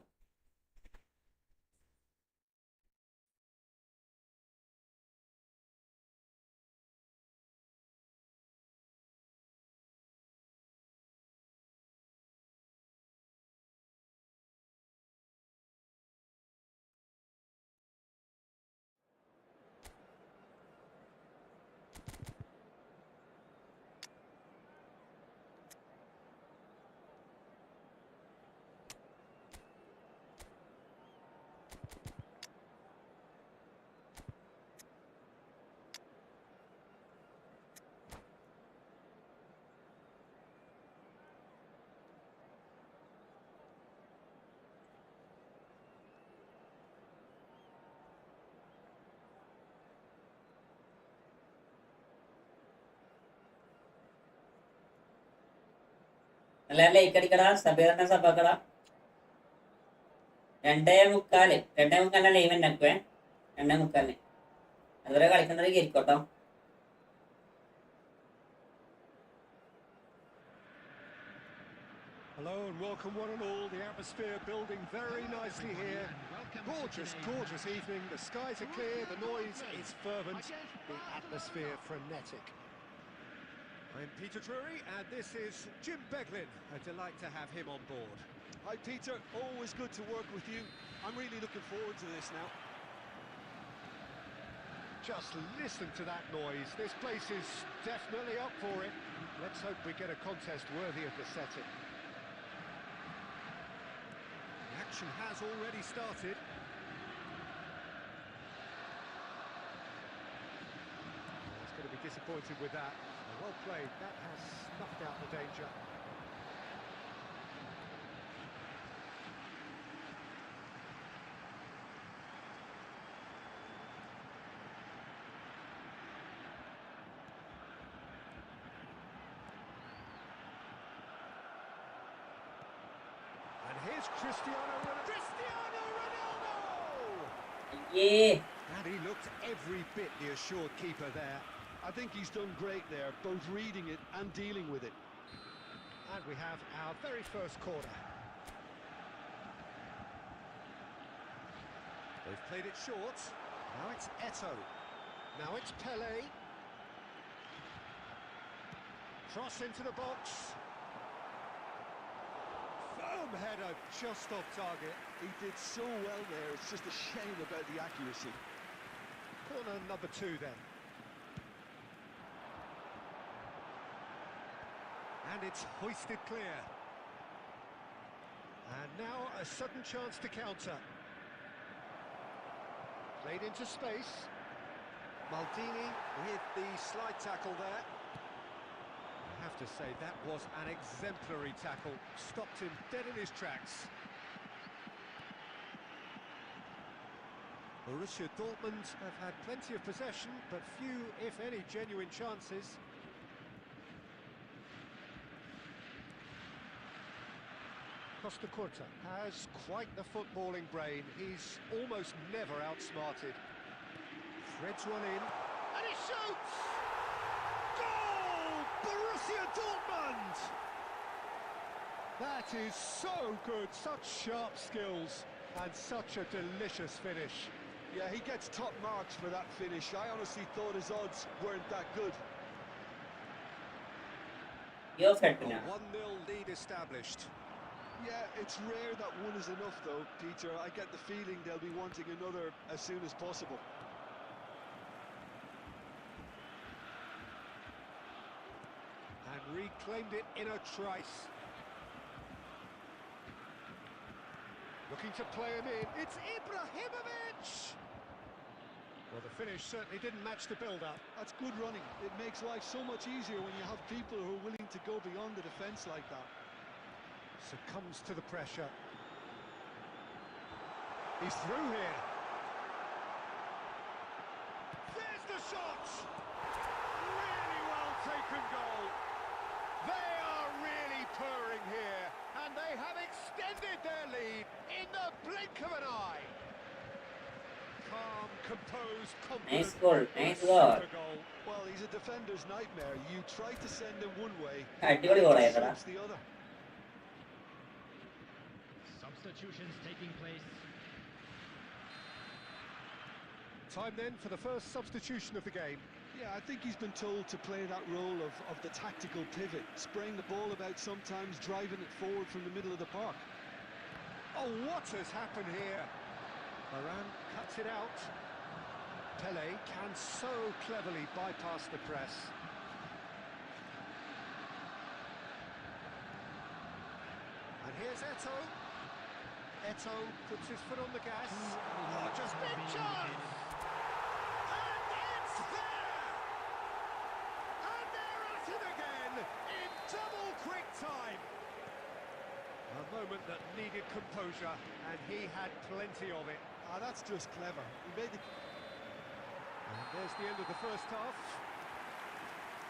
എല്ലാവരും ലൈക്ക് അടിക്കടാ, സബീറിനെ സബാക്കടാ. 2:45 ലൈവ് ഉണ്ടാക്കുവേ. 2:45 അതുവരെ കളിക്കുന്നത് കേൾക്കോട്ടോ. Hello and welcome one and all. The atmosphere building very nicely here. Gorgeous, gorgeous evening. The skies are clear, the noise is fervent, the atmosphere frenetic. I'm Peter Drury and this is Jim Beglin. A delight to have him on board. Hi Peter, always good to work with you. I'm really looking forward to this now. Just listen to that noise. This place is definitely up for it. Let's hope we get a contest worthy of the setting. The action has already started. He's going to be disappointed with that. Well played, that has snuffed out the danger. And here's Cristiano Ronaldo! Yeah. And he looked every bit the assured keeper there. I think he's done great there, both reading it and dealing with it. And we have our very first corner. They've played it short. Now it's Eto'o. Now it's Pelé. Cross into the box. Firm header just off target. He did so well there, it's just a shame about the accuracy. Corner number 2 then. And it's hoisted clear. And now a sudden chance to counter. Played into space. Maldini with the slide tackle there. I have to say, that was an exemplary tackle. Stopped him dead in his tracks. Borussia Dortmund have had plenty of possession, but few, if any, genuine chances. Costa Curta has quite the footballing brain. He's almost never outsmarted. Threads one in, and he shoots! Goal! Borussia Dortmund! That is so good, such sharp skills, and such a delicious finish. Yeah, he gets top marks for that finish. I honestly thought his odds weren't that good. You're set A now. 1-0 lead established. Yeah, it's rare that one is enough though, Peter. I get the feeling they'll be wanting another as soon as possible. And reclaimed it in a trice. Looking to play him in. It's Ibrahimovic! Well, the finish certainly didn't match the build-up. That's good running. It makes life so much easier when you have people who are willing to go beyond the defence like that. Succumbs to the pressure. He's through here. There's the shot! Really well taken goal. They are really purring here, and they have extended their lead in the blink of an eye. Calm, composed, confident. Nice goal, nice goal. Super goal. Well, he's a defender's nightmare. You try to send him one way, അടിപൊളി and he ഗോളായിരുന്നടാ. suits the other. Substitutions taking place. Time then for the first substitution of the game. Yeah, I think he's been told to play that role of the tactical pivot, spraying the ball about sometimes, driving it forward from the middle of the park. Oh, what has happened here? Varane cuts it out. Pelé can so cleverly bypass the press. And here's Eto'o. Eto'o puts his foot on the gas. Oh, just big chance! And it's there! And they're at it again in double quick time. A moment that needed composure, and he had plenty of it. Ah, that's just clever. He made the... And there's the end of the first half.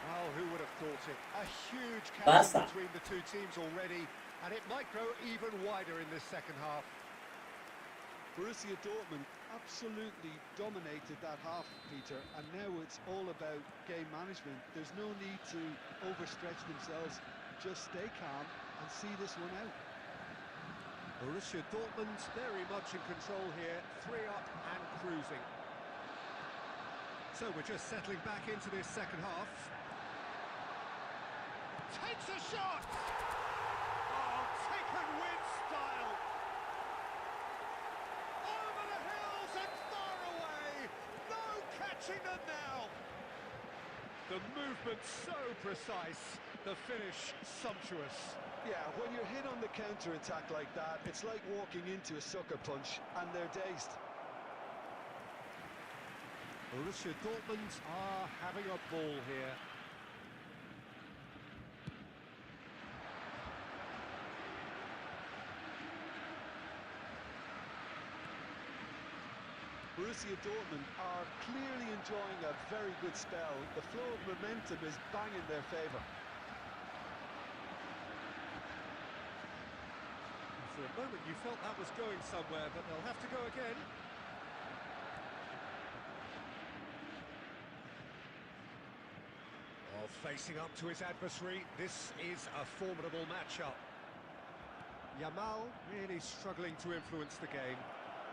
Oh, who would have thought it? A huge Barca. chasm between the two teams already, and it might grow even wider in this second half. Borussia Dortmund absolutely dominated that half, Peter, and now it's all about game management. There's no need to overstretch themselves. Just stay calm and see this one out. Borussia Dortmund very much in control here, 3 up and cruising. So we're just settling back into this second half. Takes a shot! Oh, taken with style! Over the hills and far away! No catching them now! The movement so precise, the finish sumptuous. Yeah, when you're hit on the counter-attack like that, it's like walking into a sucker punch, and they're dazed. Borussia Dortmund are having a ball here. Borussia Dortmund are clearly enjoying a very good spell. The flow of momentum is bang in their favour. For a moment you felt that was going somewhere, but they'll have to go again. Oh, facing up to his adversary, this is a formidable matchup. Yamal really struggling to influence the game.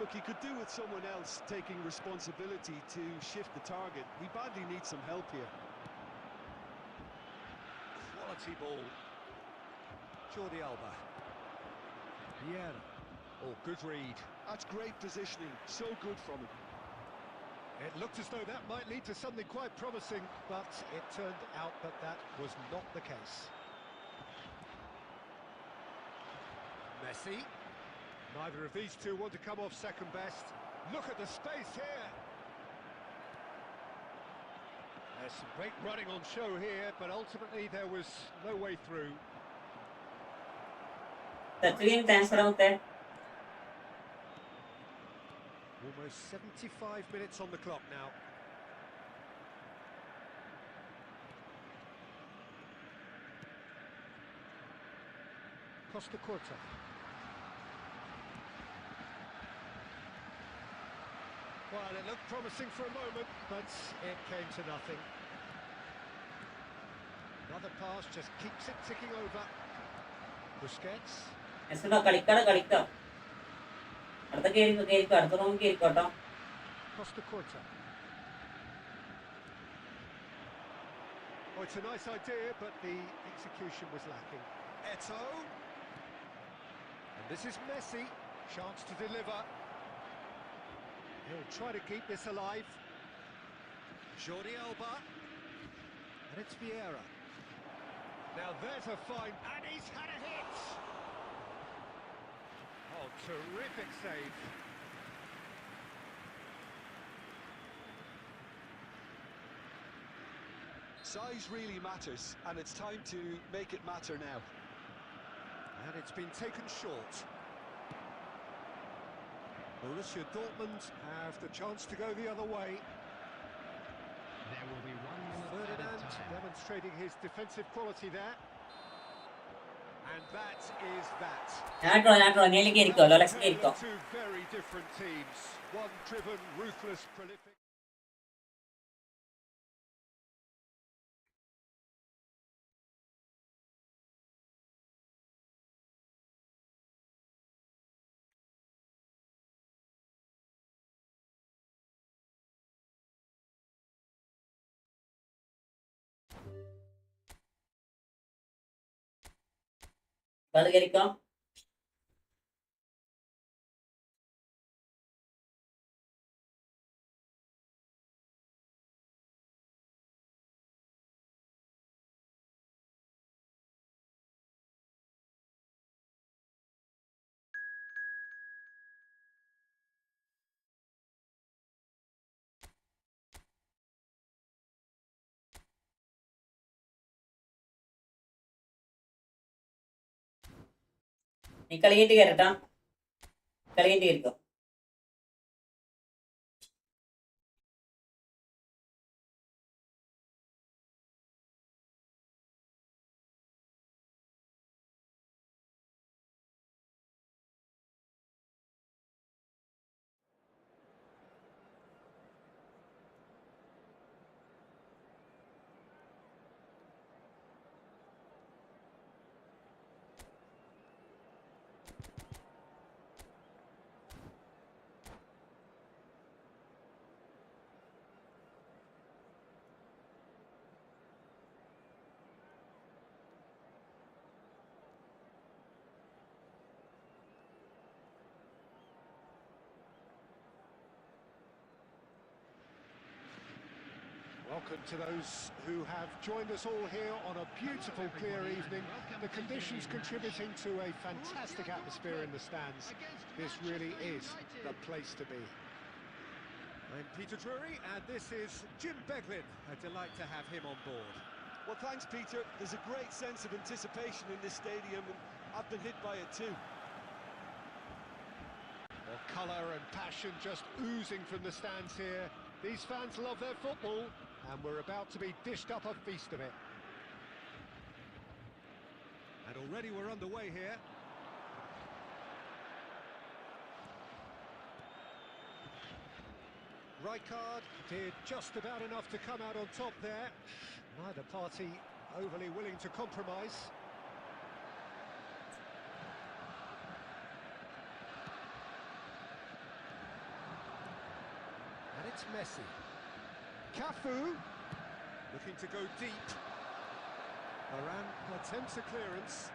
Look, he could do with someone else taking responsibility to shift the target. He badly needs some help here. Quality ball. Jordi Alba. Vieira. Oh, good read. That's great positioning. So good from him. It looked as though that might lead to something quite promising, but it turned out that that was not the case. Messi. Neither of these two want to come off second best. Look at the space here. There's some great running on show here, but ultimately there was no way through. Tatwin, thanks for out there. Almost 75 minutes on the clock now. Costa Curta. Well, it looked promising for a moment, but it came to nothing. Another pass just keeps it ticking over. Busquets. എസ്ഡോ കളിക്കാം അടുത്ത കേറിക്കോ അടുത്ത room കേറിക്കോട്ടോ. Costa Curta. Oh, it's a nice idea, but the execution was lacking. Eto'o. And this is Messi. Chance to deliver. He'll try to keep this alive. Jordi Alba. And it's Vieira. Now there's a fine, and he's had a hit! Oh, terrific save. Size really matters, and it's time to make it matter now. And it's been taken short. Borussia Dortmund have the chance to go the other way. There will be 1 minute added Ferdinand time. demonstrating his defensive quality there. And that is that. ഞാൻ draw നേലി കേറിക്കോ ലോലക്സ് കേറിക്കോ. Two very different teams. One driven, ruthless, prolific. അത് കേറിക്കോ. നീ കളി കഴിഞ്ഞിട്ട് കയറട്ടാ. കളി കഴിഞ്ഞിട്ട് കയറിക്കോ. Welcome to those who have joined us all here on a beautiful, clear evening. The conditions contributing to a fantastic atmosphere in the stands. This really is the place to be. I'm Peter Drury, and this is Jim Beglin. A delight to have him on board. Well, thanks, Peter. There's a great sense of anticipation in this stadium, and I've been hit by it too. Well, colour and passion just oozing from the stands here. These fans love their football, and we're about to be dished up a feast of it. And already we're underway here. Rijkaard did just about enough to come out on top there. Neither party overly willing to compromise. And it's Messi. Cafu looking to go deep. Varane attempts a clearance.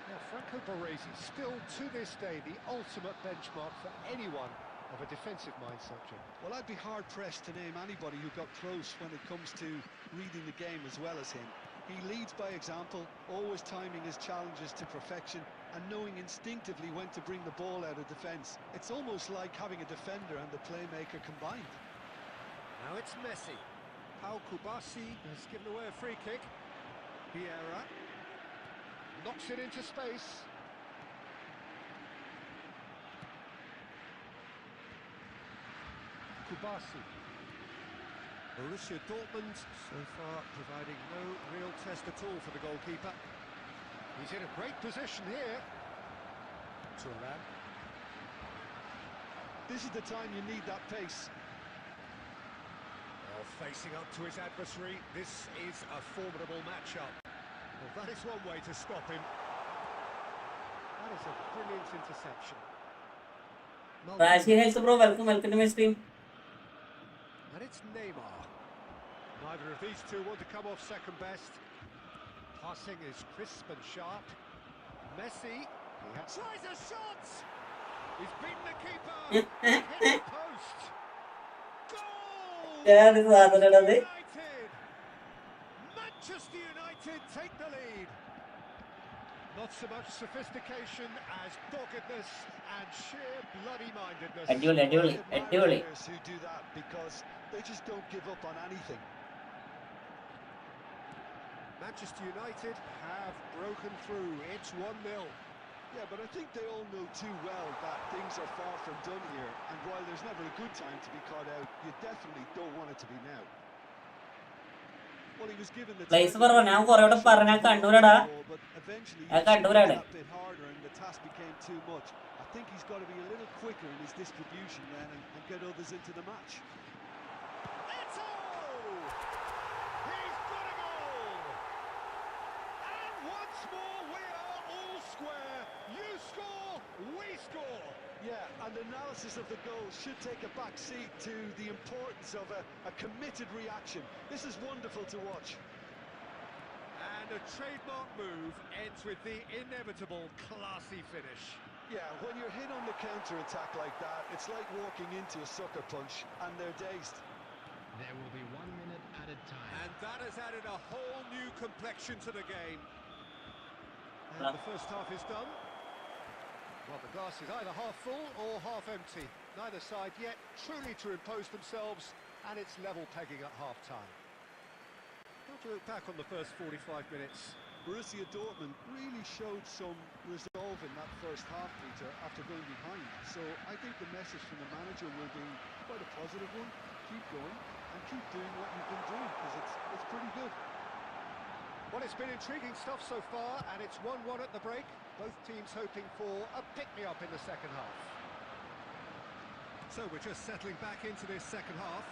Now, Franco Baresi, still to this day the ultimate benchmark for anyone of a defensive mindset, Jim. Well, I'd be hard-pressed to name anybody who got close when it comes to reading the game as well as him. He leads by example, always timing his challenges to perfection and knowing instinctively when to bring the ball out of defence. It's almost like having a defender and the playmaker combined. Now it's Messi. Pau Kubasi has given away a free kick. Vieira knocks it into space. Kubasi. Borussia Dortmund so far providing no real test at all for the goalkeeper. He's in a great position here. Thuram. This is the time you need that pace. Well, facing up to his adversary, this is a formidable matchup. Well, that is one way to stop him. That is a brilliant interception. Rashi Health Bro, welcome to my stream. And it's Neymar. Neither of these two want to come off second best. Passing is crisp and sharp. Messi, tries a shot! He's beaten the keeper! Hit the post! Goal! Yeah, this is United! Manchester United take the lead. Not so much sophistication as doggedness and sheer bloody-mindedness. Adjuli. Players who do that because they just don't give up on anything. Manchester United have broken through. It's 1-0. Yeah, but I think they all know too well that things are far from done here, and while there's never a good time to be caught out, you definitely don't want it to be now. Well, he was given the Place time for to now, for a parana Kandurada. but eventually I he can't do tried that. a bit harder and the task became too much. I think he's got to be a little quicker in his distribution then and get others into the match. Eto'o! He's got a goal! And once more we are all square. You score, we score. Yeah, and analysis of the goal should take a back seat to the importance of a committed reaction. This is wonderful to watch. And a trademark move ends with the inevitable classy finish. Yeah, when you're hit on the counter-attack like that, it's like walking into a sucker punch and they're dazed. There will be 1 minute at a time. And that has added a whole new complexion to the game. And the first half is done. Well, the glass is either half full or half empty. Neither side yet truly to impose themselves, and it's level pegging at half-time. How do you look back on the first 45 minutes? Borussia Dortmund really showed some resolve in that first half, Peter, after going behind. So I think the message from the manager will be quite a positive one. Keep going and keep doing what you've been doing, because it's pretty good. Well, it's been intriguing stuff so far, and it's 1-1 at the break. Both teams hoping for a pick-me-up in the second half. So we're just settling back into this second half.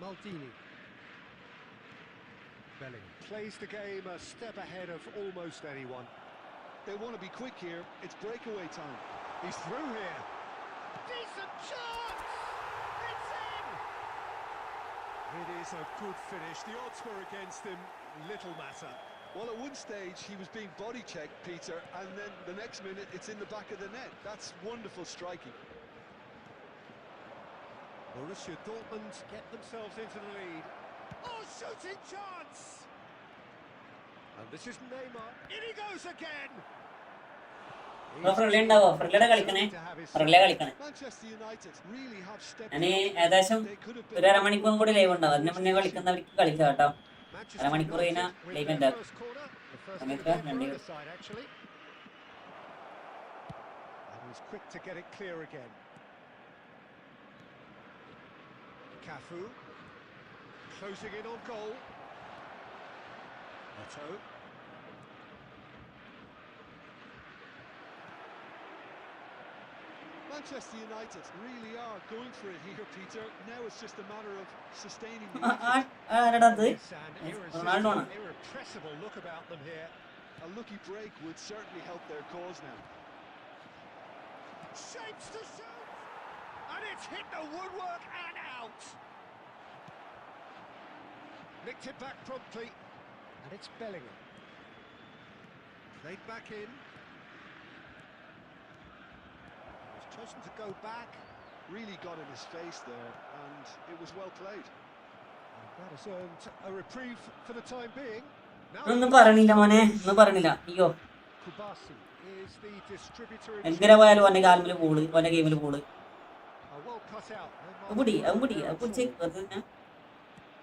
Maldini. Bellingham plays the game a step ahead of almost anyone. They want to be quick here. It's breakaway time. He's through here. Decent chance! It's in! It is a good finish. The odds were against him. Little matter. Well, at one stage he was being body checked, Peter, and then the next minute it's in the back of the net. That's wonderful striking. Borussia Dortmund get themselves into the lead. Oh, shooting chance! And this is Neymar. In he goes again! Friendly ഉണ്ടാവോ? ഫ്രണ്ട്ലിയുടെ കളിക്കണേ, ഫ്രണ്ട്ലിയെ കളിക്കണേ. Manchester United really have stepped ഞാൻ up. ഏകദേശം They could have ഒരു been അരമണിക്കൂറും കൂടി live ഉണ്ടാവും. അതിന് മുന്നേ കളിക്കുന്നവർക്ക് കളിക്കാം കേട്ടോ. അരമണിക്കൂർ കഴിഞ്ഞാൽ ലൈവ് ഉണ്ടാവും. സമയത്ത് രണ്ട് And he's quick to get it clear again. Cafu closing in on goal. Otto. Manchester United really are going for it here, Peter. Now it's just a matter of sustaining the ആരടാ അത്? It's an Ronaldo ആണ്. irrepressible look about them here. A lucky break would certainly help their cause now. Shapes to shoot! And it's hit the woodwork and out! Nicked it back promptly. And it's Bellingham. Played back in. He's chosen to go back. Really got in his face there, and it was well played. And that has earned a reprieve for the time being. ഒന്നും പറയണില്ല മോനെ, ഒന്നും പറയണില്ല. അയ്യോ, Kubasi is the distributor in എങ്ങനെ പോയാലും ഓന്റെ കാൽമില് Paul, ഓന്റെ ഗെയിമില് Paul. well cut out.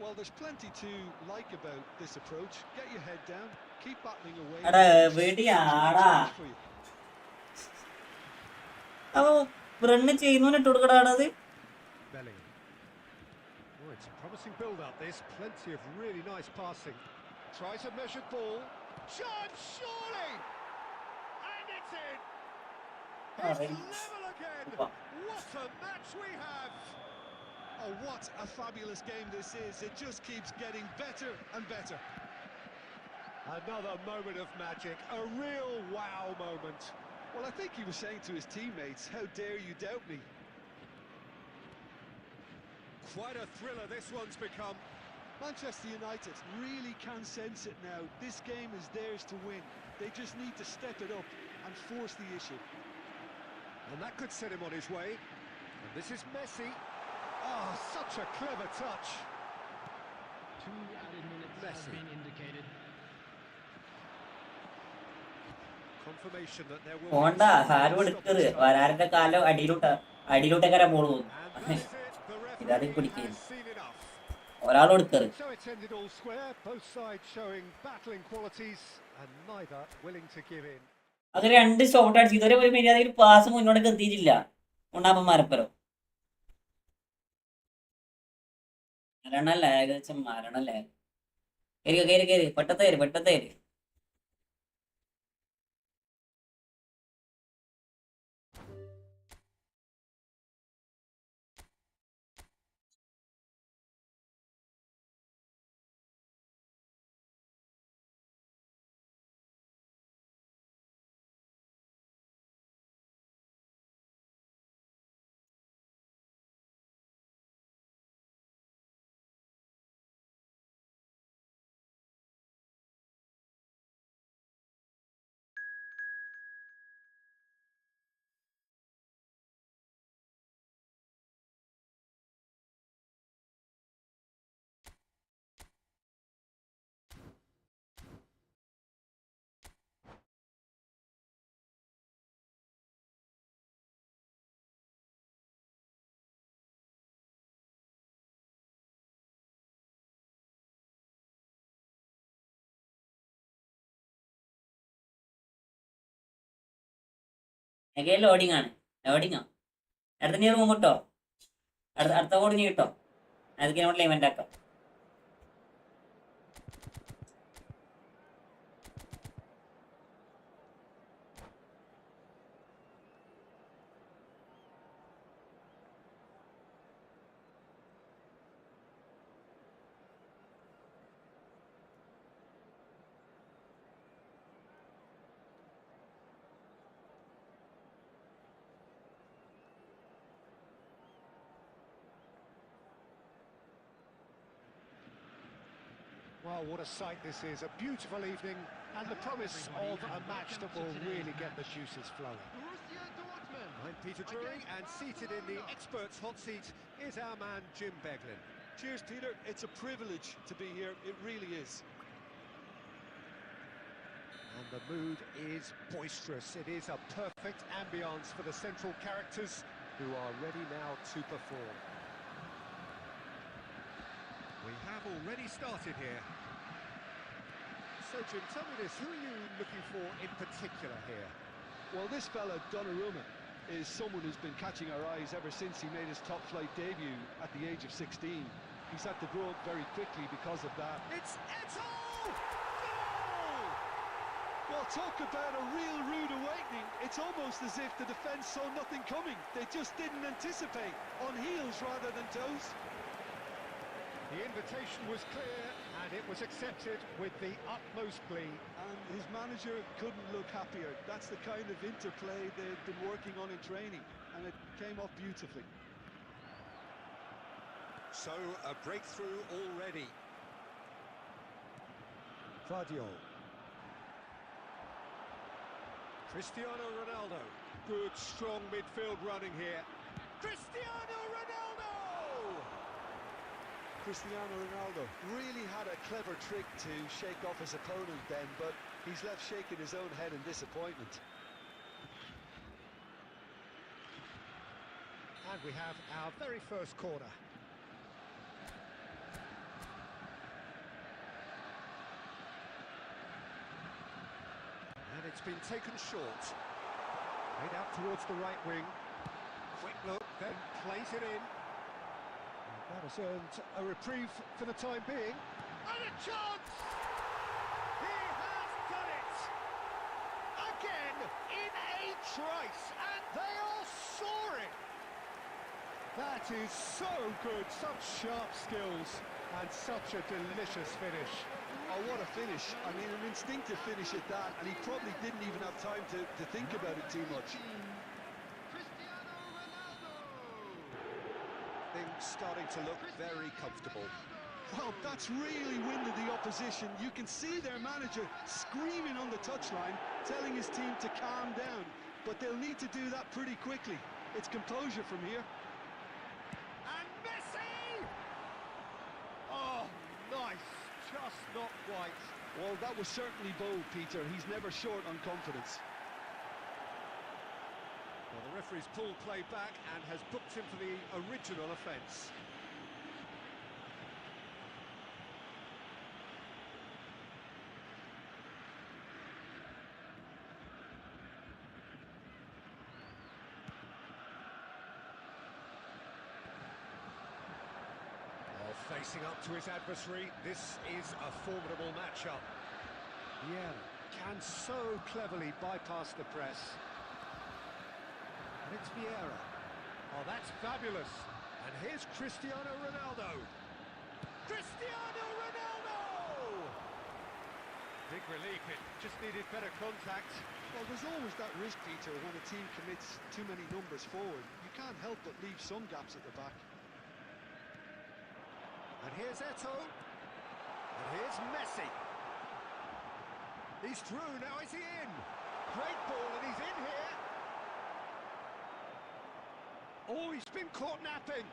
Well, there's plenty to like about this approach. Get your head down, keep battling away. എടാ വെടിയാടാ. അപ്പൊ റണ്ണ് ചെയ്യുന്നവനെ ഇട്ട് കൊടുക്കടാണത്. Bellingham. Oh, it's a promising build-up. There's plenty of really nice passing. Tries a measured ball. Chance, surely! And it's in! It's level again! What a match we have! Oh, what a fabulous game this is. It just keeps getting better and better. Another moment of magic. A real wow moment. Well, I think he was saying to his teammates, how dare you doubt me? Quite a thriller this one's become. Manchester United really can sense it now. This game is theirs to win. They just need to step it up and force the issue. And that could set him on his way. And this is Messi. Oh, such a clever touch. 2 added minutes has been indicated. Confirmation that there will പോണ്ട, സാരം എടുക്കരുത്. വരാറിന്റെ കാലം അടിയിലോട്ടേക്കാരാ ball പോകും. ഇതാദ്യം പിടിക്കുന്നു. ഒരാളും എടുക്കരുത്. So it's ended all square, both sides showing battling qualities and neither willing to give in. അത് രണ്ട് ഷോട്ട് അടിച്ചു. ഇതുവരെ ഒരു മര്യാദയിൽ പാസ് മുന്നോട്ടേക്ക് എത്തിയിട്ടില്ല. ഉണ്ടാകുമ്പോൾ മരപ്പരോ മരണല്ലേ, ഏകദേശം മരണല്ലേ. കേറി പെട്ടത്തേര്. എനിക്ക് ലോഡിങ്ങാ. അടുത്ത നീ റൂം കിട്ടോ, അടുത്ത കോഡ് നീ കിട്ടോ. അതൊക്കെ നമ്മൾ ഇവന്റ് ആക്കാം. Well, what a sight this is. A beautiful evening and the promise of a match that will really get the juices flowing. I'm Peter Drury, and seated in the experts' hot seat is our man Jim Beglin. Cheers, Peter. It's a privilege to be here. It really is. And the mood is boisterous. It is a perfect ambience for the central characters who are ready now to perform. We have already started here. So, Jim, tell me this, who are you looking for in particular here? Well, this fella, Donnarumma, is someone who's been catching our eyes ever since he made his top-flight debut at the age of 16. He's had to grow up very quickly because of that. It's Eto'o! Goal! Well, talk about a real rude awakening. It's almost as if the defence saw nothing coming. They just didn't anticipate, on heels rather than toes. The invitation was clear, and it was accepted with the utmost glee. And his manager couldn't look happier. That's the kind of interplay they've been working on in training, and it came off beautifully. So, a breakthrough already. Vardiol. Cristiano Ronaldo. Good, strong midfield running here. Cristiano Ronaldo! Cristiano Ronaldo really had a clever trick to shake off his opponent then, but he's left shaking his own head in disappointment. And we have our very first corner. And it's been taken short. Played out towards the right wing. Quick look, then plays it in. And that has earned a reprieve for the time being. And a chance! He has done it! Again, in a trice, and they are soaring! That is so good, such sharp skills, and such a delicious finish. Oh, what a finish. I mean, an instinctive finish at that, and he probably didn't even have time to think about it too much. Things starting to look very comfortable. Well, that's really winded the opposition. You can see their manager screaming on the touchline, telling his team to calm down. But they'll need to do that pretty quickly. It's composure from here. And Messi! Oh, nice. Just not quite. Well, that was certainly bold, Peter. He's never short on confidence. Well, the referee's pulled play back and has booked him for the original offence. Facing up to his adversary, this is a formidable matchup. Yeah, can so cleverly bypass the press. And it's Vieira. Oh, that's fabulous. And here's Cristiano Ronaldo. Cristiano Ronaldo! Big relief, it just needed better contact. Well, there's always that risk, Peter, when a team commits too many numbers forward. You can't help but leave some gaps at the back. And here's Eto'o. And here's Messi. He's through, now is he in? Great ball, and he's in here. Oh, he's been caught napping.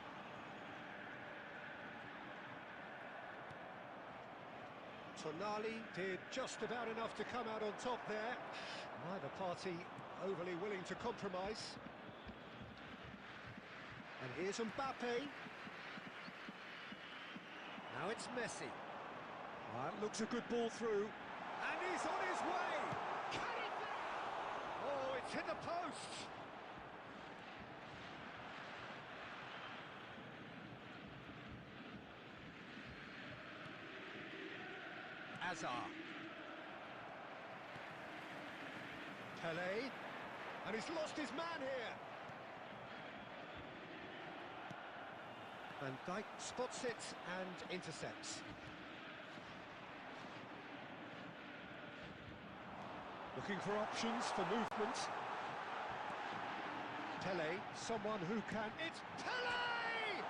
Tonali did just about enough to come out on top there. Neither party overly willing to compromise. And here's Mbappe. Now it's Messi. That looks a good ball through. And he's on his way! Can it be? Oh, it's hit the post! Azar. Pelé. And he's lost his man here. Van Dijk spots it and intercepts. Looking for options for movement. Pelé, someone who can... It's Pelé!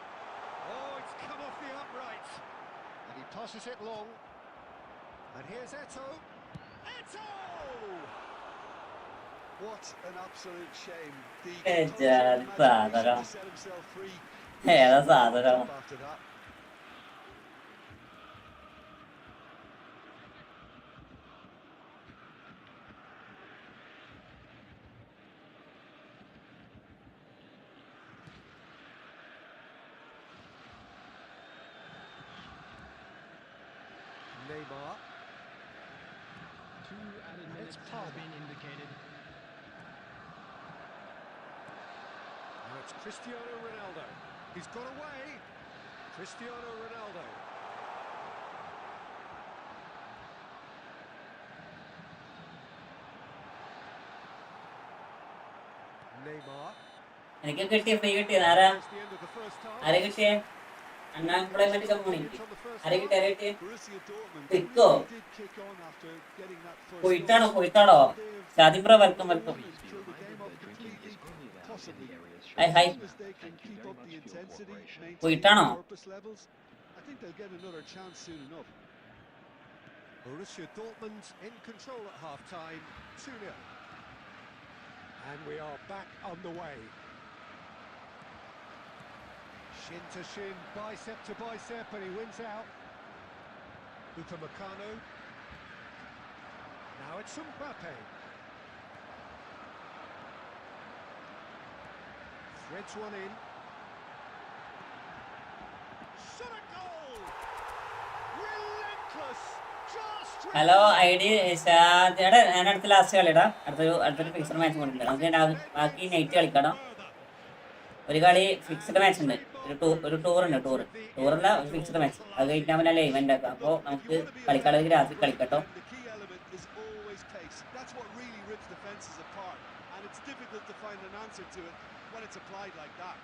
Oh, it's come off the upright. And he passes it long. And here's Eto. Eto! What an absolute shame. The composer and imagination to set himself free. ഏതാ സാധനം? After that. Neymar. 2 added minutes has been indicated. Now it's Cristiano Ronaldo. He's got away. Cristiano Ronaldo. Neymar. എനിക്ക് കിട്ടിയ free കിട്ടിയത് ആരാ? It's the end of the first half. ആരെ കിട്ടിയേ? Unemployment community From the first ആരെ half, കിട്ടിയ? ആരെ കിട്ടിയ? Borussia Dortmund Pico. really did kick on after getting that first പോയിട്ടാണോ goal. പോയിട്ടാണോ? They've ഷാദിം ബ്രോ welcome welcome. killed the game off completely, possibly. Hi hi. As long as they can keep up the intensity, maintain പോയിട്ടാണോ? the purpose levels, I think they'll get another chance soon enough. Borussia Dortmund in control at half-time, 2-0. And we are back on the way. Shin to shin, bicep to bicep, and he wins out. Upamecano. Now it's Mbappe. Threads one in. Shot a goal! Relentless! Just hello I D ഷാദിയുടെ ഞാൻ അടുത്ത last കളിടാം. അടുത്തൊരു fixed match കൊണ്ടില്ല. നമുക്ക് ബാക്കി night കളിക്കണം. ഒരു കളി fixed match ഉണ്ട്. ഒരു ടൂർ ഉണ്ട്. ടൂറല്ല ഒരു ഫിക്സഡ് മാച്ച്. അത് കഴിഞ്ഞാൽ പിന്നെ അല്ലേ ഇവന്റ് ആക്കാം. അപ്പോൾ നമുക്ക് കളിക്കാണെങ്കിൽ രാത്രി കളിക്കട്ടോ. The key element is always pace. That's what really rips defences apart, and it's difficult to find an answer to it when it's applied like that.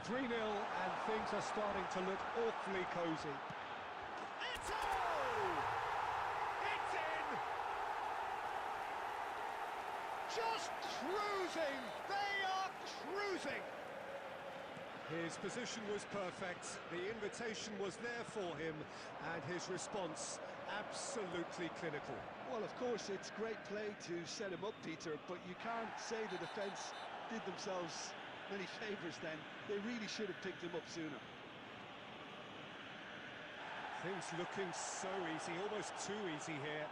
3-0, and things are starting to look awfully cosy. Eto! It's in! Just cruising! They are cruising! His position was perfect, the invitation was there for him, and his response absolutely clinical. Well, of course, it's great play to set him up, Peter, but you can't say the defence did themselves many favours then. They really should have picked him up sooner. Things looking so easy, almost too easy here.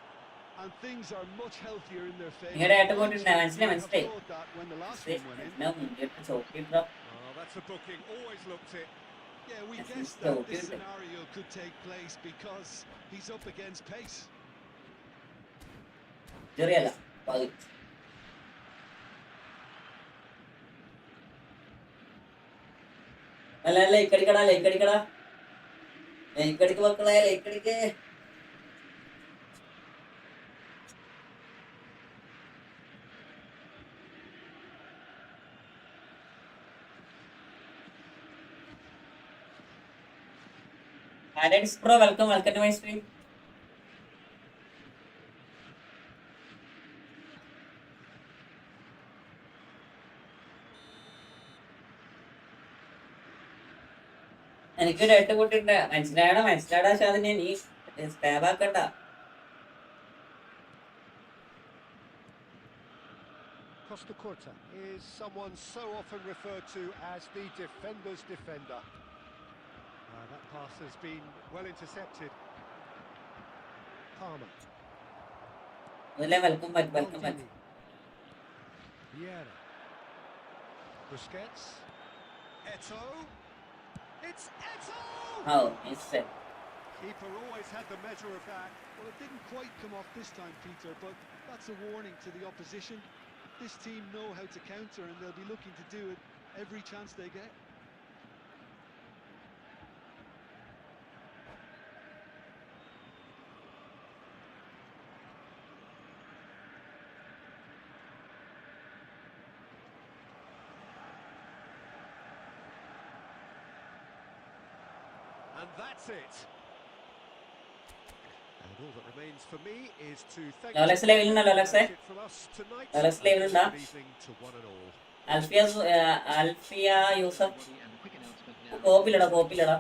And things are much healthier in their favour. നിങ്ങളുടെ ഏട്ടൻ പോയിട്ടുണ്ട്. മനസ്സിലായി. Thought that when the last one went in. ചോക്കിട്ടോ. Oh, that's a booking. Always looked it. Yeah, we That's guessed so that this good. scenario could take place because he's up against pace. ചെറിയല്ല അല്ല like അടിക്കടാ like അടിക്ക് മക്കളെ like അടിക്ക്. Alex Pro, welcome to my stream. എനിക്കൊരു എട്ട് കൂട്ടിണ്ട്. മനസ്സിലാടാ ഷാദിനെ, നീ സ്പാബ് ആക്കണ്ട. Costa Curta is someone so often referred to as the defender's defender. That pass has been well intercepted. Palmer. Welcome back. Vieira. Busquets. Eto. It's Eto! Oh, it's set. Keeper always had the measure of that. Well, it didn't quite come off this time, Peter, but that's a warning to the opposition. This team know how to counter, and they'll be looking to do it every chance they get. And that's it. And all that remains for me is to thank Lolex level na Lolex eh? from us tonight. Lolex level na. Good evening to one and all. Alfia Yusuf. കോപ്പിലടാ.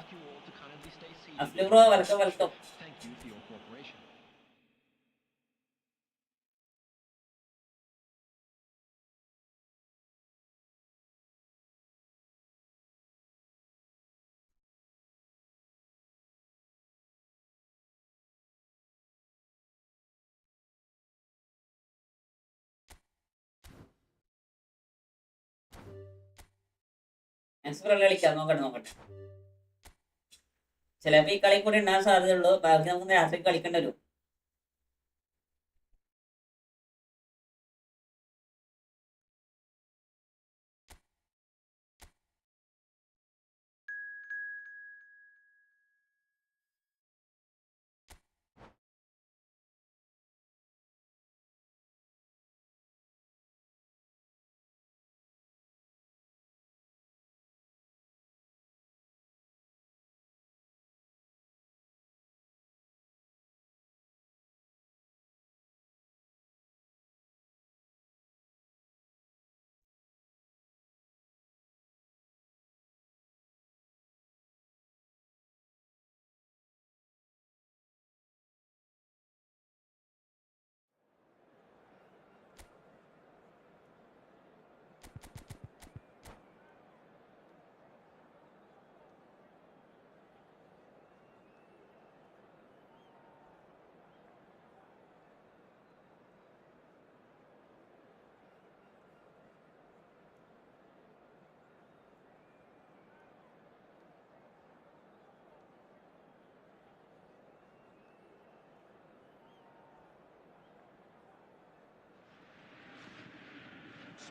അഫ്ലി bro welcome. Maximum കളിക്കാം, നോക്കട്ടെ. ചിലപ്പോൾ ഈ കളി കൂടി ഉണ്ടാകാൻ സാധ്യതയുള്ളൂ. ബാക്കി നമുക്ക് രാത്രി കളിക്കേണ്ടി വരും.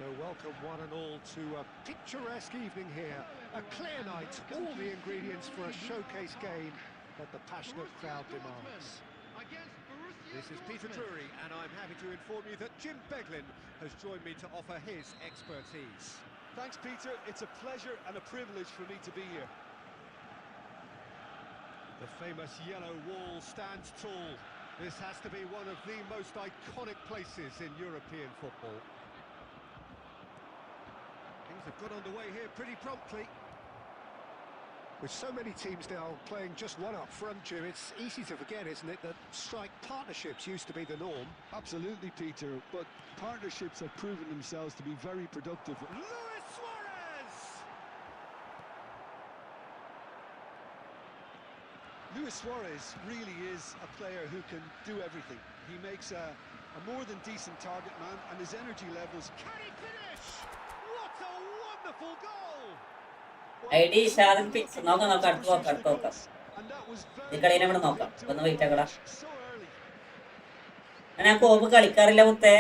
So welcome one and all to a picturesque evening here. A clear night, all the ingredients for a showcase game that the passionate crowd demands. This is Peter Drury, and I'm happy to inform you that Jim Beglin has joined me to offer his expertise. Thanks, Peter. It's a pleasure and a privilege for me to be here. The famous yellow wall stands tall. This has to be one of the most iconic places in European football. Things have got underway here pretty promptly. With so many teams now playing just one up front, Jim, it's easy to forget, isn't it, that strike partnerships used to be the norm. Absolutely, Peter, but partnerships have proven themselves to be very productive. Luis Suarez! Luis Suarez really is a player who can do everything. He makes a more than decent target man, and his energy levels... Can he finish? What a wonderful goal! ID Shadan pics നോക്കാം അടുത്ത് ഈ കളീനെ കൂടെ നോക്കാം. ഒന്ന് wait ആക്കടാ. ഞാൻ കോപ്പ് കളിക്കാറില്ല മുത്തേ.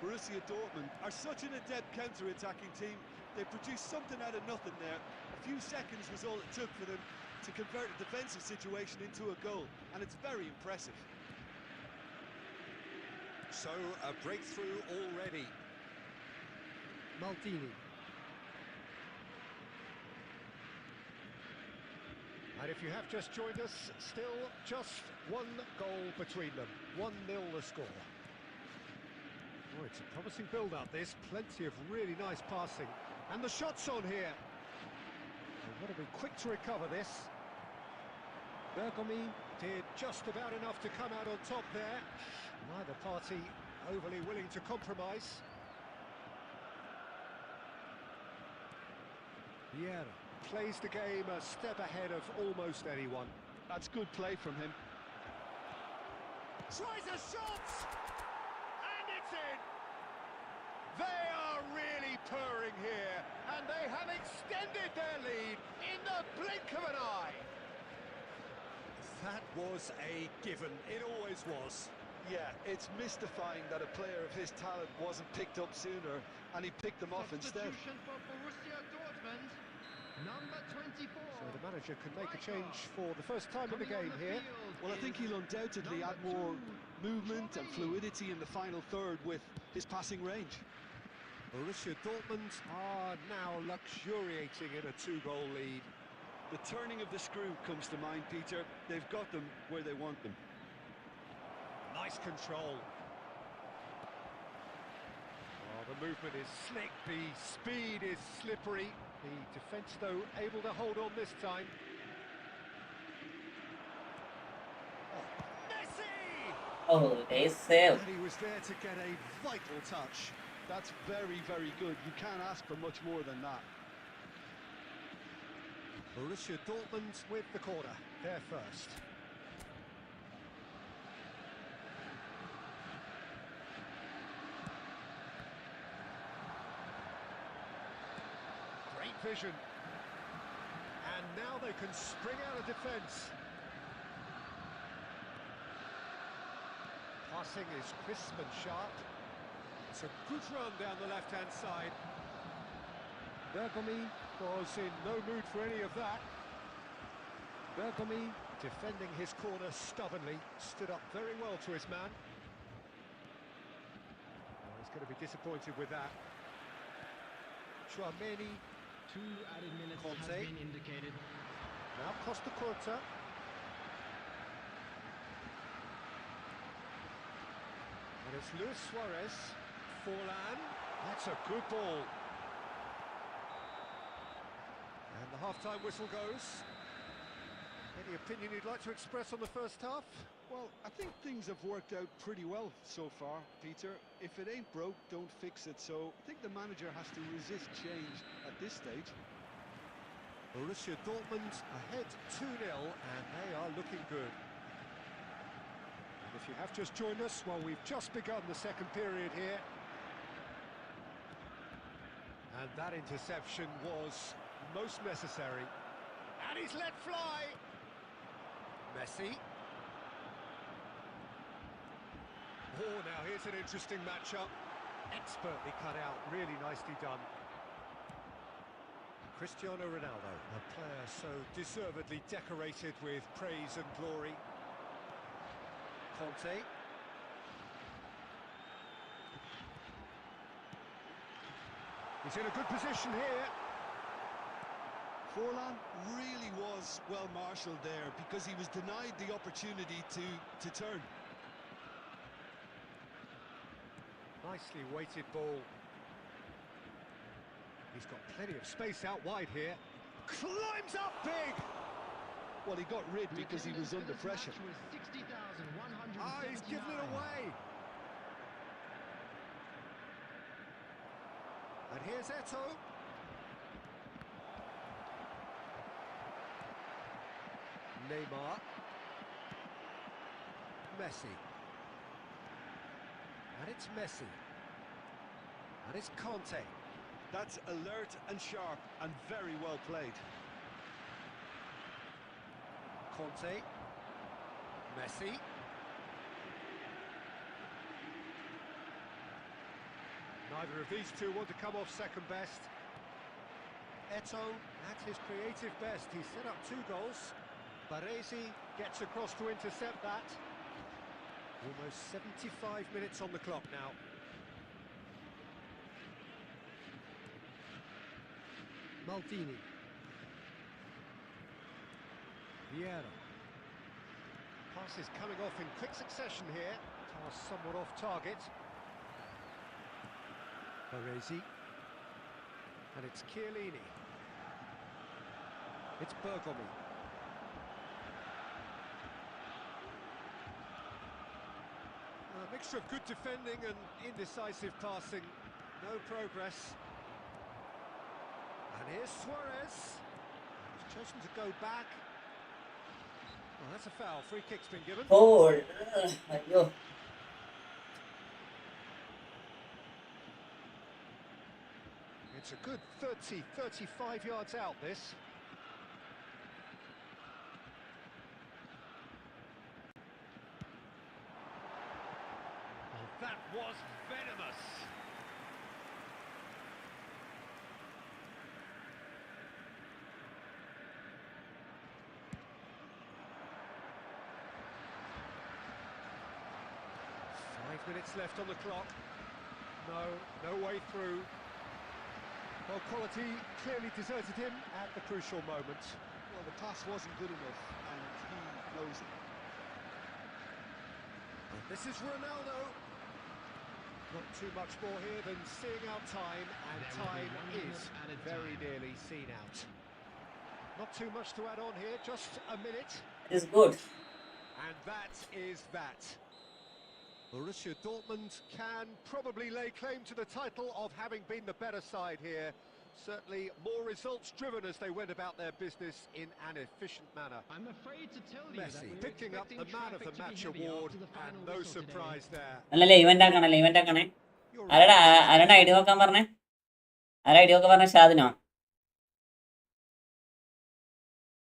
Borussia Dortmund are such an adept counter-attacking team. They produced something out of nothing there. A few seconds was all it took for them to convert a defensive situation into a goal, and it's very impressive. So, a breakthrough already. Maldini. And if you have just joined us, still just one goal between them. 1-0 the score. Oh, it's a promising build-up, this. Plenty of really nice passing. And the shot's on here. They've got to be quick to recover this. Bergomi did just about enough to come out on top there. Neither party overly willing to compromise. Vieira plays the game a step ahead of almost anyone. That's good play from him. Tries a shot! And it's in! They are really purring here, and they have extended their lead in the blink of an eye. That was a given. It always was. Yeah, it's mystifying that a player of his talent wasn't picked up sooner, and he picked them off instead. For Borussia Dortmund, number 24. So the manager can make a change for the first time in the game here. Well, I think he'll undoubtedly add more movement and fluidity in the final third with his passing range. Borussia Dortmund are now luxuriating in a 2-goal lead. The turning of the screw comes to mind, Peter. They've got them where they want them. Nice control. Oh, the movement is slick, the speed is slippery. The defence, though, able to hold on this time. Oh, Messi! Oh, nice save. And he was there to get a vital touch. That's very, very good. You can't ask for much more than that. Borussia Dortmund with the corner. They're first. vision. And now they can spring out of defence. Passing is crisp and sharp. It's a good run down the left-hand side. Bergomi was in no mood for any of that. Bergomi defending his corner stubbornly, stood up very well to his man. Oh, he's going to be disappointed with that. Chouameni. 2 added minutes Conte. has been indicated. Now Costa Curta. And it's Luis Suarez. Forlan. That's a good ball. And the half-time whistle goes. Any opinion you'd like to express on the first half? Well, I think things have worked out pretty well so far, Peter. If it ain't broke, don't fix it. So I think the manager has to resist change at this stage. Borussia Dortmund ahead 2-0, and they are looking good. And if you have just joined us, well, we've just begun the second period here. And that interception was most necessary. And he's let fly! Messi. Oh, now here's an interesting matchup. Expertly cut out, really nicely done. Cristiano Ronaldo, a player so deservedly decorated with praise and glory. Conte. He's in a good position here. Forlan really was well marshalled there because he was denied the opportunity to turn. Nicely weighted ball. He's got plenty of space out wide here. Climbs up big! Well, he got rid because he was under pressure. Ah, he's given it away. And here's Eto'o. Neymar. Messi. And it's Messi. And it's Conte. That's alert and sharp and very well played. Conte. Messi. Neither of these two want to come off second best. Eto'o at his creative best. He set up 2 goals. Baresi gets across to intercept that. Almost 75 minutes on the clock now. Maldini. Vieira. Passes coming off in quick succession here. Pass somewhat off target. Baresi. And it's Chiellini. It's Bergomi. A mixture of good defending and indecisive passing. No progress. And here's Suarez. He's chosen to go back. Well, that's a foul. Free kick's been given. Goal. Ayyo. It's a good 30, 35 yards out, this. Well, that was venomous. Minutes left on the clock. No way through. Well, quality clearly deserted him at the crucial moment. Well, the pass wasn't good enough, and he knows it. This is Ronaldo. Not too much more here than seeing out time, and time is very nearly seen out. Not too much to add on here, just a minute. It's good. And that is that. Borussia Dortmund can probably lay claim to the title of having been the better side here. Certainly more results driven as they went about their business in an efficient manner. I'm afraid to tell you Messi that we're picking up the man of the match award, and no surprise there. അല്ലല്ലേ event ആക്കണല്ലേ event ആക്കണേ You're ആരാടാ right. ആരാണ് idea നോക്കാൻ പറഞ്ഞേ ആരാ idea ഒക്കെ പറഞ്ഞ ഷാദിനോ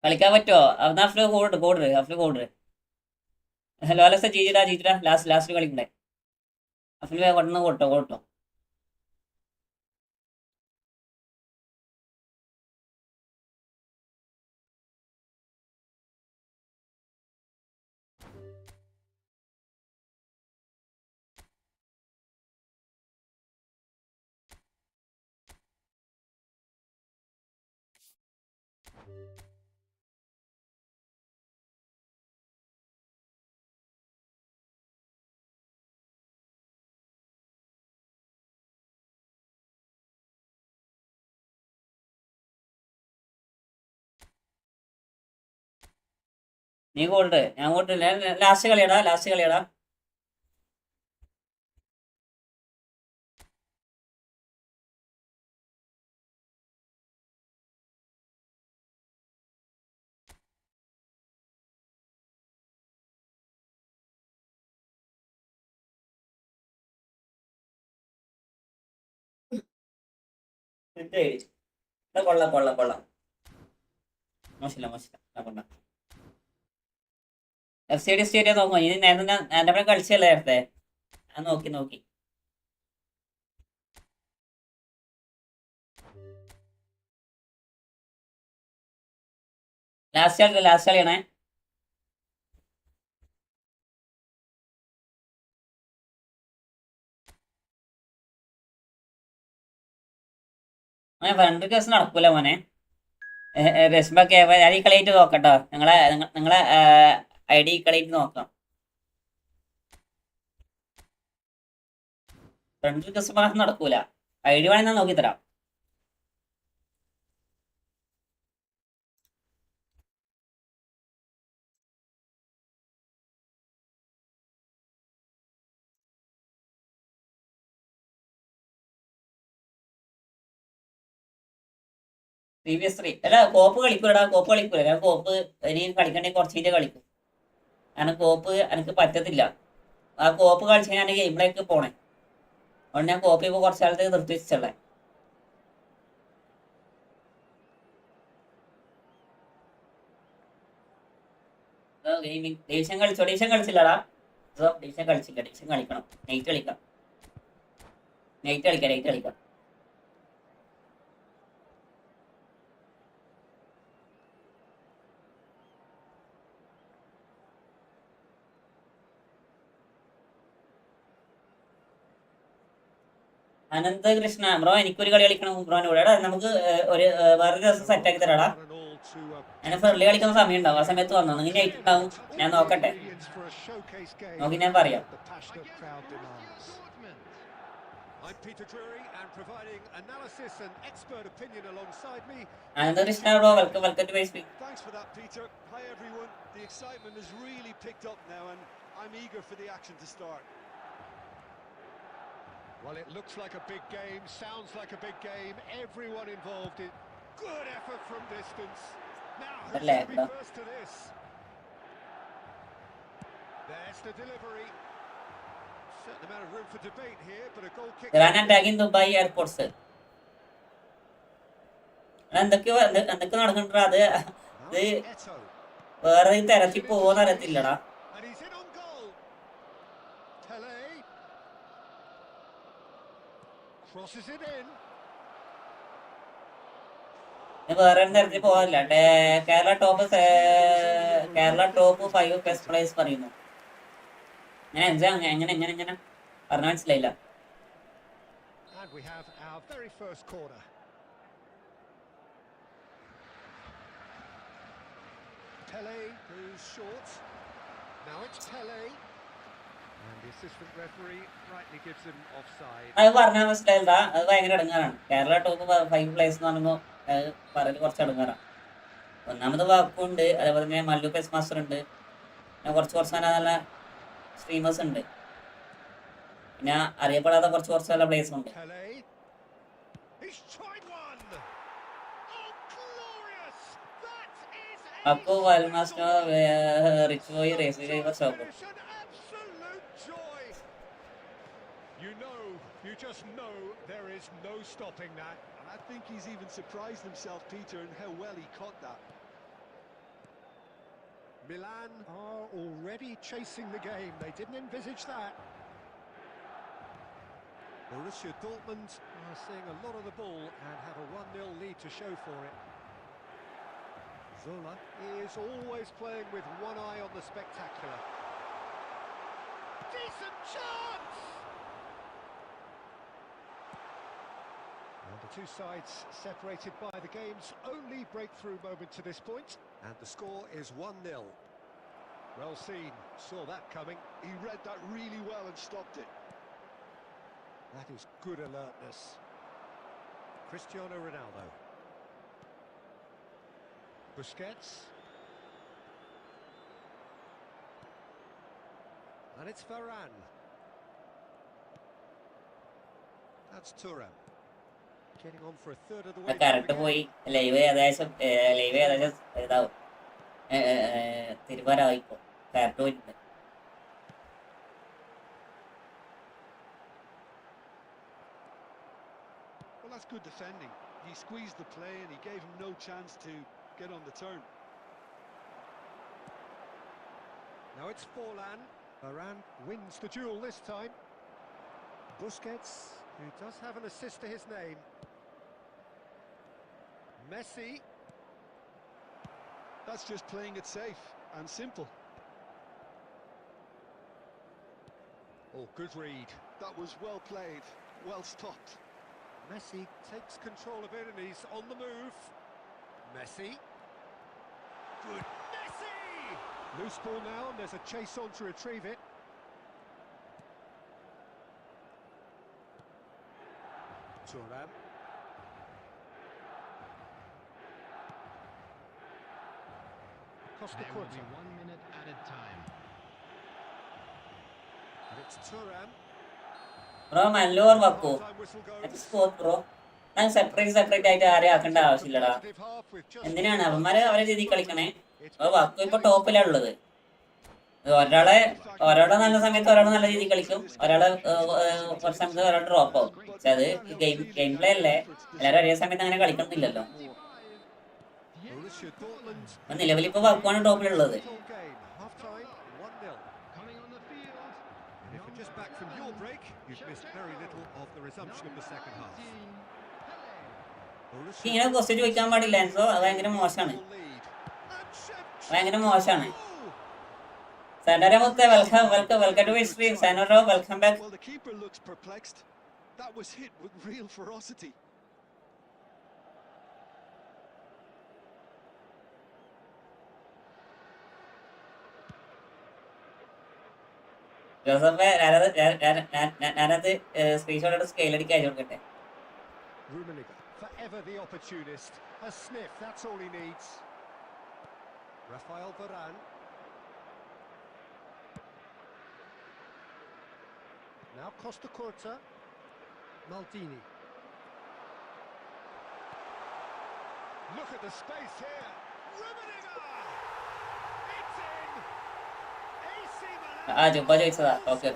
കളിക്കാൻ പറ്റുമോ? എന്നാ അഫ്ലു കോഡ് അഫ്ലു കോഡ്. ലോലക്സ് ജീജിടാ ലാസ്റ്റ് കളിക്കണ്ടേ. അഫ്ലു കൊണ്ടുവന്ന് കോട്ടോ. നീ കോൾഡ്, ഞാൻ കോട്ടില്ല. ലാസ്റ്റ് കളിയടാ. കൊള്ളാം. മോശമില്ല. കൊള്ളാം. FCD സ്റ്റേഡിയം നോക്കുമോ? ഇനി നേരത്തെ എൻ്റെ കളിച്ചല്ലേ നേരത്തെ. ഞാൻ നോക്കി. ലാസ്റ്റ് കളിയാണേ. ഫ്രണ്ട് കേസ് നടക്കൂല മോനെ. രശ്മൊക്കെ ഞാൻ ഈ കളിയായിട്ട് നോക്കട്ടോ. നിങ്ങളെ ID കളിയായിട്ട് നോക്കാം. ഫ്രണ്ട് കേസ് നടക്കൂല. ID വേണമെങ്കിൽ ഞാൻ നോക്കിത്തരാം. പ്രീവിയസ് 3 അല്ല കോപ്പ് കളിക്കൂലടാ. ഞാൻ കോപ്പ് ഇനി കളിക്കണമെങ്കിൽ കുറച്ച് കഴിഞ്ഞ് കളിക്കും. കാരണം കോപ്പ് എനിക്ക് പറ്റത്തില്ല. ആ കോപ്പ് കളിച്ച് ഞാൻ ഗെയിമിലേക്ക് പോണേ. അതുകൊണ്ട് ഞാൻ കോപ്പ് ഇപ്പോൾ കുറച്ച് കാലത്തേക്ക് നിർത്തി വെച്ചല്ലേ. ഗെയിമിങ് ഡിവിഷൻ കളിച്ചില്ലടാ. ഡിവിഷൻ കളിക്കണം. നൈറ്റ് കളിക്കാം. അനന്തകൃഷ്ണ ബ്രോ, എനിക്കൊരു കളി കളിക്കണം ബ്രോന്റെ കൂടെ. നമുക്ക് ഒരു വേറൊരു ദിവസം സെറ്റ് ആക്കി തരാടാ. ഞാൻ ഫ്രണ്ട്ലി കളിക്കുന്ന സമയം ഉണ്ടാവും. ആ സമയത്ത് വന്നോ. നിങ്ങൾ നൈറ്റ് ഉണ്ടാവും. ഞാൻ നോക്കട്ടെ. നോക്കി ഞാൻ പറയാം. Ananthakrishna bro, welcome to my stream. Thanks for that, Peter. Hi, everyone. The excitement has really picked up now, and I'm eager for the action to start. Well, it looks like a big game, sounds like a big game. Everyone involved in good effort from distance. Now, who's going to be first to this? There's the delivery. Certain amount of room for debate here, but a goal kick. Iran attacking Dubai airports. എന്തൊക്കെ നടക്കണ്ടാ. അത് വേറെ തരത്തിൽ പോവാൻ അറിയത്തില്ലടാ. വേറെ തരത്തിൽ പോകാനില്ല. Kerala top 5 best players പറയുന്നു. എങ്ങനെ പറഞ്ഞ മനസ്സിലായില്ല. Pele, who's short. Now it's Pele. And the assistant referee rightly gives him offside. അത് പറഞ്ഞാൽ മനസ്സിലായില്ല. അത് ഭയങ്കര ഇടങ്ങാറാണ്. കേരള ടോപ്പ് 5 പ്ലേയേഴ്സ് എന്ന് പറയുമ്പോൾ പറയൽ കുറച്ച് ഇടങ്ങാറാണ്. ഒന്നാമത് വാക്കുണ്ട്, അതേപോലെ തന്നെ മല്ലു പെസ് മാസ്റ്റർ ഉണ്ട്, പിന്നെ കുറച്ച് നല്ല സ്ട്രീമേഴ്സ് ഉണ്ട്, പിന്നെ അറിയപ്പെടാത്ത കുറച്ച് നല്ല പ്ലേയേഴ്സ് ഉണ്ട്. Akko Valmaster Rich Boy Racing was over. You just know there is no stopping that. And I think he's even surprised himself, Peter, in how well he caught that. Milan are already chasing the game. They didn't envisage that. Borussia Dortmund are seeing a lot of the ball and have a 1-0 lead to show for it. Zola is always playing with one eye on the spectacular. Decent chance! And the two sides separated by the game's only breakthrough moment to this point. And the score is 1-0. Well seen, saw that coming. He read that really well and stopped it. That is good alertness. Cristiano Ronaldo. Busquets. And it's Varane. That's Thuram. Getting on for a third of the way. Current പോയി live ഏകദേശം ഇതാവും തിരുവരായിപ്പോ current പോയിട്ടുണ്ട്. Well, that's good defending. He squeezed the play and he gave him no chance to get on the turn. Now it's Forlan. Varane wins the duel this time. Busquets, who does have an assist to his name. Messi. That's just playing it safe and simple. Oh, good read. That was well played, well stopped. Messi takes control of it and he's on the move. Messi. Good Messi! Loose ball now and there's a chase on to retrieve it. Thuram. Costa There will be Curta. 1 minute added time. And it's Thuram. Bro Mallur വെക്കൂ Time whistle goes. Scope bro. ഞാൻ separate ആയിട്ട് ആരെയും ആക്കേണ്ട ആവശ്യമില്ലടാ. Positive half with just എന്തിനാണ് അവന്മാര് അവരെ രീതിയിൽ കളിക്കണേ? വക്കു ഇപ്പൊ ടോപ്പിലാണ് ഉള്ളത്. ഒരാളെ നല്ല സമയത്ത് ഒരാൾ നല്ല രീതിയിൽ കളിക്കും, ഒരാള് കുറച്ച് സമയത്ത് ഒരാൾ ഡ്രോപ്പ് ആവും. പക്ഷെ അത് ഗെയിം പ്ലേ അല്ലേ, എല്ലാവരും ഒരേ സമയത്ത് അങ്ങനെ കളിക്കണമെന്നില്ലല്ലോ. Borussia Dortmund. അപ്പൊ നിലവിൽ ipo വക്കുവാണ് ടോപ്പിലുള്ളത്. Game. Half time, 1-0. Coming on the field. And if you're just back from your break, you've missed very little of the resumption of the second half. Borussia ഇങ്ങനെ question ചോദിക്കാൻ പാടില്ല Enzo, അത് ഭയങ്കര മോശമാണ്, lead. And Shevchenko. ഭയങ്കര മോശമാണ്. Sanara Mutte, welcome to my stream. Sanara, welcome back. Well, the keeper looks perplexed. That was hit with real ferocity. Joseph, ഞാനത് screenshot എടുത്ത് സ്കെയിൽ അടിക്കാൻ അയച്ചു കൊടുക്കട്ടെ. Rummenigge, forever the opportunist. A sniff, that's all he needs. Rafael Varane. Now Costa Curta. Maldini. Look at the space here. Rummenigge! It's in! AC Milan! ജുബ ചോദിച്ചതാ. Okay.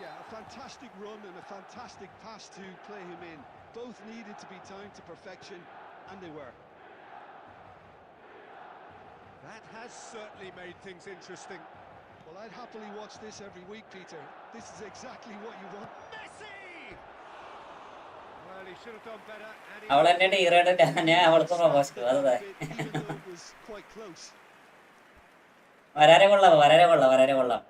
Yeah, a fantastic run and a fantastic pass to play him in. Both needed to be timed to perfection, and they were. That has certainly made things interesting. Well, I'd happily watch this every week, Peter. This is exactly what you want. Messi! Well, he should have done better. And he അവൾ എന്നെ ഡീറായിട്ട് ഞാൻ അവൾക്ക് propose അതെ. Even though it was quite close. വളരെ കൊള്ളാം.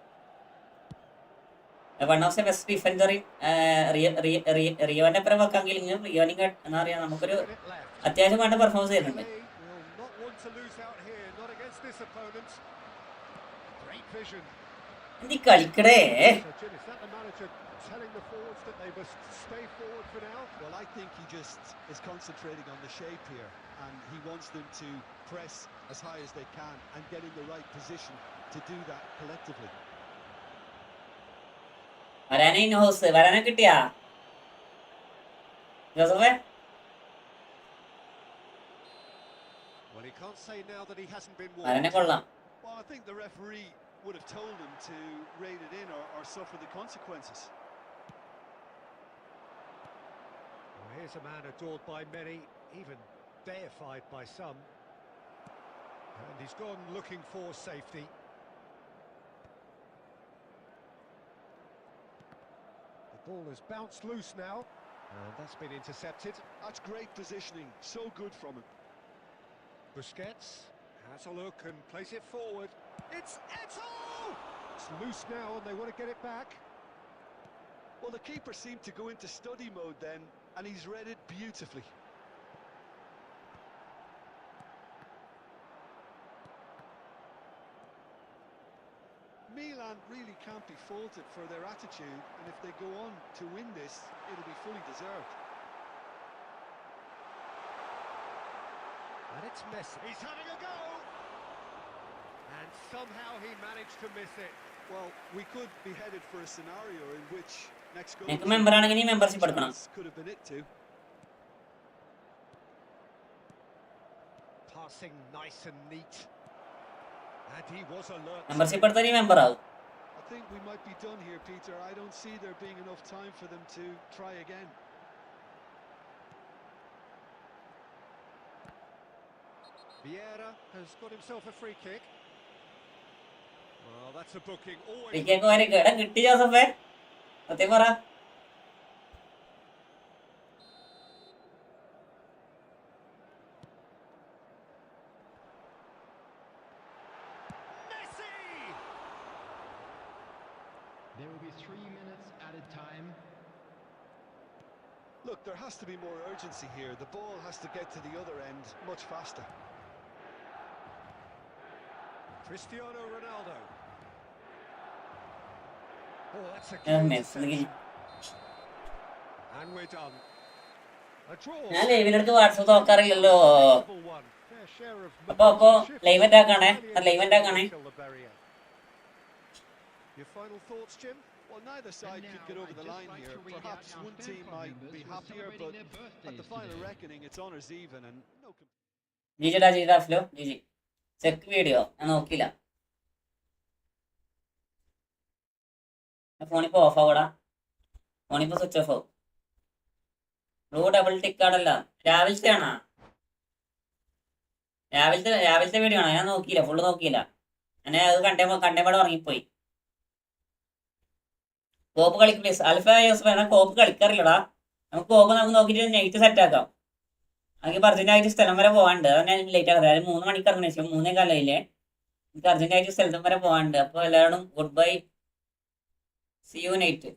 One of the best defender റിയോന്റെ അപ്പുറം വെക്കാമെങ്കിലും റിയോനിങ് എന്താ പറയാ, നമുക്കൊരു minute left. അത്യാവശ്യം വേണ്ട പെർഫോമൻസ് ചെയ്യുന്നുണ്ട്. Will not want to lose out here, not against this opponent. Great vision. നീ കളിക്കടേ. So, Jim, is that the manager telling the forwards that they must stay forward for now? Well, I think he just is concentrating on the shape here, and he wants them to press as high as they can and get in the right position to do that collectively. വരാനെ കിട്ടിയാ ജോസഫേ? Well, he can't say now that he hasn't been വരാനെ warned. കൊള്ളാം. Well, I think the referee would have told him to rein it in or suffer the consequences. Well, here's a man adored by many, even deified by some. And he's gone looking for safety. The ball has bounced loose now, and that's been intercepted. That's great positioning, so good from him. Busquets has a look and plays it forward. It's Eto! It's loose now and they want to get it back. Well, the keeper seemed to go into study mode then, and he's read it beautifully. Milan really can't be faulted for their attitude, and if they go on to win this, it'll be fully deserved. And it's Messi. He's having a go! And somehow he managed to miss it. Well, we could be headed for a scenario in which next goal നിങ്ങൾക്ക് member ആണെങ്കിൽ membership എടുക്കണം. could have been it too. Passing nice and neat. And he was alert. Membership എടുത്താൽ ഈ member ആവും. I think we might be done here, Peter. I don't see there being enough time for them to try again. Vieira has got himself a free kick. Well, that's a booking. Always. Wicket വരെ എടാ കിട്ടി ജോസഫേ. സത്യം പറ. Messi! There will be 3 minutes added time. Look, there has to be more urgency here. The ball has to get to the other end much faster. Cristiano Ronaldo. Oh, that's a Messi and we're done. A draw. ഞാൻ ലൈവിനടുത്ത് WhatsApp നോക്കാറില്ലല്ലോ. Double one. Fair share of അപ്പൊ live എന്താക്കാണേ? Live എന്താക്കാണേ? Your final thoughts, Jim? Well, neither side could get over the line here. Perhaps one team might be happier, but at the final reckoning, it's honours even and no. ജിജിടാ ജിജിടാ flow GG check video ഞാൻ നോക്കിയില്ല. ഫോണിപ്പോ off ആവൂടാ. ഫോണിപ്പോ switch off ആവും. Blue double tick ആണല്ല. രാവിലത്തെ ആണോ? രാവിലത്തെ വീഡിയോ ആണോ? ഞാൻ നോക്കിയില്ല, ഫുള്ള് നോക്കിയില്ല. ഞാൻ അത് കണ്ടേപാട് ഉറങ്ങിപ്പോയി. കോപ്പ് കളിക്കും പ്ലീസ്. അൽഫ യൂസ് വേണം. കോപ്പ് കളിക്കാറില്ലടാ. നമുക്ക് കോപ്പ് നമുക്ക് നോക്കിയിട്ട് നൈറ്റ് സെറ്റ് ആക്കാം. എനിക്ക് അർജന്റായിട്ട് സ്ഥലം വരെ പോകാണ്ട്. അതാണ് ഞാൻ ലേറ്റ് ആക്കുന്നത്. അതായത് 3 മണിക്ക് ഇറങ്ങുന്ന ശേഷം 3 കാലയില്ലേ എനിക്ക് അർജന്റായിട്ട് സ്ഥലത്തും വരെ പോകാണ്ട്. അപ്പോൾ എല്ലാവരും goodbye. See you night.